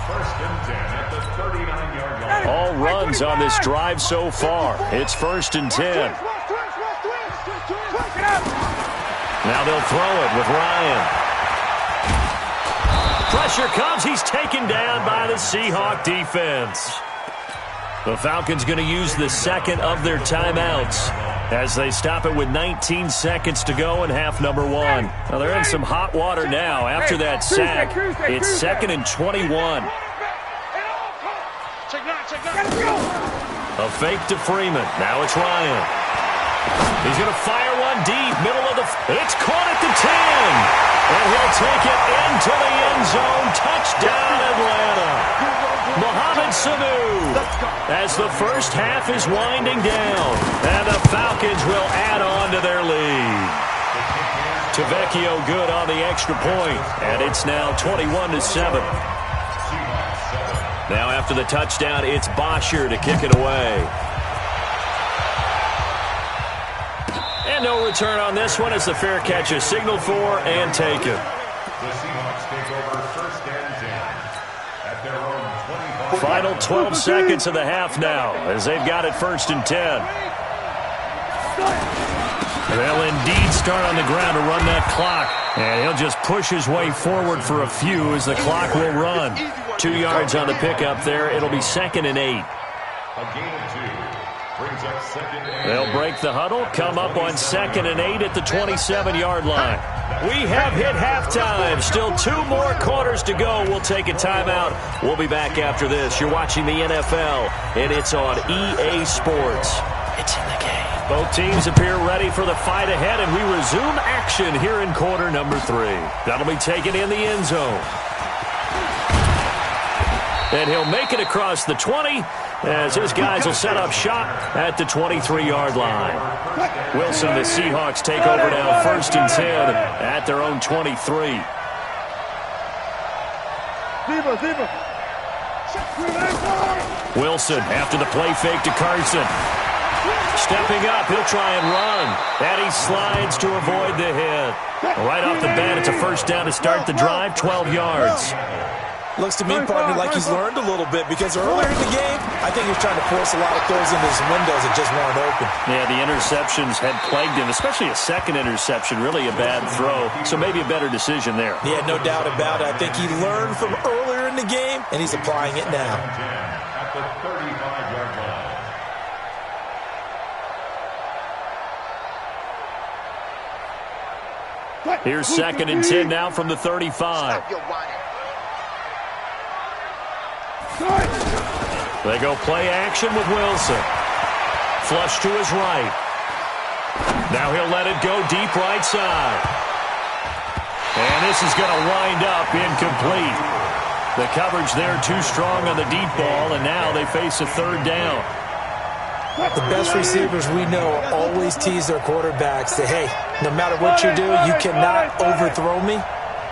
1st and 10 at the 39-yard line. All runs on this drive so far. It's 1st and 10. Now they'll throw it with Ryan. Pressure comes. He's taken down by the Seahawk defense. The Falcons going to use the second of their timeouts as they stop it with 19 seconds to go in half number 1. Now they're in some hot water now after that sack. It's 2nd and 21. A fake to Freeman. Now it's Ryan. He's going to fire one deep, middle of the... It's caught at the 10. And he'll take it into the end zone. Touchdown, Atlanta. Mohamed Sanu. As the first half is winding down. And the Falcons will add on to their lead. Tavecchio good on the extra point. And it's now 21-7. Now after the touchdown, it's Bosher to kick it away. And no return on this one as the fair catch is signaled for and taken. The Seahawks take over 1st and 10 at their own 25. Final 12 seconds of the half now as they've got it 1st and 10. They'll indeed start on the ground to run that clock. And he'll just push his way forward for a few as the clock will run. 2 yards on the pickup there. It'll be 2nd and 8. A gain of 2 brings up 2nd and 8. They'll break the huddle, come up on 2nd and 8 at the 27-yard line. We have hit halftime. Still 2 more quarters to go. We'll take a timeout. We'll be back after this. You're watching the NFL, and it's on EA Sports. It's in the game. Both teams appear ready for the fight ahead, and we resume action here in quarter number 3. That'll be taken in the end zone. And he'll make it across the 20 as his guys will set up shop at the 23-yard line. Wilson and the Seahawks take over now 1st and 10 at their own 23. Wilson after the play fake to Carson. Stepping up, he'll try and run. And he slides to avoid the hit. Right off the bat, it's a 1st down to start the drive, 12 yards. Looks to me, partner, like he's learned a little bit because earlier in the game, I think he was trying to force a lot of throws into his windows that just weren't open. Yeah, the interceptions had plagued him, especially a second interception, really a bad throw. So maybe a better decision there. Yeah, no doubt about it. I think he learned from earlier in the game, and he's applying it now. At the 35-yard line. Here's 2nd and 10 now from the 35. They go play action with Wilson. Flush to his right. Now he'll let it go deep right side. And this is going to wind up incomplete. The coverage there too strong on the deep ball, and now they face a 3rd down. The best receivers we know always tease their quarterbacks that, hey, no matter what you do, you cannot overthrow me.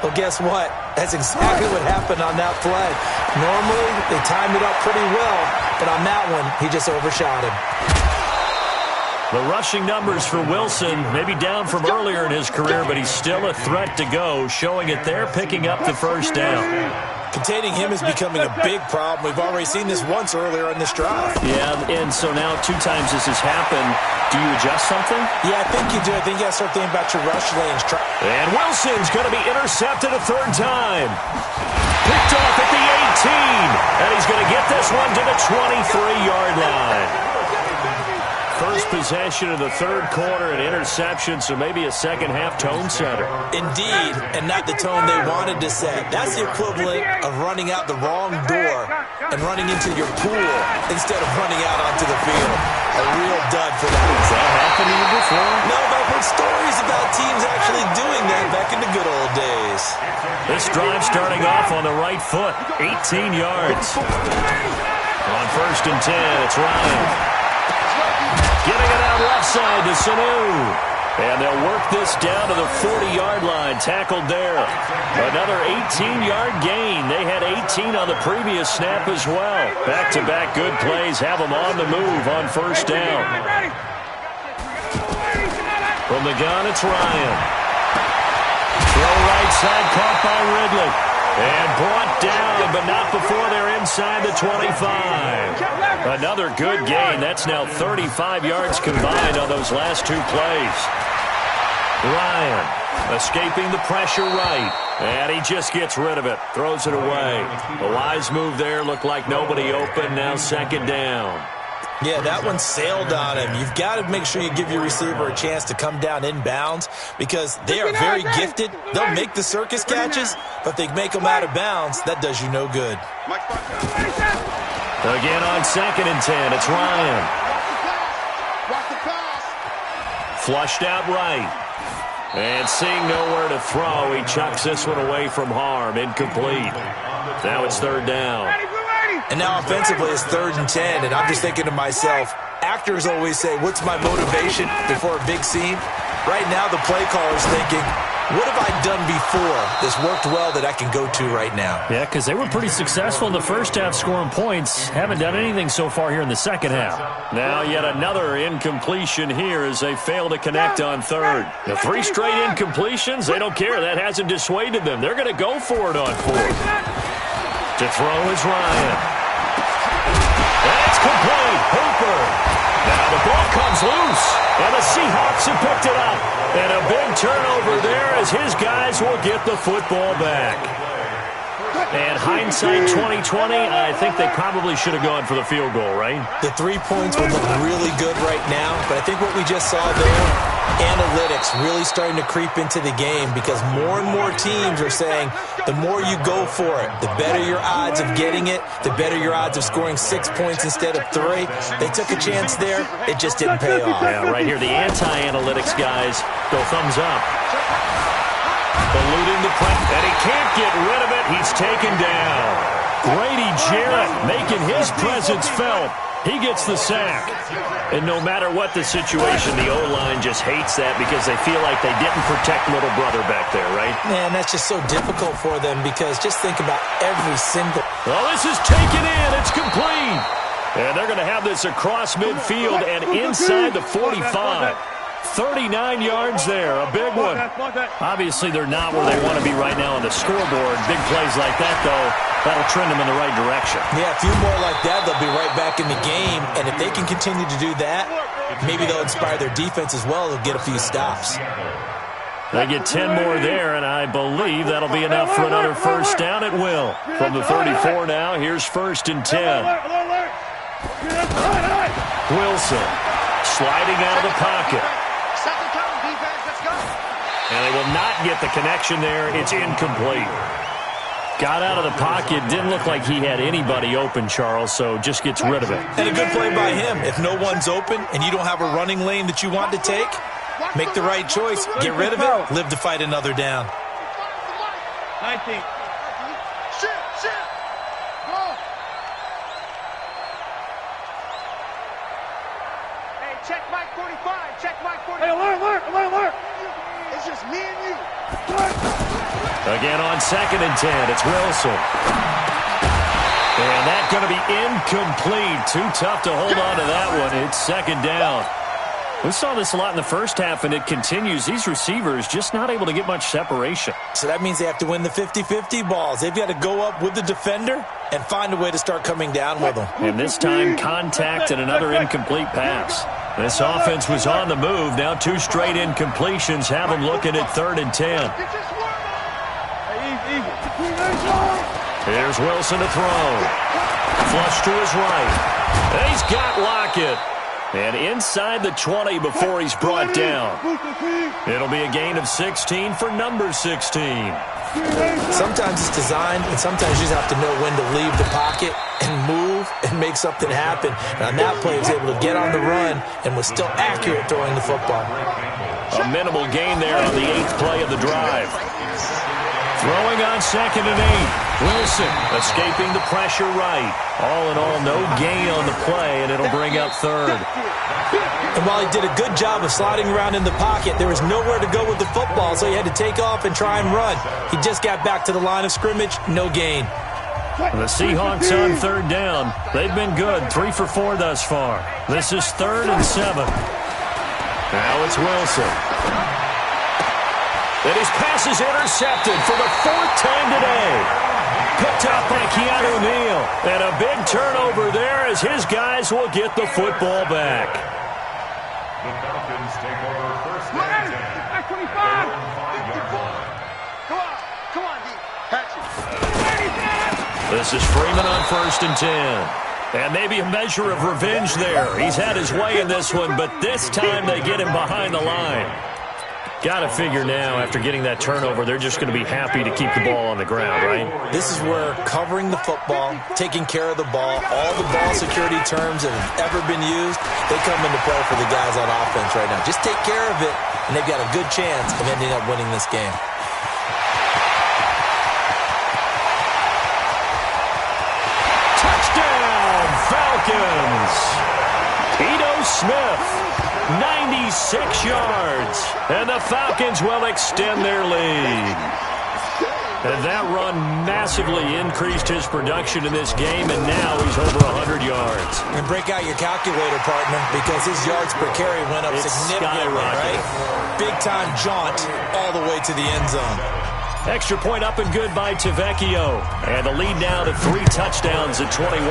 Well, guess what? That's exactly what happened on that play. Normally, they timed it up pretty well, but on that one, he just overshot him. The rushing numbers for Wilson maybe down from earlier in his career, but he's still a threat to go, showing it there, picking up the 1st down. Containing him is becoming a big problem. We've already seen this once earlier in this drive. Yeah, and so now 2 times this has happened. Do you adjust something? Yeah, I think you do. I think you got to start thinking about your rush lanes. And Wilson's going to be intercepted a 3rd time. Picked off at the 18. And he's going to get this one to the 23-yard line. First possession of the 3rd quarter, an interception, so maybe a second-half tone setter. Indeed, and not the tone they wanted to set. That's the equivalent of running out the wrong door and running into your pool instead of running out onto the field. A real dud for that. Has that happened to you before? No, but I've heard stories about teams actually doing that back in the good old days. This drive starting off on the right foot, 18 yards. On 1st and 10, it's Ryan. Getting it out left side to Sanu. And they'll work this down to the 40-yard line. Tackled there. Another 18-yard gain. They had 18 on the previous snap as well. Back-to-back good plays have them on the move on 1st down. From the gun, it's Ryan. Throw right side, caught by Ridley. And brought down, but not before they're inside the 25. Another good gain. That's now 35 yards combined on those last 2 plays. Ryan escaping the pressure right. And he just gets rid of it. Throws it away. A wise move there. Looked like nobody open. Now 2nd down. Yeah, that one sailed on him. You've got to make sure you give your receiver a chance to come down inbounds because they are very gifted. They'll make the circus catches, but if they make them out of bounds, that does you no good. Again on 2nd and 10, it's Ryan. Flushed out right. And seeing nowhere to throw, he chucks this one away from harm. Incomplete. Now it's 3rd down. And now offensively it's 3rd and 10, and I'm just thinking to myself, actors always say, what's my motivation before a big scene? Right now the play caller's thinking, what have I done before that's worked well that I can go to right now? Yeah, because they were pretty successful in the first half scoring points. Haven't done anything so far here in the second half. Now yet another incompletion here as they fail to connect on 3rd. The 3 straight incompletions, they don't care. That hasn't dissuaded them. They're going to go for it on 4th. To throw is Ryan. And it's complete. Hooper. Now the ball comes loose. And the Seahawks have picked it up. And a big turnover there as his guys will get the football back. And hindsight 2020, I think they probably should have gone for the field goal, right? The 3 points would look really good right now, but I think what we just saw there, analytics really starting to creep into the game because more and more teams are saying the more you go for it, the better your odds of getting it, the better your odds of scoring 6 points instead of 3. They took a chance there. It just didn't pay off. Yeah, right here, the anti-analytics guys go thumbs up. Eluding the play, and he can't get rid of it. He's taken down. Grady Jarrett making his presence felt. He gets the sack. And no matter what the situation, the O-line just hates that because they feel like they didn't protect little brother back there, right? Man, that's just so difficult for them because just think about every single... Well, this is taken in. It's complete. And they're going to have this across midfield and inside the 45. 39 yards there, a big one. Obviously, they're not where they want to be right now on the scoreboard. Big plays like that, though, that'll trend them in the right direction. Yeah, a few more like that, they'll be right back in the game. And if they can continue to do that, maybe they'll inspire their defense as well. They'll get a few stops. They get 10 more there, and I believe that'll be enough for another first down. It will. From the 34 now, here's 1st and 10. Wilson sliding out of the pocket. And they will not get the connection there. It's incomplete. Got out of the pocket. Didn't look like he had anybody open, Charles, so just gets rid of it. And a good play by him. If no one's open and you don't have a running lane that you want to take, make the right choice. Get rid of it. Live to fight another down. 19. Shit. Go. Hey, check Mike 45. Check Mike 45. Hey, alert. It's just me and you. Again on 2nd and 10, it's Wilson. And that's going to be incomplete. Too tough to hold on to that one. It's 2nd down. We saw this a lot in the first half, and it continues. These receivers just not able to get much separation. So that means they have to win the 50-50 balls. They've got to go up with the defender and find a way to start coming down with them. And this time, contact and another incomplete pass. This offense was on the move. Now 2 straight incompletions have them looking at 3rd and 10. Here's Wilson to throw. Flush to his right. He's got Lockett. And inside the 20 before he's brought down. It'll be a gain of 16 for number 16. Sometimes it's designed, and sometimes you just have to know when to leave the pocket and move and make something happen. And on that play, he was able to get on the run and was still accurate throwing the football. A minimal gain there on the 8th play of the drive. Throwing on 2nd and 8. Wilson escaping the pressure right. All in all, no gain on the play, and it'll bring up 3rd. And while he did a good job of sliding around in the pocket, there was nowhere to go with the football, so he had to take off and try and run. He just got back to the line of scrimmage, no gain. The Seahawks on 3rd down. They've been good, 3 for 4 thus far. This is 3rd and 7. Now it's Wilson. And his pass is intercepted for the 4th time today. Picked up by Keanu Neal. And a big turnover there as his guys will get the football back. The Falcons take over 1st and 10. 25. Come on, D. Patch it. This is Freeman on 1st and 10. And maybe a measure of revenge there. He's had his way in this one, but this time they get him behind the line. Got to figure now, after getting that turnover, they're just going to be happy to keep the ball on the ground, right? This is where covering the football, taking care of the ball, all the ball security terms that have ever been used, they come into play for the guys on offense right now. Just take care of it, and they've got a good chance of ending up winning this game. Touchdown, Falcons! Ito Smith. 96 yards, and the Falcons will extend their lead. And that run massively increased his production in this game, and now he's over 100 yards. And break out your calculator, partner, because his yards per carry went up significantly, right? Big-time jaunt all the way to the end zone. Extra point up and good by Tavecchio. And the lead now to 3 touchdowns at 21.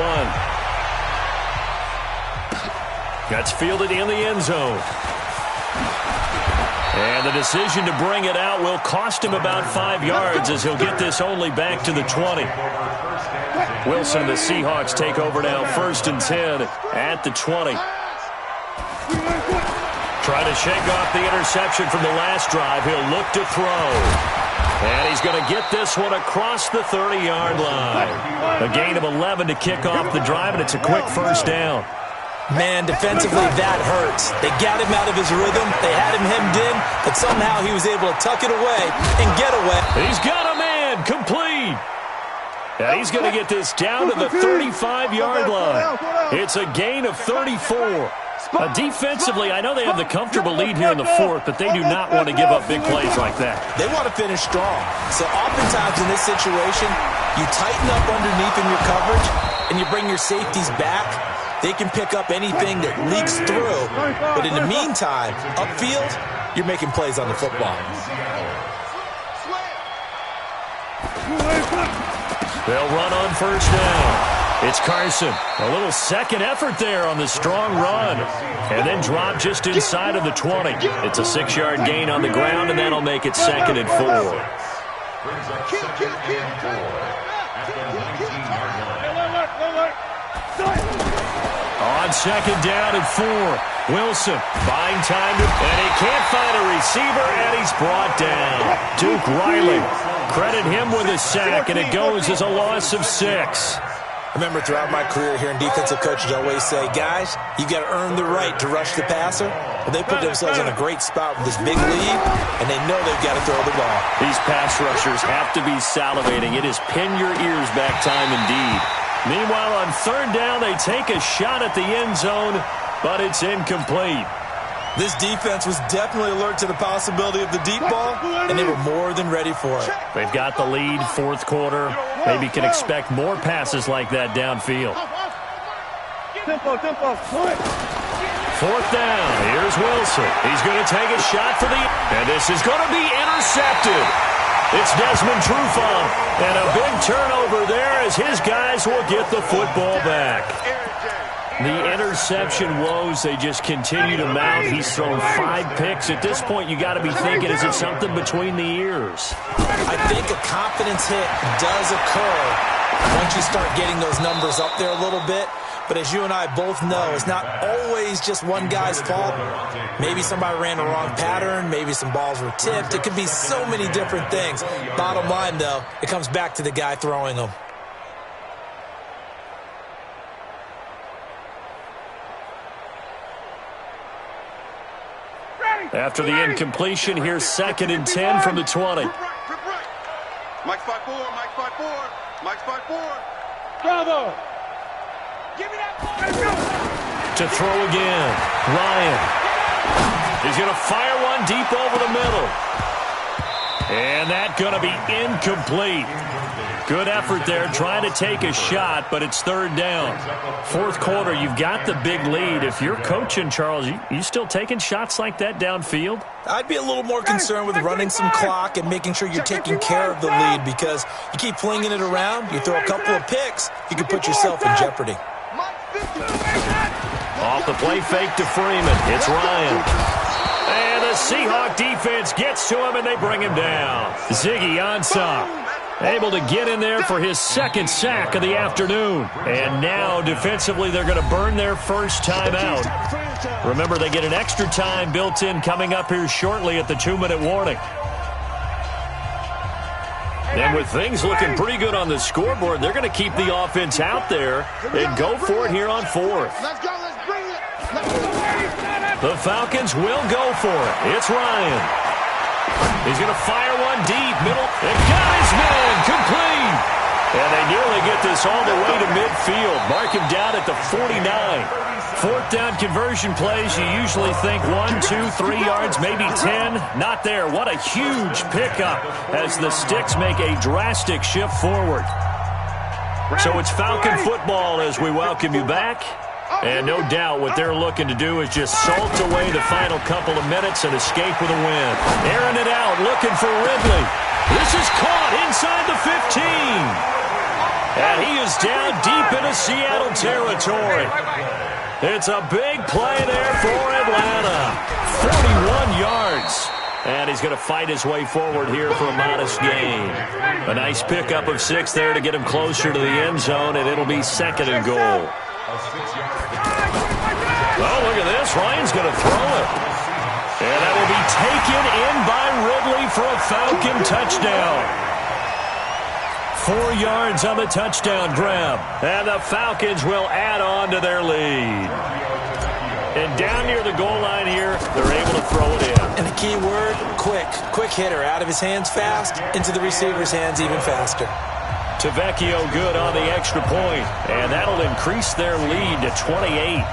That's fielded in the end zone. And the decision to bring it out will cost him about 5 yards as he'll get this only back to the 20. Wilson and the Seahawks take over now, 1st and 10 at the 20. Trying to shake off the interception from the last drive. He'll look to throw. And he's going to get this one across the 30-yard line. A gain of 11 to kick off the drive, and it's a quick 1st down. Man, defensively, that hurts. They got him out of his rhythm. They had him hemmed in, but somehow he was able to tuck it away and get away. He's got a man, complete. And he's going to get this down to the 35-yard line. It's a gain of 34. Defensively, I know they have the comfortable lead here in the 4th, but they do not want to give up big plays like that. They want to finish strong. So oftentimes in this situation, you tighten up underneath in your coverage, and you bring your safeties back. They can pick up anything that leaks through. But in the meantime, upfield, you're making plays on the football. They'll run on 1st down. It's Carson. A little second effort there on the strong run. And then drop just inside of the 20. It's a 6-yard gain on the ground, and that'll make it 2nd and 4. Brings up 2nd and 4 at the 19-yard line. On 2nd down and 4. Wilson buying time, and he can't find a receiver, and he's brought down. Duke Riley. Credit him with a sack, and it goes as a loss of 6. I remember throughout my career hearing defensive coaches always say, guys, you got to earn the right to rush the passer. Well, they put themselves in a great spot with this big lead, and they know they've got to throw the ball. These pass rushers have to be salivating. It is pin your ears back time indeed. Meanwhile, on 3rd down, they take a shot at the end zone, but it's incomplete. This defense was definitely alert to the possibility of the deep ball, and they were more than ready for it. They've got the lead, 4th quarter. Maybe can expect more passes like that downfield. 4th down. Here's Wilson. He's going to take a shot for the... And this is going to be intercepted. It's Desmond Trufant. And a big turnover there as his guys will get the football back. The interception woes, they just continue to mount. He's thrown 5 picks. At this point, you got to be thinking, is it something between the ears? I think a confidence hit does occur once you start getting those numbers up there a little bit. But as you and I both know, it's not always just one guy's fault. Maybe somebody ran the wrong pattern. Maybe some balls were tipped. It could be so many different things. Bottom line, though, it comes back to the guy throwing them. After the incompletion, here's 2nd and 10 from the 20. Mike spot 4, Mike spot 4, Mike spot 4. Bravo! Give me that ball! Let's go! To throw again, Ryan. He's going to fire one deep over the middle. And that's going to be incomplete. Good effort there, trying to take a shot, but it's 3rd down. 4th quarter, you've got the big lead. If you're coaching, Charles, you still taking shots like that downfield? I'd be a little more concerned with running some clock and making sure you're taking care of the lead, because you keep flinging it around, you throw a couple of picks, you can put yourself in jeopardy. Off the play fake to Freeman. It's Ryan. And the Seahawk defense gets to him, and they bring him down. Ziggy Ansah able to get in there for his 2nd sack of the afternoon. And now, defensively, they're going to burn their first timeout. Remember, they get an extra time built in coming up here shortly at the 2-minute warning. And with things looking pretty good on the scoreboard, they're going to keep the offense out there and go for it here on 4th. Let's go, let's bring it. The Falcons will go for it. It's Ryan. He's going to fire one deep, middle. It got his man, complete. And they nearly get this all the way to midfield. Mark him down at the 49. 4th down conversion plays, you usually think 1, 2, 3 yards, maybe 10. Not there. What a huge pickup as the Sticks make a drastic shift forward. So it's Falcon football as we welcome you back. And no doubt what they're looking to do is just salt away the final couple of minutes and escape with a win. Airing it out, looking for Ridley. This is caught inside the 15. And he is down deep into Seattle territory. It's a big play there for Atlanta. 41 yards. And he's going to fight his way forward here for a modest gain. A nice pickup of 6 there to get him closer to the end zone, and it'll be 2nd and goal. Oh, look at this. Ryan's going to throw it. And that will be taken in by Ridley for a Falcon touchdown. 4 yards on the touchdown grab. And the Falcons will add on to their lead. And down near the goal line here, they're able to throw it in. And the key word, quick. Quick hitter. Out of his hands fast, into the receiver's hands even faster. Tavecchio good on the extra point. And that'll increase their lead to 28.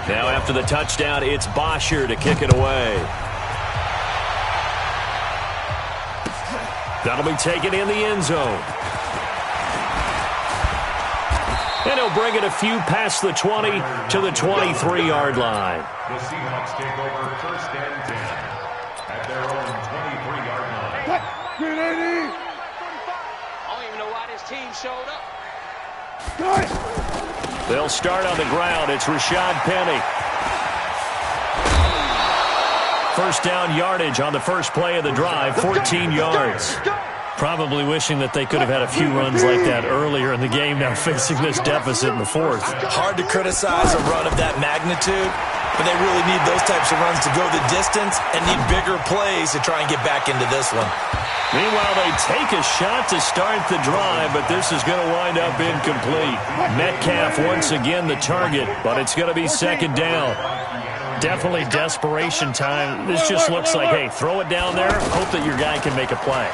Now after the touchdown, it's Bosher to kick it away. That'll be taken in the end zone. And he'll bring it a few past the 20 to the 23-yard line. The Seahawks take over 1st and 10 at their own 23-yard line. I don't even know why this team showed up. They'll start on the ground. It's Rashad Penny. First down yardage on the first play of the drive, 14 yards. Probably wishing that they could have had a few runs like that earlier in the game, now facing this deficit in the 4th. Hard to criticize a run of that magnitude, but they really need those types of runs to go the distance and need bigger plays to try and get back into this one. Meanwhile, they take a shot to start the drive, but this is going to wind up incomplete. Metcalf once again the target, but it's going to be 2nd down. Definitely desperation time. This just looks like, hey, throw it down there, hope that your guy can make a play.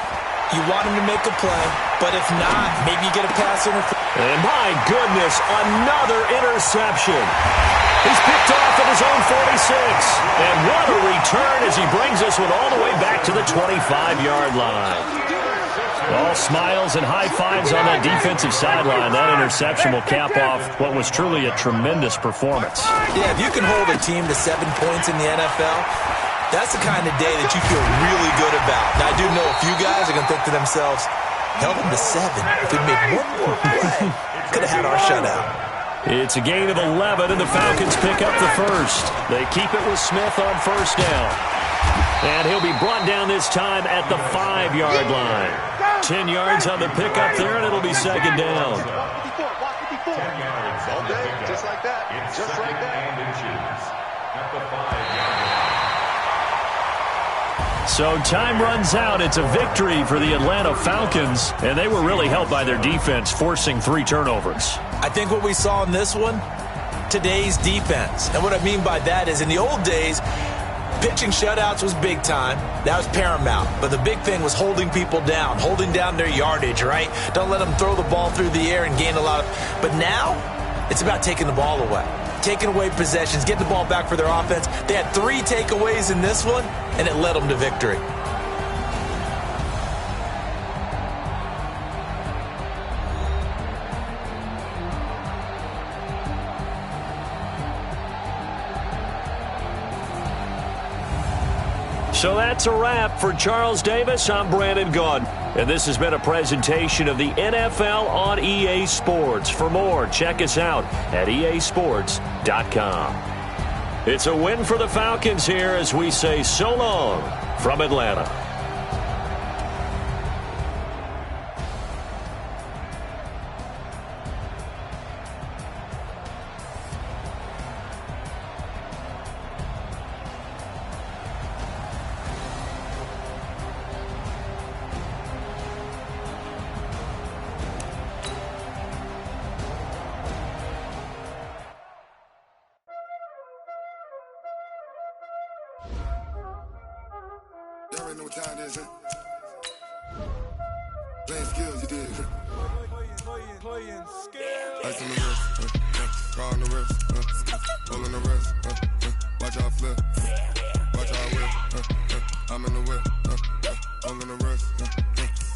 You want him to make a play, but if not, maybe you get a pass interference. And my goodness, another interception. He's picked off at his own 46. And what a return as he brings this one all the way back to the 25-yard line. All smiles and high fives on that defensive sideline. That interception will cap off what was truly a tremendous performance. Yeah, if you can hold a team to 7 points in the NFL, that's the kind of day that you feel really good about. Now, I do know a few guys are going to think to themselves, held them to 7. If we made one more play, could have had our shutout. It's a gain of 11, and the Falcons pick up the first. They keep it with Smith on 1st down. And he'll be brought down this time at the 5-yard line. 10 yards on the pickup there, and it'll be 2nd down. 10 yards on the pickup. Just like that. It's Just like that. And inches at the 5-yard line. So time runs out. It's a victory for the Atlanta Falcons, and they were really helped by their defense, forcing 3 turnovers. I think what we saw in this one, today's defense. And what I mean by that is in the old days, pitching shutouts was big time. That was paramount. But the big thing was holding people down, holding down their yardage, right? Don't let them throw the ball through the air and gain a lot of... But now, it's about taking the ball away. Taking away possessions, getting the ball back for their offense. They had 3 takeaways in this one, and it led them to victory. So that's a wrap for Charles Davis. I'm Brandon Gaudin. And this has been a presentation of the NFL on EA Sports. For more, check us out at easports.com. It's a win for the Falcons here as we say so long from Atlanta. Y'all already know what time it is, huh? Playing skills, you did. Playing skills. Ice on the wrist, car on the wrist, roll on the wrist, watch out flip, watch out whip, I'm in the whip, I'm in the wrist,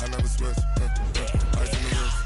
I never switch, ice on the wrist,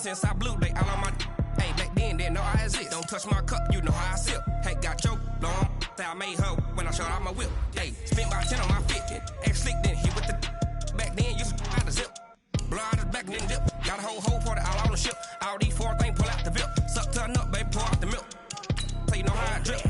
since I blew, they all on my. Hey, back then, didn't know I exist. Don't touch my cup, you know how I sip. Hey, got choked, long. Say I made her when I showed out my whip. Hey, spent about 10 on my 50. Ex slick, then hit with the. Back then, used to out the zip. Blow out his back, then dip. Got a whole party all on the ship. All these 4 things pull out the VIP. Suck to a nut, baby, pour out the milk. So you know how I drip.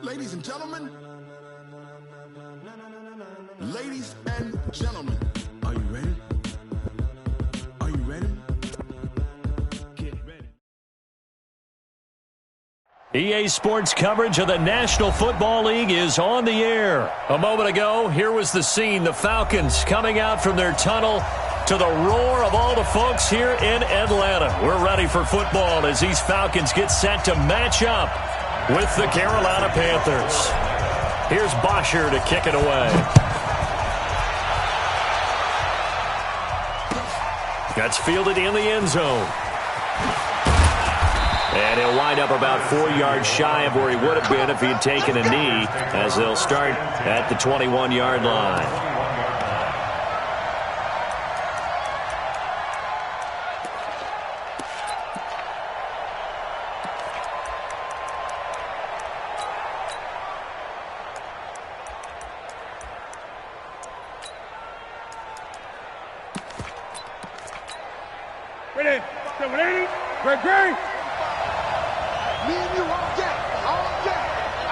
Ladies and gentlemen, ladies and gentlemen, are you ready? Are you ready? Get ready. EA Sports coverage of the National Football League is on the air. A moment ago, here was the scene. The Falcons coming out from their tunnel to the roar of all the folks here in Atlanta. We're ready for football as these Falcons get set to match up with the Carolina Panthers. Here's Bosher to kick it away. That's fielded in the end zone. And he'll wind up about 4 yards shy of where he would have been if he had taken a knee, as they'll start at the 21-yard line. Ready? 780. Great. Me and you all day.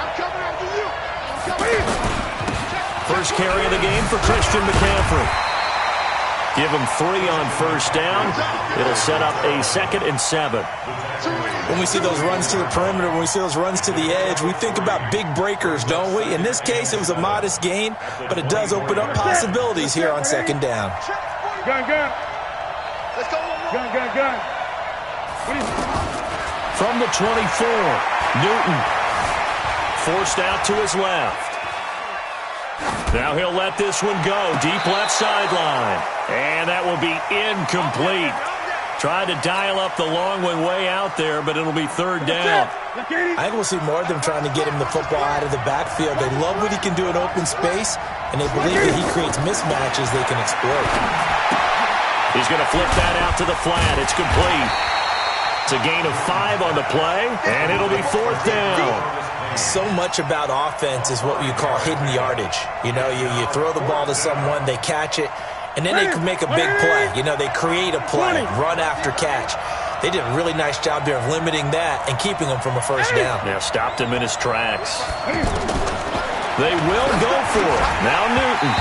I'm coming after you. First carry of the game for Christian McCaffrey. Give him 3 on first down. It'll set up a 2nd and 7. When we see those runs to the perimeter, when we see those runs to the edge, we think about big breakers, don't we? In this case, it was a modest gain, but it does open up possibilities here on 2nd down. Gun. Let's go. Gun. From the 24, Newton forced out to his left. Now he'll let this one go. Deep left sideline. And that will be incomplete. Tried to dial up the long one way out there, but it'll be 3rd down. I think we'll see more of them trying to get him the football out of the backfield. They love what he can do in open space, and they believe that he creates mismatches they can exploit. He's going to flip that out to the flat. It's complete. It's a gain of 5 on the play, and it'll be 4th down. So much about offense is what you call hidden yardage. You know, you throw the ball to someone, they catch it, and then they can make a big play. You know, they create a play, run after catch. They did a really nice job there of limiting that and keeping him from a first down. Yeah, stopped him in his tracks. They will go for it. Now Newton.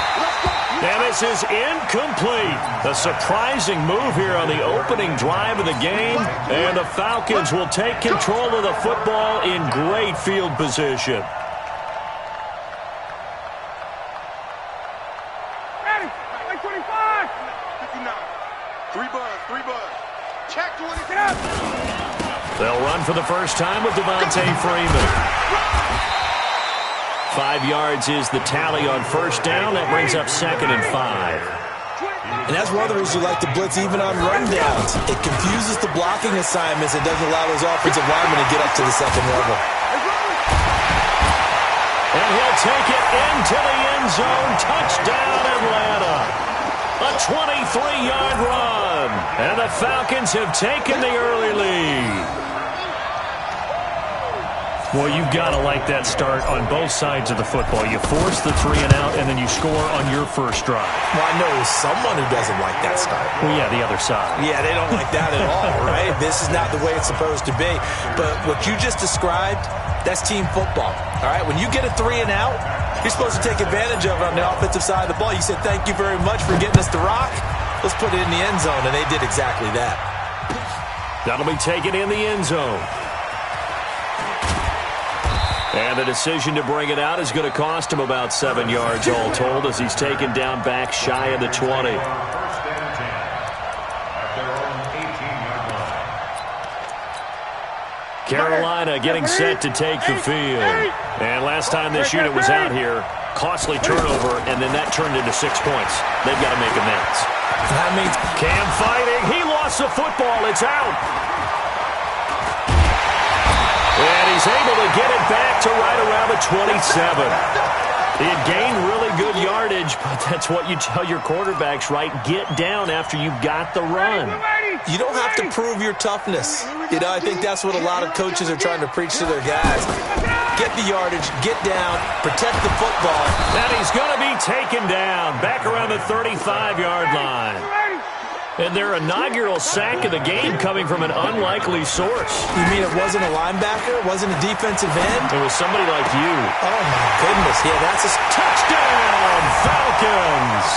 And this is incomplete. A surprising move here on the opening drive of the game. And the Falcons will take control of the football in great field position. Ready? 25. 59. 3 buzz. Check 20. Get up. They'll run for the first time with Devontae Freeman. 5 yards is the tally on first down. That brings up 2nd and 5. And that's one of the reasons you like to blitz even on rundowns. It confuses the blocking assignments and doesn't allow those offensive linemen to get up to the second level. And he'll take it into the end zone. Touchdown, Atlanta. A 23-yard run. And the Falcons have taken the early lead. Well, you've got to like that start on both sides of the football. You force the 3 and out, and then you score on your first drive. Well, I know someone who doesn't like that start. Well, yeah, the other side. Yeah, they don't like that at all, right? This is not the way it's supposed to be. But what you just described, that's team football, all right? When you get a 3 and out, you're supposed to take advantage of it on the offensive side of the ball. You said, thank you very much for getting us the rock. Let's put it in the end zone, and they did exactly that. That'll be taken in the end zone. And the decision to bring it out is going to cost him about 7 yards all told as he's taken down back shy of the 20. Carolina getting set to take the field. And last time this unit was out here, costly turnover, and then that turned into 6 points. They've got to make amends. That means Cam fighting. He lost the football. It's out. And he's able to get it back to right around the 27. He had gained really good yardage, but that's what you tell your quarterbacks, right? Get down after you've got the run. You don't have to prove your toughness. You know, I think that's what a lot of coaches are trying to preach to their guys. Get the yardage, get down, protect the football. And he's going to be taken down back around the 35-yard line. And their inaugural sack of the game coming from an unlikely source. You mean it wasn't a linebacker? It wasn't a defensive end? It was somebody like you. Oh, my goodness. Yeah, that's a touchdown, Falcons.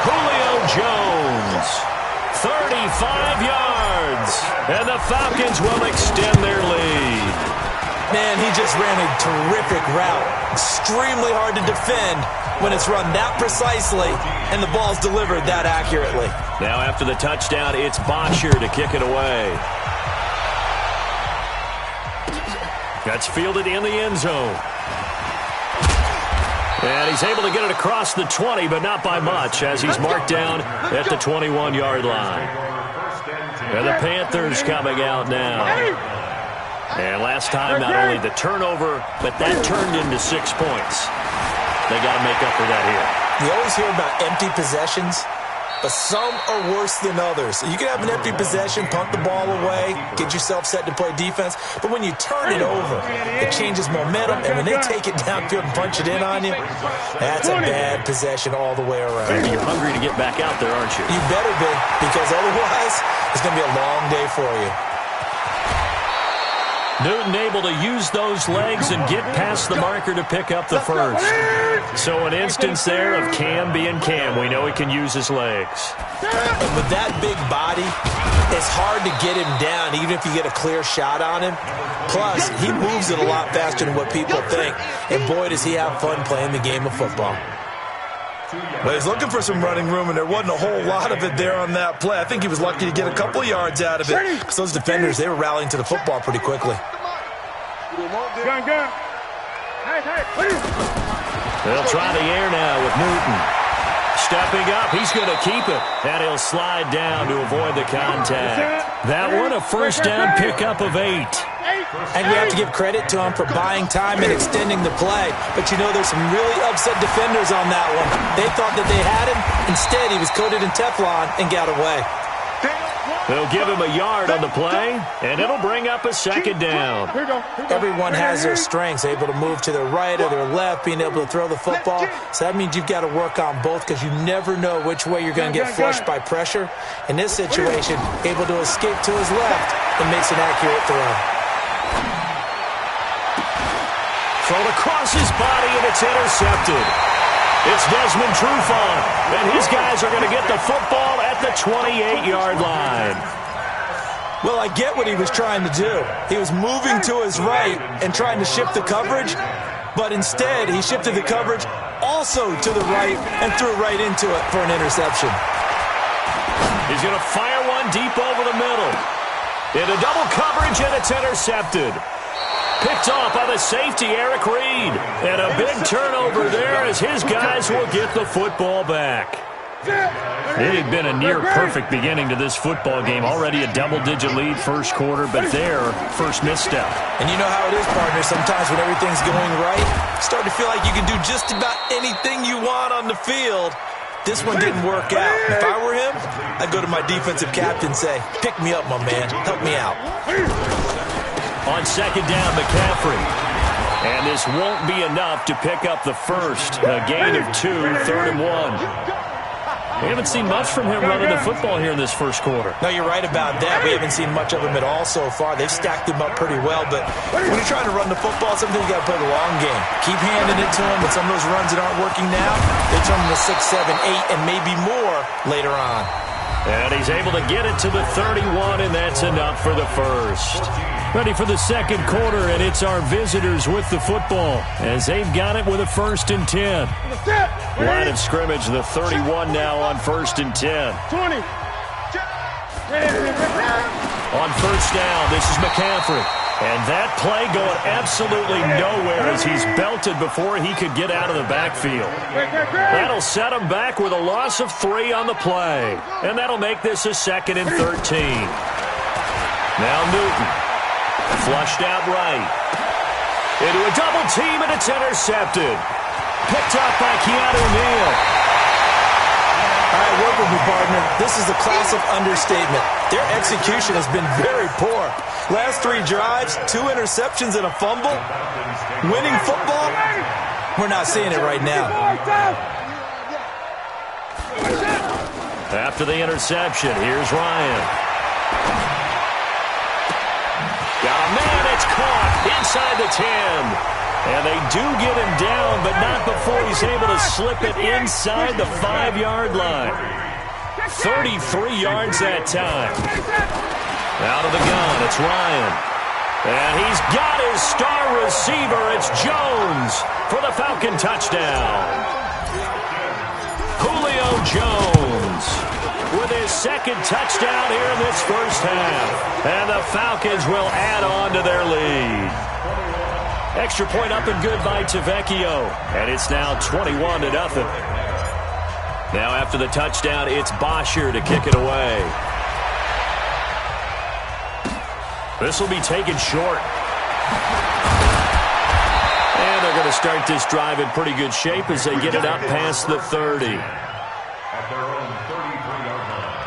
Julio Jones, 35 yards. And the Falcons will extend their lead. Man, he just ran a terrific route. Extremely hard to defend when it's run that precisely and the ball's delivered that accurately. Now after the touchdown, it's Bosher to kick it away. That's fielded in the end zone. And he's able to get it across the 20, but not by much, as he's marked down at the 21-yard line. And the Panthers coming out now. And last time, not only the turnover, but that turned into 6 points. They got to make up for that here. You always hear about empty possessions, but some are worse than others. You can have an empty possession, punt the ball away, get yourself set to play defense, but when you turn it over, it changes momentum, and when they take it downfield and punch it in on you, that's a bad possession all the way around. You're hungry to get back out there, aren't you? You better be, because otherwise, it's going to be a long day for you. Newton able to use those legs and get past the marker to pick up the first. So an instance there of Cam being Cam. We know he can use his legs. And with that big body, it's hard to get him down even if you get a clear shot on him. Plus, he moves it a lot faster than what people think. And boy, does he have fun playing the game of football. Well, he's looking for some running room, and there wasn't a whole lot of it there on that play. I think he was lucky to get a couple of yards out of it. Because those defenders, they were rallying to the football pretty quickly. Gun. They'll try the air now with Newton. Stepping up, he's going to keep it. And he'll slide down to avoid the contact. That one, a first down pickup of 8. And we have to give credit to him for buying time and extending the play. But you know, there's some really upset defenders on that one. They thought that they had him. Instead, he was coated in Teflon and got away. They'll give him a yard on the play, and it'll bring up a second down. Everyone has their strengths, able to move to their right or their left, being able to throw the football. So that means you've got to work on both because you never know which way you're going to get flushed by pressure. In this situation, able to escape to his left and makes an accurate throw. Thrown across his body, and it's intercepted. It's Desmond Trufant, and his guys are going to get the football at the 28-yard line. Well, I get what he was trying to do. He was moving to his right and trying to shift the coverage, but instead he shifted the coverage also to the right and threw right into it for an interception. He's going to fire one deep over the middle. Into double coverage, and it's intercepted. Picked off by the safety, Eric Reed. And a big turnover there as his guys will get the football back. It had been a near-perfect beginning to this football game. Already a double-digit lead first quarter, but their first misstep. And you know how it is, partner. Sometimes when everything's going right, you start to feel like you can do just about anything you want on the field. This one didn't work out. If I were him, I'd go to my defensive captain and say, pick me up, my man. Help me out. On second down, McCaffrey. And this won't be enough to pick up the first. A gain of 2, 3rd and 1. We haven't seen much from him running the football here in this first quarter. No, you're right about that. We haven't seen much of him at all so far. They've stacked him up pretty well, but when you're trying to run the football, sometimes you got to play the long game. Keep handing it to him, but some of those runs that aren't working now, they turn them to 6, 7, 8, and maybe more later on. And he's able to get it to the 31, and that's enough for the first. Ready for the second quarter, and it's our visitors with the football as they've got it with a 1st and 10. Line of scrimmage, the 31 now on 1st and 10. 20. On first down, this is McCaffrey. And that play going absolutely nowhere as he's belted before he could get out of the backfield. That'll set him back with a loss of 3 on the play. And that'll make this a 2nd and 13. Now Newton. Flushed out right. Into a double team, and it's intercepted. Picked up by Keanu Neal. All right, work with me, partner. This is a class of understatement. Their execution has been very poor. Last 3 drives, 2 interceptions and a fumble. Winning football? We're not seeing it right now. After the interception, here's Ryan. Got a man, it's caught inside the 10. And they do get him down, but not before he's able to slip it inside the 5-yard line. 33 yards that time. Out of the gun, it's Ryan. And he's got his star receiver. It's Jones for the Falcon touchdown. Julio Jones with his 2nd touchdown here in this first half. And the Falcons will add on to their lead. Extra point up and good by Tavecchio. And it's now 21-0. Now after the touchdown, it's Bosher to kick it away. This will be taken short. And they're going to start this drive in pretty good shape as they get it up past the 30. At their own 33-yard line.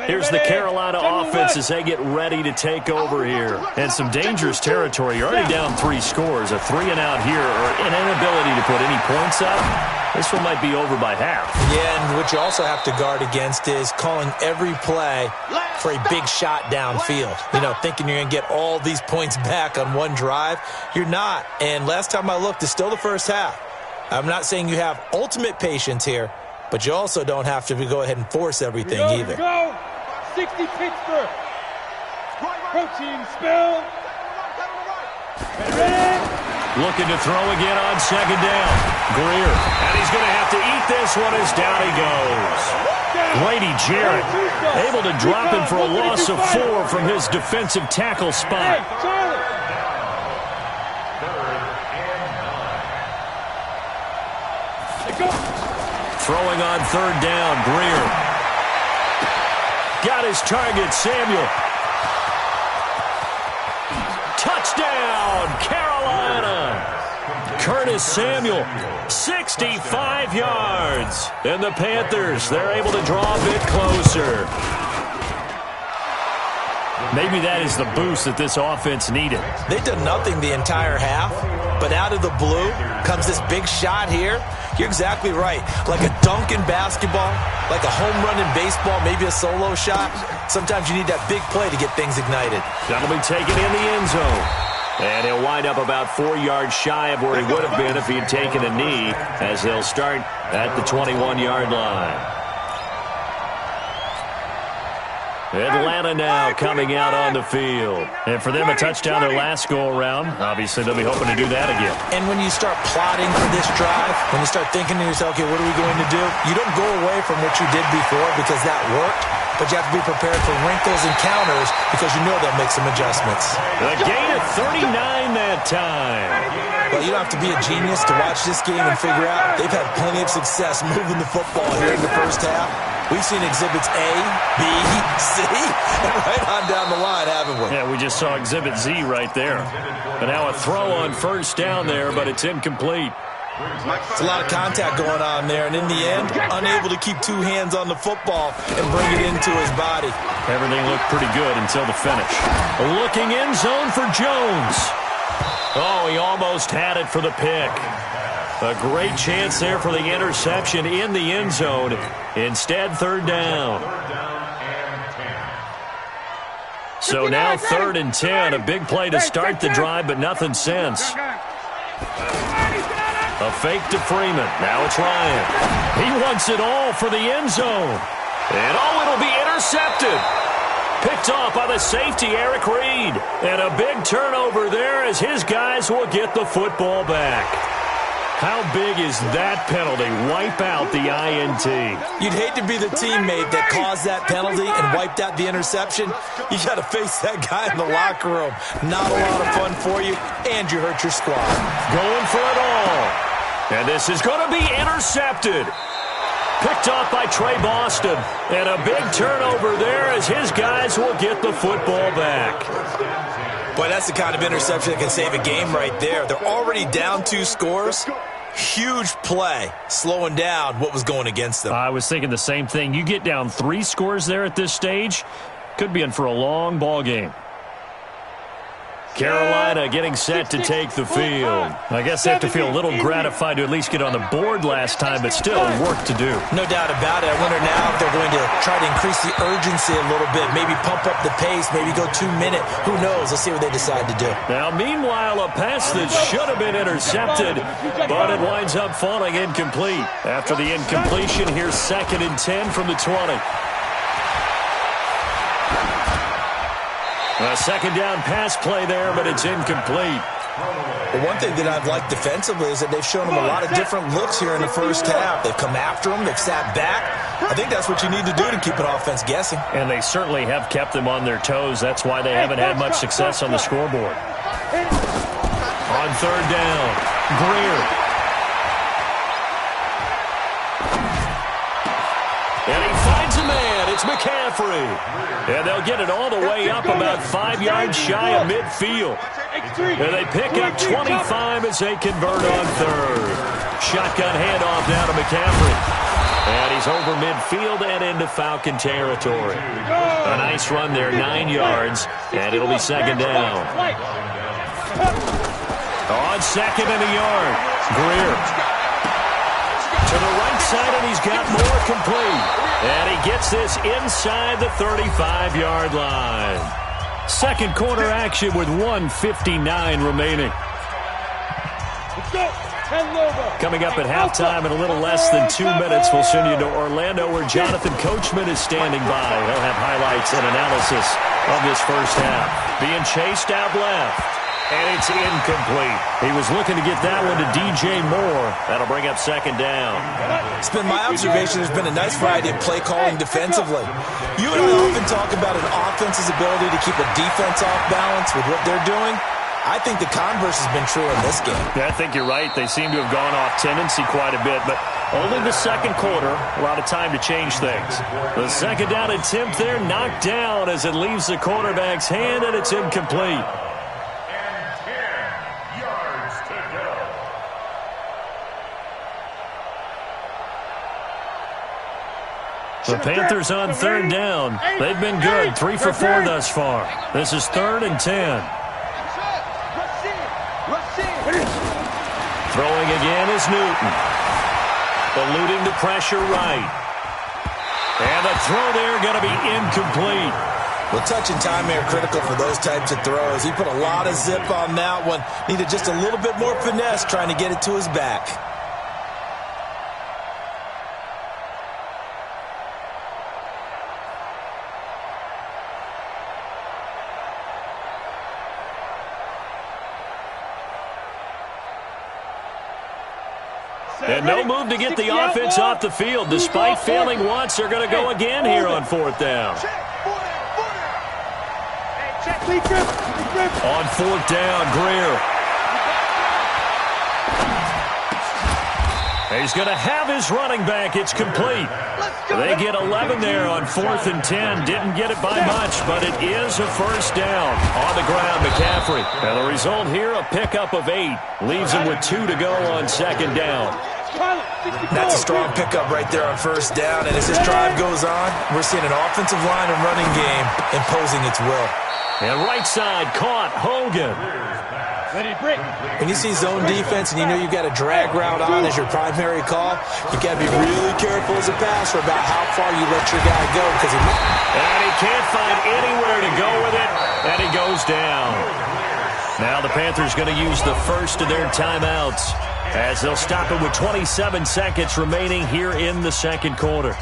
Here's the Carolina offense as they get ready to take over here. And some dangerous territory. You're already down 3 scores. A 3-and-out here or an inability to put any points up. This one might be over by half. Yeah, and what you also have to guard against is calling every play for a big shot downfield. You know, thinking you're going to get all these points back on one drive. You're not. And last time I looked, it's still the first half. I'm not saying you have ultimate patience here, but you also don't have to go ahead and force everything either. Go. 60 Pittsburgh. Protein spill. Looking to throw again on second down. Greer. And he's going to have to eat this one as down he goes. Grady Jarrett able to drop him for a loss of 4 from his defensive tackle spot. Throwing on third down, Greer. Got his target, Samuel. Touchdown, Carolina. Curtis Samuel, 65 yards. And the Panthers, they're able to draw a bit closer. Maybe that is the boost that this offense needed. They've done nothing the entire half, but out of the blue comes this big shot here. You're exactly right. Like a dunk in basketball, like a home run in baseball, maybe a solo shot. Sometimes you need that big play to get things ignited. That'll be taken in the end zone. And he'll wind up about 4 yards shy of where he would have been if he had taken a knee, as they'll start at the 21-yard line. Atlanta now coming out on the field. And for them, a touchdown their last go-around. Obviously, they'll be hoping to do that again. And when you start plotting for this drive, when you start thinking to yourself, okay, what are we going to do? You don't go away from what you did before because that worked, but you have to be prepared for wrinkles and counters because you know they'll make some adjustments. A gain of 39 that time. Well, you don't have to be a genius to watch this game and figure out they've had plenty of success moving the football here in the first half. We've seen exhibits A, B, C, and right on down the line, haven't we? Yeah, we just saw exhibit Z right there. And now a throw on first down there, but it's incomplete. It's a lot of contact going on there, and in the end, unable to keep two hands on the football and bring it into his body. Everything looked pretty good until the finish. Looking end zone for Jones. Oh, he almost had it for the pick. A great chance there for the interception in the end zone. Instead, third down. So now 3rd and 10. A big play to start the drive, but nothing since. A fake to Freeman. Now it's Ryan. He wants it all for the end zone. And it'll be intercepted. Picked off by the safety, Eric Reed. And a big turnover there as his guys will get the football back. How big is that penalty? Wipe out the INT. You'd hate to be the teammate that caused that penalty and wiped out the interception. You got to face that guy in the locker room. Not a lot of fun for you, and you hurt your squad. Going for it all. And this is going to be intercepted. Picked off by Trey Boston. And a big turnover there as his guys will get the football back. Boy, that's the kind of interception that can save a game right there. They're already down 2 scores. Huge play, slowing down what was going against them. I was thinking the same thing. You get down 3 scores there at this stage, could be in for a long ball game. Carolina getting set to take the field. I guess they have to feel a little gratified to at least get on the board last time, but still work to do. No doubt about it. I wonder now if they're going to try to increase the urgency a little bit, maybe pump up the pace, maybe go 2-minute. Who knows? Let's see what they decide to do. Now, meanwhile, a pass that should have been intercepted, but it winds up falling incomplete. After the incompletion, here's 2nd and 10 from the 20. A second down pass play there, but it's incomplete. Well, one thing that I've liked defensively is that they've shown them a lot of different looks here in the first half. They've come after them. They've sat back. I think that's what you need to do to keep an offense guessing. And they certainly have kept them on their toes. That's why they haven't had much success on the scoreboard. On 3rd down, Greer. And he finds a man. It's McCaffrey. And they'll get it all the way up about 5 yards shy of midfield. And they pick up 25 as they convert on 3rd. Shotgun handoff now to McCaffrey. And he's over midfield and into Falcon territory. A nice run there, 9 yards. And it'll be 2nd down. On 2nd and a yard, Greer. To the right side, and he's got more complete. And he gets this inside the 35-yard line. Second quarter action with 1:59 remaining. Coming up at halftime in a little less than 2 minutes, we'll send you to Orlando where Jonathan Coachman is standing by. He'll have highlights and analysis of this first half. Being chased out left. And it's incomplete. He was looking to get that one to DJ Moore. That'll bring up 2nd down. It's been my observation there's been a nice variety of play calling defensively. You and I often talk about an offense's ability to keep a defense off balance with what they're doing. I think the converse has been true in this game. Yeah, I think you're right. They seem to have gone off tendency quite a bit, but only the second quarter, a lot of time to change things. The 2nd down attempt there knocked down as it leaves the quarterback's hand, and it's incomplete. The Panthers on 3rd down. They've been good, 3 for 4 thus far. This is 3rd and 10. Throwing again is Newton. Eluding the pressure right. And the throw there going to be incomplete. Well, touch and timing are critical for those types of throws. He put a lot of zip on that one. Needed just a little bit more finesse trying to get it to his back. And no move to get the offense off the field. Despite failing once, they're going to go again here on 4th down. On 4th down, Greer. He's going to have his running back. It's complete. They get 11 there on 4th and 10. Didn't get it by much, but it is a first down. On the ground, McCaffrey. And the result here, a pickup of 8. Leaves him with 2 to go on 2nd down. That's a strong pickup right there on first down. And as this drive goes on, we're seeing an offensive line and running game imposing its will. And right side caught Hogan. When you see zone defense and you know you've got a drag route on as your primary call, you got to be really careful as a passer about how far you let your guy go. And he can't find anywhere to go with it, and he goes down. Now the Panthers going to use the first of their timeouts as they'll stop it with 27 seconds remaining here in the second quarter.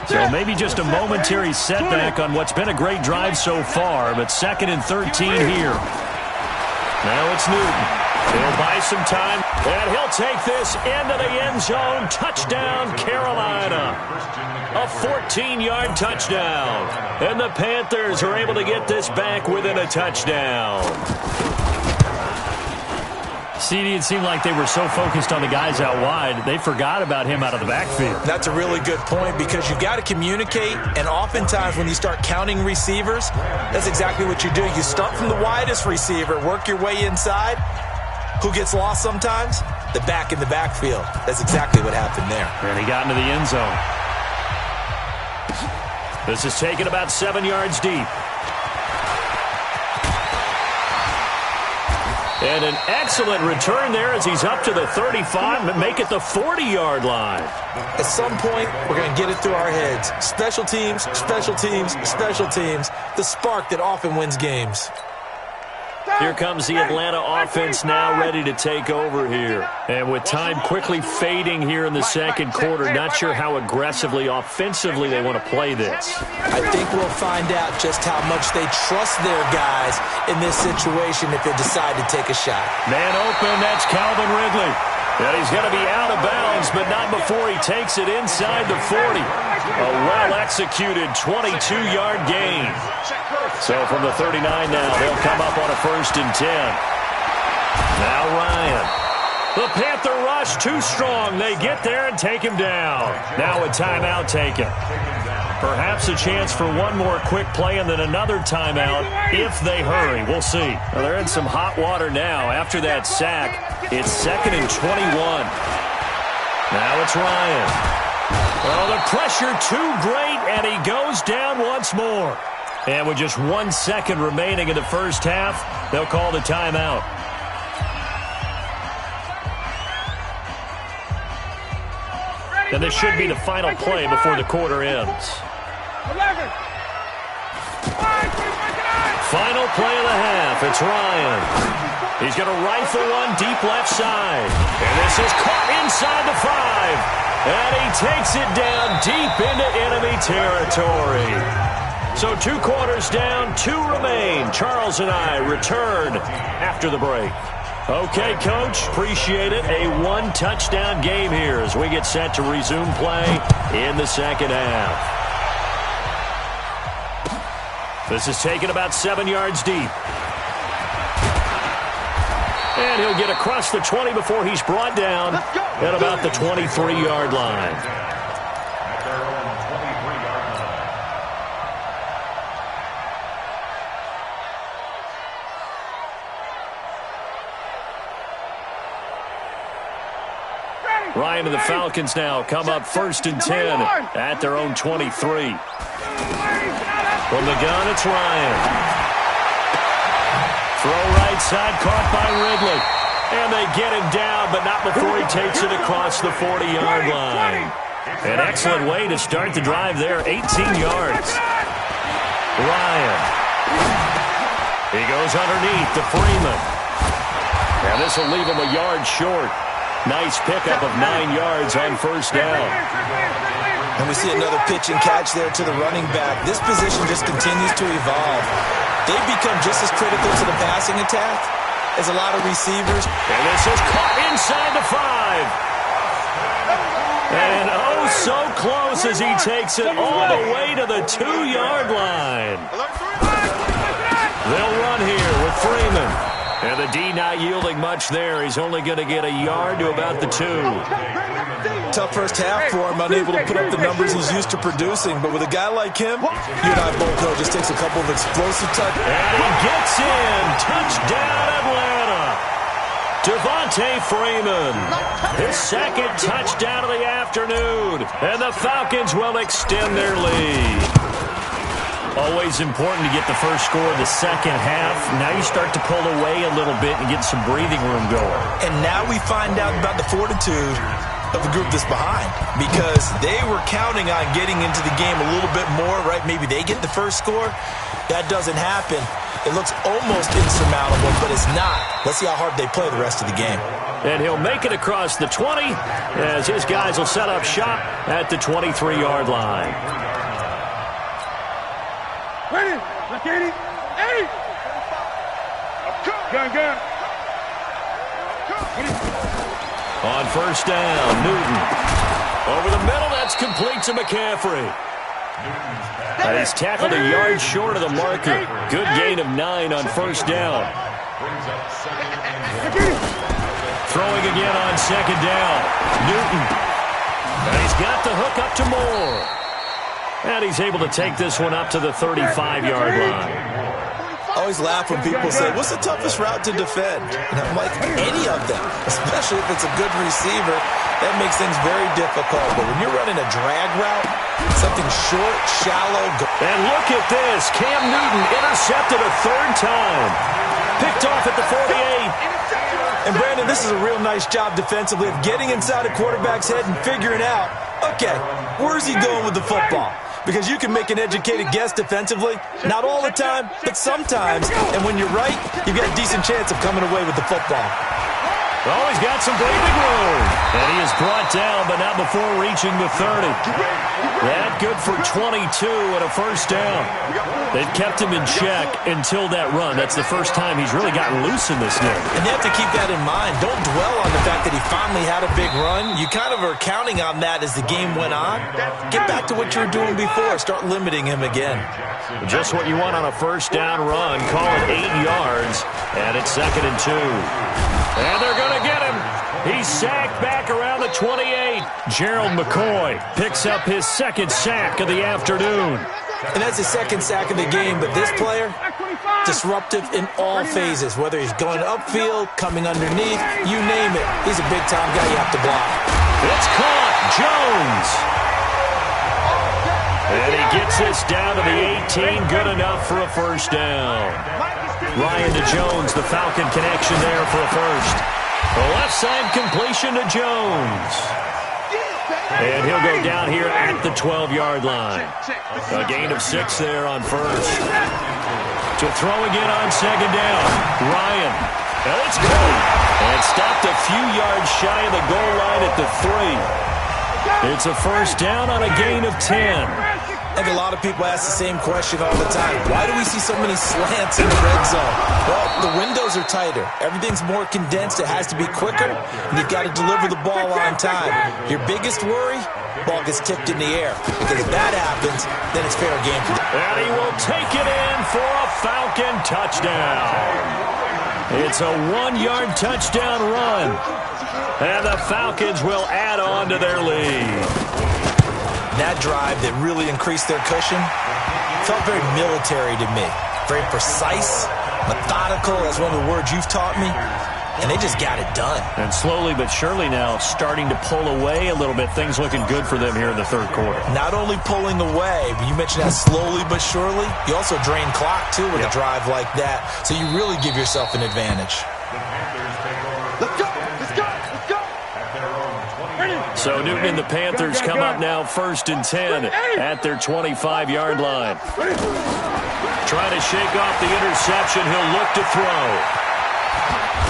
So maybe just a momentary setback on what's been a great drive so far, but 2nd and 13 here. Now it's Newton. He'll buy some time, and he'll take this into the end zone. Touchdown, Carolina. A 14-yard touchdown. And the Panthers are able to get this back within a touchdown. CD, it seemed like they were so focused on the guys out wide, they forgot about him out of the backfield. That's a really good point because you've got to communicate, and oftentimes when you start counting receivers, that's exactly what you do. You start from the widest receiver, work your way inside. Who gets lost sometimes? The back in the backfield. That's exactly what happened there. And he got into the end zone. This is taken about 7 yards deep. And an excellent return there as he's up to the 35 and make it the 40-yard line. At some point, we're going to get it through our heads. Special teams, special teams, special teams. The spark that often wins games. Here comes the Atlanta offense now ready to take over here. And with time quickly fading here in the second quarter, not sure how aggressively, offensively they want to play this. I think we'll find out just how much they trust their guys in this situation if they decide to take a shot. Man open, that's Calvin Ridley. And he's going to be out of bounds, but not before he takes it inside the 40. A well-executed 22-yard gain. So from the 39 now, they'll come up on a 1st and 10. Now Ryan. The Panther rush too strong. They get there and take him down. Now a timeout taken. Perhaps a chance for one more quick play and then another timeout if they hurry. We'll see. Well, they're in some hot water now after that sack. It's 2nd and 21. Now it's Ryan. Oh, the pressure too great, and he goes down once more. And with just 1 second remaining in the first half, they'll call the timeout. And this should be the final play before the quarter ends. Final play of the half. It's Ryan. He's going to rifle one deep left side. And this is caught inside the 5. And he takes it down deep into enemy territory. So 2 quarters down, 2 remain. Charles and I return after the break. Okay, Coach, appreciate it. A 1-touchdown game here as we get set to resume play in the second half. This is taken about 7 yards deep. And he'll get across the 20 before he's brought down at about the 23-yard line. Ryan and the Falcons now come up 1st and 10 at their own 23. From the gun, it's Ryan. Throw right side, caught by Ridley. And they get him down, but not before he takes it across the 40-yard line. An excellent way to start the drive there, 18 yards. Ryan. He goes underneath to Freeman. And this will leave him a yard short. Nice pickup of 9 yards on first down. And we see another pitch and catch there to the running back. This position just continues to evolve. They've become just as critical to the passing attack as a lot of receivers. And this is caught inside the 5. And oh, so close as he takes it all the way to the 2-yard line. They'll run here with Freeman. And the D not yielding much there. He's only going to get a yard to about the 2. Tough first half for him, unable to put up the numbers he's used to producing. But with a guy like him, you and I both know it just takes a couple of explosive touches. And he gets in. Touchdown, Atlanta. Devontae Freeman. His second touchdown of the afternoon. And the Falcons will extend their lead. Always important to get the first score of the second half. Now you start to pull away a little bit and get some breathing room going. And now we find out about the fortitude of the group that's behind, because they were counting on getting into the game a little bit more, right? Maybe they get the first score. That doesn't happen. It looks almost insurmountable, but it's not. Let's see how hard they play the rest of the game. And he'll make it across the 20 as his guys will set up shop at the 23-yard line. Ready? Look at it. 80. Gun. On first down, Newton. Over the middle, that's complete to McCaffrey. And he's tackled a yard short of the marker. Good gain of 9 on first down. Throwing again on second down. Newton. And he's got the hook up to Moore. And he's able to take this one up to the 35-yard line. I always laugh when people say, what's the toughest route to defend? And I'm like, any of them, especially if it's a good receiver. That makes things very difficult. But when you're running a drag route, something short, shallow. And look at this. Cam Newton intercepted a third time. Picked off at the 48. And Brandon, this is a real nice job defensively of getting inside a quarterback's head and figuring out, okay, where's he going with the football? Because you can make an educated guess defensively. Not all the time, but sometimes. And when you're right, you've got a decent chance of coming away with the football. Well, he's got some breathing room. And he is brought down, but not before reaching the 30. That good for 22 and a first down. They've kept him in check until that run. That's the first time he's really gotten loose in this game. And you have to keep that in mind. Don't dwell on the fact that he finally had a big run. You kind of are counting on that as the game went on. Get back to what you were doing before. Start limiting him again. Just what you want on a first down run. Call it 8 yards. And it's 2nd and 2. And they're going to get him. He's sacked back around the 28. Gerald McCoy picks up his second sack of the afternoon. And that's his second sack of the game, but this player, disruptive in all phases, whether he's going upfield, coming underneath, you name it. He's a big-time guy you have to block. It's caught. Jones. And he gets this down to the 18. Good enough for a first down. Ryan to Jones, the Falcon connection there for a first. The left side completion to Jones. And he'll go down here at the 12-yard line. A gain of 6 there on first. To throw again on second down. Ryan. And it's good. And stopped a few yards shy of the goal line at the 3. It's a first down on a gain of 10. I think a lot of people ask the same question all the time. Why do we see so many slants in the red zone? Well, the windows are tighter. Everything's more condensed. It has to be quicker, and you've got to deliver the ball on time. Your biggest worry? Ball gets tipped in the air. Because if that happens, then it's fair game. And he will take it in for a Falcon touchdown. It's a 1-yard touchdown run. And the Falcons will add on to their lead. That drive that really increased their cushion felt very military to me. Very precise, methodical. That's one of the words you've taught me. And they just got it done. And slowly but surely now starting to pull away a little bit. Things looking good for them here in the third quarter. Not only pulling away, but you mentioned that slowly but surely. You also drain clock, too, with a drive like that. So you really give yourself an advantage. Let's go. So Newton and the Panthers come up now 1st and 10 at their 25-yard line. Trying to shake off the interception. He'll look to throw.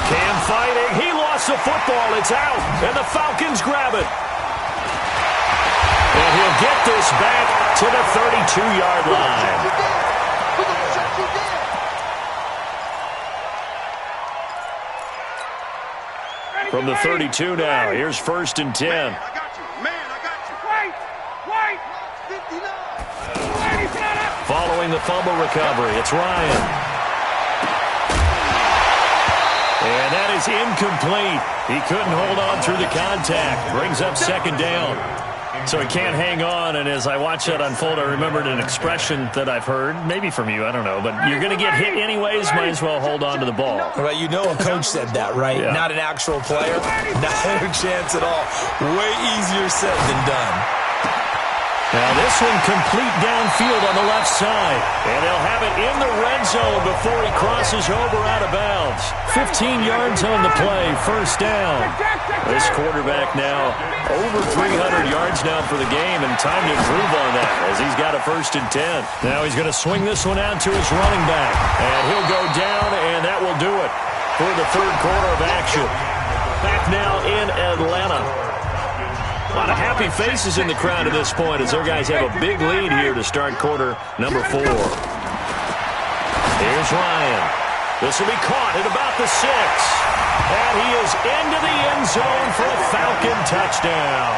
Cam fighting. He lost the football. It's out. And the Falcons grab it. And he'll get this back to the 32-yard line. From the 32 now, here's 1st and 10. Man, I got you. Wait. 59. Following the fumble recovery, it's Ryan. And that is incomplete. He couldn't hold on through the contact. Brings up second down. So he can't hang on, and as I watch that unfold, I remembered an expression that I've heard, maybe from you, I don't know, but you're going to get hit anyways, might as well hold on to the ball. Well, you know a coach said that, right? Yeah. Not an actual player. Not a chance at all. Way easier said than done. Now this one complete downfield on the left side. And they'll have it in the red zone before he crosses over out of bounds. 15 yards on the play, first down. This quarterback now over 300 yards now for the game, and time to improve on that as he's got a 1st and 10. Now he's going to swing this one out to his running back. And he'll go down, and that will do it for the third quarter of action. Back now in Atlanta. A lot of happy faces in the crowd at this point as their guys have a big lead here to start quarter number 4. Here's Ryan. This will be caught at about the 6. And he is into the end zone for a Falcon touchdown.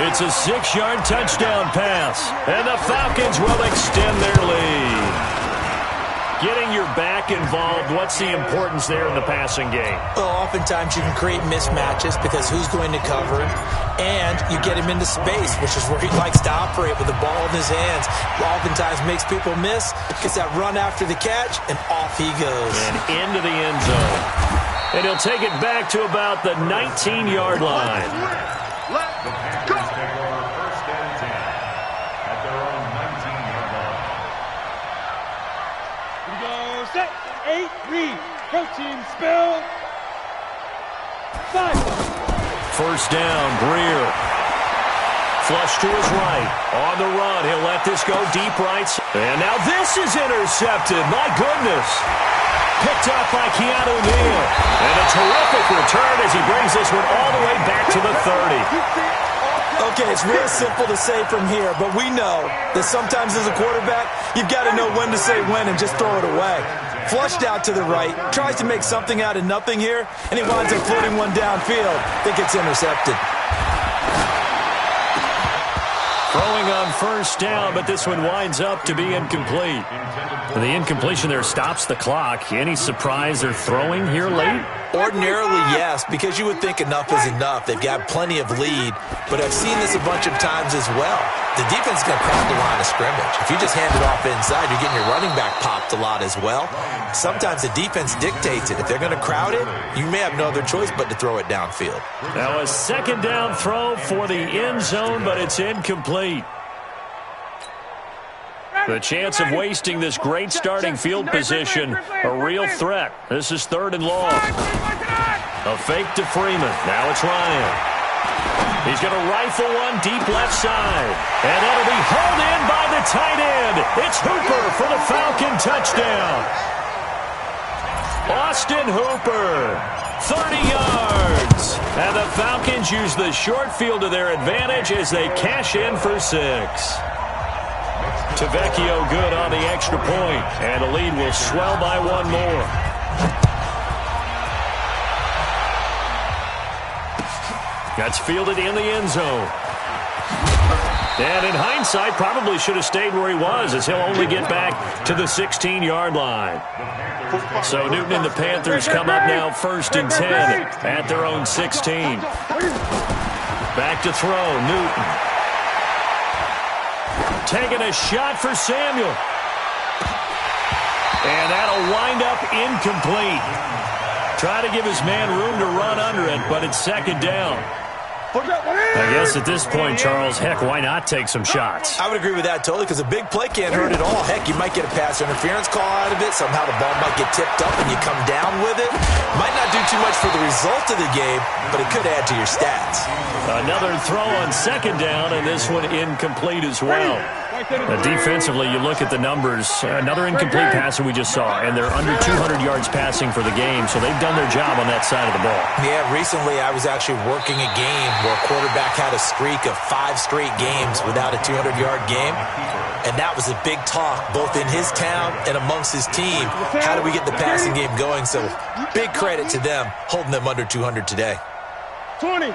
It's a 6-yard touchdown pass. And the Falcons will extend their lead. Getting your back involved, what's the importance there in the passing game? Well, oftentimes you can create mismatches because who's going to cover, and you get him into space, which is where he likes to operate with the ball in his hands. Oftentimes makes people miss, gets that run after the catch, and off he goes. And into the end zone. And he'll take it back to about the 19-yard line. The Packers take over 1st and 10 at their own 19-yard line. Set, 8, read, protein spill, 5. First down, Greer. Flush to his right. On the run, he'll let this go deep right. And now this is intercepted. My goodness. Picked up by Keanu Neal. And a terrific return as he brings this one all the way back to the 30. Okay, it's real simple to say from here, but we know that sometimes as a quarterback, you've got to know when to say when and just throw it away. Flushed out to the right, tries to make something out of nothing here, and he winds up floating one downfield. I think it's intercepted. Throwing on first down, but this one winds up to be incomplete. And the incompletion there stops the clock. Any surprise they're throwing here late? Ordinarily, yes, because you would think enough is enough. They've got plenty of lead, but I've seen this a bunch of times as well. The defense is going to crowd the line of scrimmage. If you just hand it off inside, you're getting your running back popped a lot as well. Sometimes the defense dictates it. If they're going to crowd it, you may have no other choice but to throw it downfield. Now a second down throw for the end zone, but it's incomplete. The chance of wasting this great starting field position, a real threat. This is 3rd and long. A fake to Freeman. Now it's Ryan. He's going to rifle one deep left side. And that'll be hauled in by the tight end. It's Hooper for the Falcon touchdown. Austin Hooper, 30 yards. And the Falcons use the short field to their advantage as they cash in for 6. Tavecchio good on the extra point, and the lead will swell by one more. That's fielded in the end zone. And in hindsight, probably should have stayed where he was, as he'll only get back to the 16-yard line. So Newton and the Panthers come up now 1st and 10 at their own 16. Back to throw, Newton. Taking a shot for Samuel. And that'll wind up incomplete. Try to give his man room to run under it, but it's 2nd down. I guess at this point, Charles, heck, why not take some shots? I would agree with that totally, because a big play can't hurt at all. Heck, you might get a pass interference call out of it. Somehow the ball might get tipped up and you come down with it. Might not do too much for the result of the game, but it could add to your stats. Another throw on 2nd down, and this one incomplete as well. Defensively, you look at the numbers. Another incomplete pass that we just saw, and they're under 200 yards passing for the game, so they've done their job on that side of the ball. Yeah, recently I was actually working a game where a quarterback had a streak of 5 straight games without a 200-yard game, and that was a big talk both in his town and amongst his team. How do we get the passing game going? So big credit to them holding them under 200 today. 20.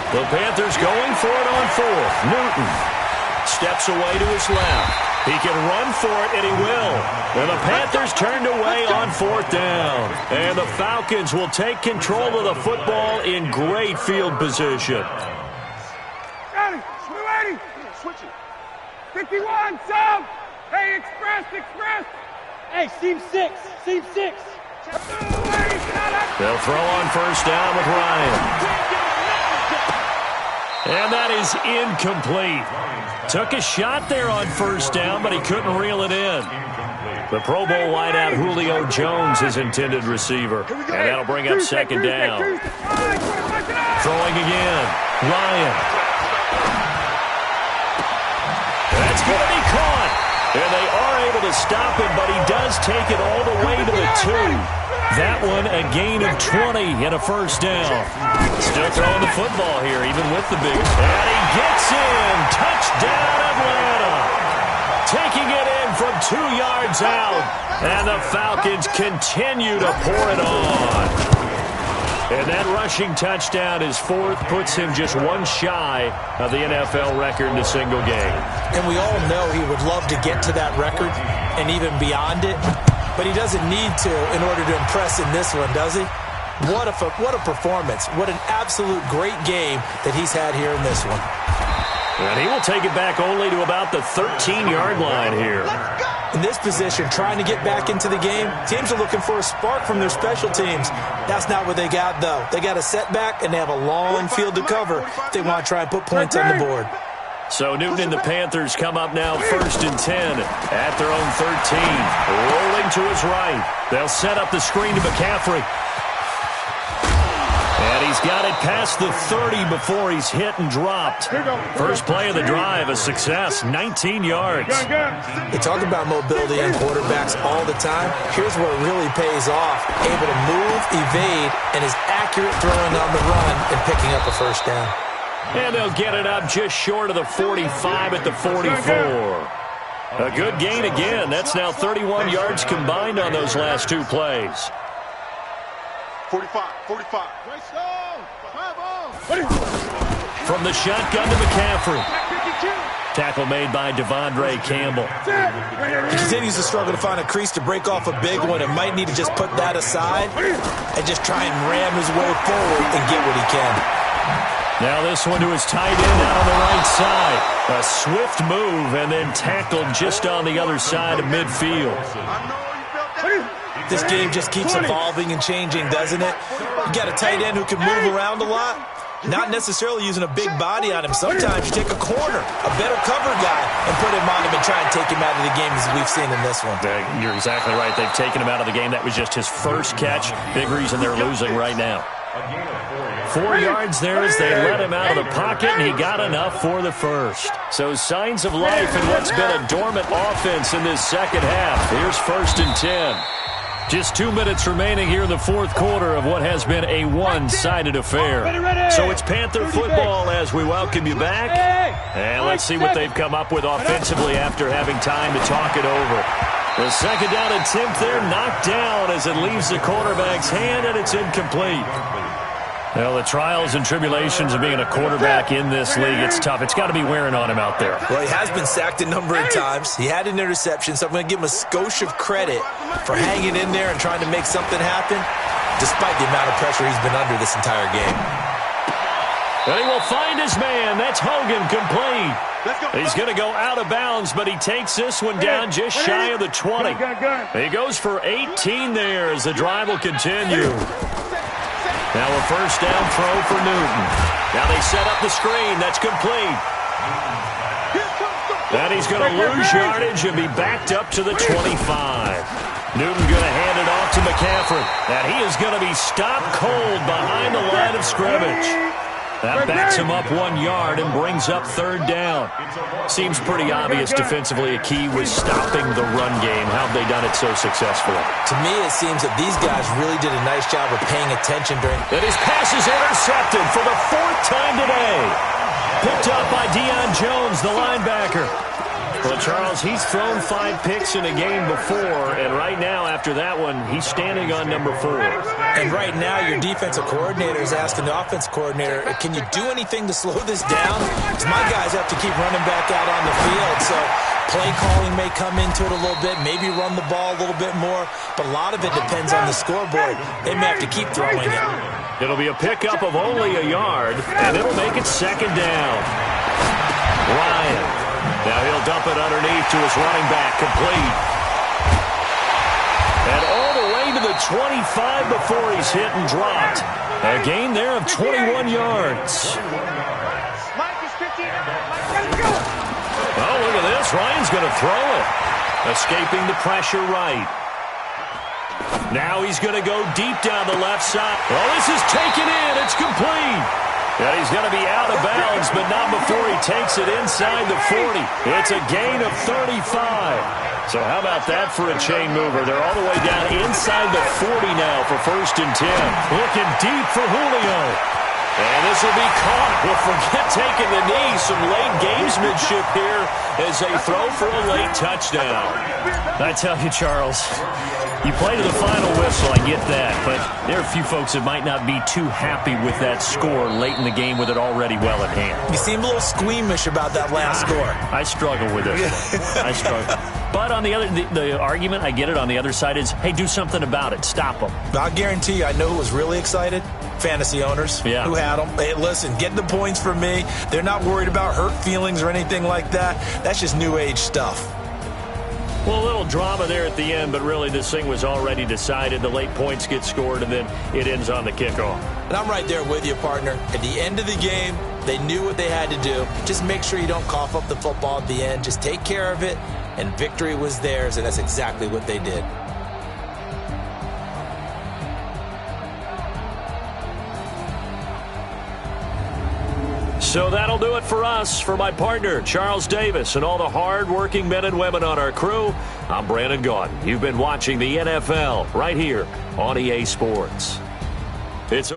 The Panthers going for it on 4th. Newton steps away to his left. He can run for it, and he will. And the Panthers turned away on 4th down. And the Falcons will take control of the football in great field position. Switch it. 51, sub. Hey, express. Hey, seam 6. They'll throw on 1st down with Ryan. And that is incomplete. Took a shot there on 1st down, but he couldn't reel it in. The Pro Bowl wideout Julio Jones, his intended receiver. And that'll bring up 2nd down. Throwing again. Ryan. That's going to be caught. And they are able to stop him, but he does take it all the way to the 2. That one a gain of 20 and a 1st down. Still throwing the football here, even with the big. And he gets in. Touchdown, Atlanta. Taking it in from 2 yards out. And the Falcons continue to pour it on. And that rushing touchdown, his 4th, puts him just one shy of the NFL record in a single game. And we all know he would love to get to that record and even beyond it. But he doesn't need to in order to impress in this one, does he? What a performance. What an absolute great game that he's had here in this one. And he will take it back only to about the 13-yard line here. In this position, trying to get back into the game, teams are looking for a spark from their special teams. That's not what they got, though. They got a setback, and they have a long field to cover if they want to try and put points on the board. So Newton and the Panthers come up now 1st and 10 at their own 13. Rolling to his right. They'll set up the screen to McCaffrey. And he's got it past the 30 before he's hit and dropped. First play of the drive, a success, 19 yards. They talk about mobility in quarterbacks all the time. Here's where it really pays off. Able to move, evade, and is accurate throwing on the run and picking up a 1st down. And they'll get it up just short of the 45 at the 44. A good gain again. That's now 31 yards combined on those last 2 plays. 45. From the shotgun to McCaffrey. Tackle made by Devondre Campbell. He continues to struggle to find a crease to break off a big one and might need to just put that aside and just try and ram his way forward and get what he can. Now this one to his tight end out on the right side. A swift move and then tackled just on the other side of midfield. This game just keeps evolving and changing, doesn't it? You got a tight end who can move around a lot. Not necessarily using a big body on him. Sometimes you take a corner, a better cover guy, and put him on him and try and take him out of the game as we've seen in this one. You're exactly right. They've taken him out of the game. That was just his first catch. Big reason they're losing right now. 4 yards there as they let him out of the pocket, and he got enough for the first. So signs of life in what's been a dormant offense in this second half. Here's 1st and 10. Just 2 minutes remaining here in the 4th quarter of what has been a one-sided affair. So it's Panther football as we welcome you back. And let's see what they've come up with offensively after having time to talk it over. The 2nd down attempt there knocked down as it leaves the quarterback's hand, and it's incomplete. Well, the trials and tribulations of being a quarterback in this league, it's tough. It's got to be wearing on him out there. Well, he has been sacked a number of times. He had an interception, so I'm going to give him a skosh of credit for hanging in there and trying to make something happen, despite the amount of pressure he's been under this entire game. And he will find his man. That's Hogan, complete. He's going to go out of bounds, but he takes this one down just shy of the 20. He goes for 18 there as the drive will continue. Now a 1st down throw for Newton. Now they set up the screen. That's complete. And he's going to lose yardage and be backed up to the 25. Newton going to hand it off to McCaffrey. And he is going to be stopped cold behind the line of scrimmage. That backs him up 1 yard and brings up 3rd down. Seems pretty obvious defensively a key was stopping the run game. How have they done it so successfully? To me, it seems that these guys really did a nice job of paying attention during... And his pass is intercepted for the 4th time today. Picked up by Deion Jones, the linebacker. Well, Charles, he's thrown 5 picks in a game before, and right now, after that one, he's standing on number 4. And right now, your defensive coordinator is asking the offense coordinator, can you do anything to slow this down? Because my guys have to keep running back out on the field, so play calling may come into it a little bit, maybe run the ball a little bit more, but a lot of it depends on the scoreboard. They may have to keep throwing it. It'll be a pickup of only a yard, and it'll make it 2nd down. Ryan. Now he'll dump it underneath to his running back, complete. And all the way to the 25 before he's hit and dropped. A gain there of 21 yards. Mike is 15 out. Mike, gotta go. Oh, look at this. Ryan's going to throw it. Escaping the pressure right. Now he's going to go deep down the left side. Oh, this is taken in. It's complete. And he's going to be out of bounds, but not before he takes it inside the 40. It's a gain of 35. So how about that for a chain mover? They're all the way down inside the 40 now for 1st and 10. Looking deep for Julio. And this will be caught. We'll forget taking the knee. Some late gamesmanship here as they throw for a late touchdown. I tell you, Charles, you play to the final whistle, I get that, but there are a few folks that might not be too happy with that score late in the game with it already well at hand. You seem a little squeamish about that last score. I struggle with this one. I struggle. But on the other, the argument, I get it, on the other side is, hey, do something about it. Stop them. I'll guarantee you, I know who was really excited. Fantasy owners who had them. Hey, listen, get the points for me. They're not worried about hurt feelings or anything like that. That's just new age stuff. Well, a little drama there at the end, but really this thing was already decided. The late points get scored, and then it ends on the kickoff. And I'm right there with you, partner. At the end of the game, they knew what they had to do. Just make sure you don't cough up the football at the end. Just take care of it, and victory was theirs, and that's exactly what they did. So that'll do it for us. For my partner, Charles Davis, and all the hard-working men and women on our crew, I'm Brandon Gaudin. You've been watching the NFL right here on EA Sports. It's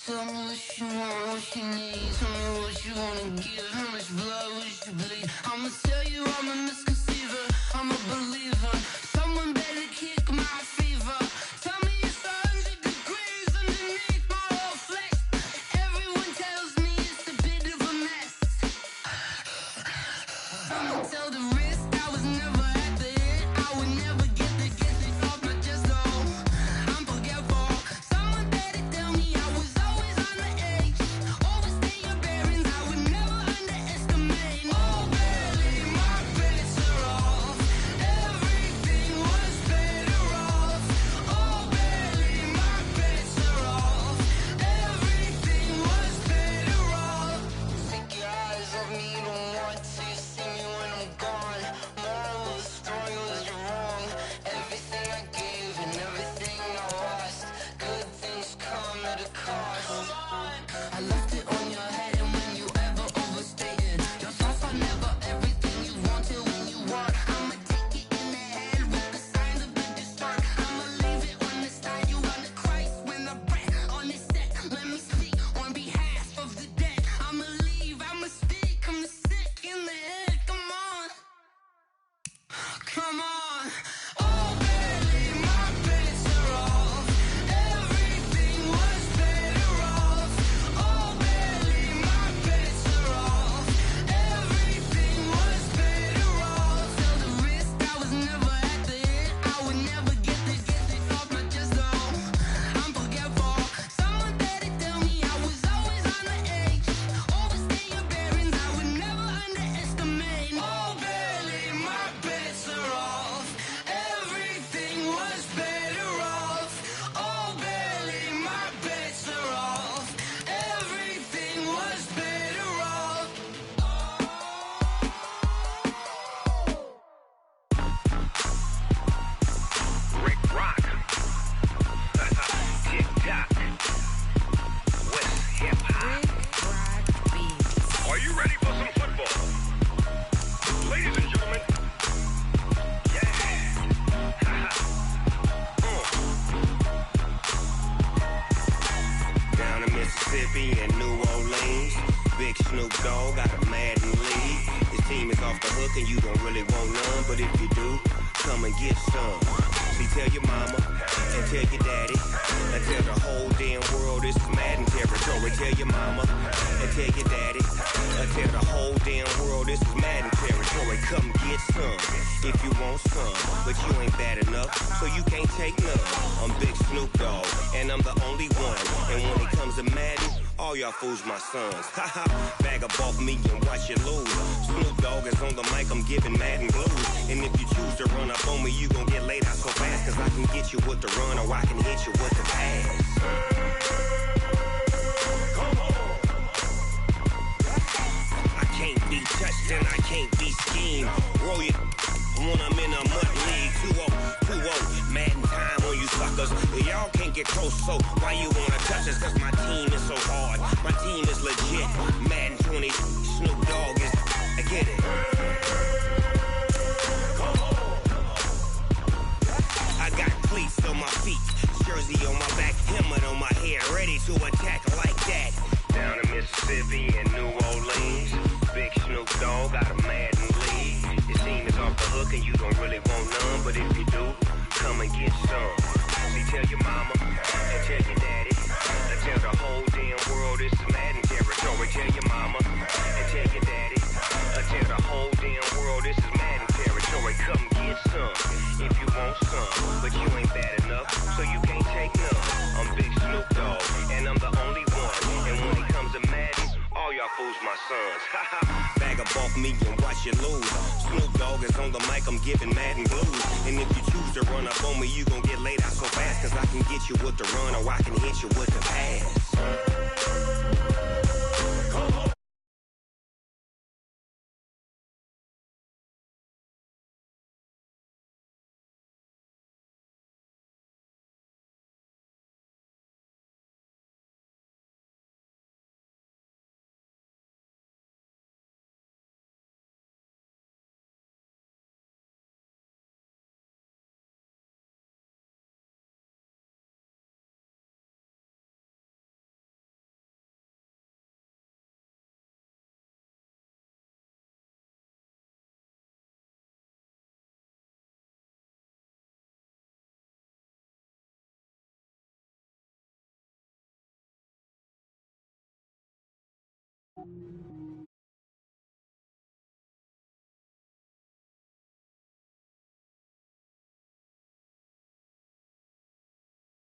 Tell me what you want, what you need. Tell me what you wanna give. How much blood would you bleed? I'ma tell you I'm a misconceiver. I'm a believer. Someone better kick my fever. Tell me it's 100 degrees underneath my whole flesh. Everyone tells me it's a bit of a mess. I'ma tell the risk I was never at the hit. I would never get it off my chest though. I'm forgetful. Someone better tell me I was always on the edge. Overstay your bearings, I would never underestimate. Oh baby, my bets are off. Everything was better off. Oh baby, my bets are off. Everything was better off. Take your eyes off me, you don't want to see me when I'm gone. Moral of the story was you're wrong. Everything I gave and everything I lost. Good things come at a cost. I left it on your head, and when you ever overstated, your thoughts are never everything you wanted when you want. I'ma take it in the head with the signs of the distort. I'ma leave it on the side. You run the Christ when I breath on this set. Let me speak on behalf of the dead. I'ma leave, I'ma speak. I'm the sick in the head. Come on, come on. Oh baby, my bets are off. Everything was better off. Oh baby, my bets are off. Everything was better off. Tell the risk I was never at the hit. I would never get it off my chest though. I'm forgetful. Someone better tell me I was always on the edge. Overstay your bearings, I would never underestimate. Oh baby, my bets are off. Everything was better off. Oh baby, my bets are off. Everything was better off. Rick Rock. Tick-tock. West hip-hop. Are you ready for some football? Ladies and gentlemen. Yeah. Down in Mississippi and New Orleans, Big Snoop Dogg got a Madden league. His team is off the hook and you don't really want none, but if you do, come and get some. See, tell your mama and tell your daddy and tell the whole damn world this is Madden territory. Tell your mama and tell your daddy and tell the whole damn world this is Madden territory. Come get some if you want some, but you ain't bad enough, so you can't take none. I'm Big Snoop Dogg and I'm the only one. And when it comes to Madden, all y'all fools my sons. Haha, bag up off me and watch you lose. Snoop Dogg is on the mic, I'm giving Madden blues. And if you choose to run up on me, you gon' get laid out so fast. Cause I can get you with the run or I can hit you with the pass. I can't be touched and I can't be schemed. Roll you when I'm in a mud league. 2-0, Madden time on you suckers. Y'all can't get close, so why you wanna touch us? Cause my team is so hard, my team is legit. Madden 20, Snoop Dogg is, I get it. I got cleats on my feet, jersey on my back, helmet on my hair, ready to attack like that. Down in Mississippi and New Orleans, Big Snoop Dogg got a Madden league. His team is off the hook and you don't really want none, but if you do, come and get some. See, tell your mama and tell your daddy and tell the whole damn world this is Madden territory. Tell your mama and tell your daddy and tell the whole damn world this is Madden territory. Come get some if you want some, but you ain't bad enough, so you can't take none. I'm Big Snoop Dogg and I'm the only one. And when it comes to Madden, all y'all fools my sons. Bag up off me and watch you lose. Snoop Dogg is on the mic, I'm giving Madden blues. And if you choose to run up on me, you gon' get laid out so fast. Cause I can get you with the run or I can hit you with the pass.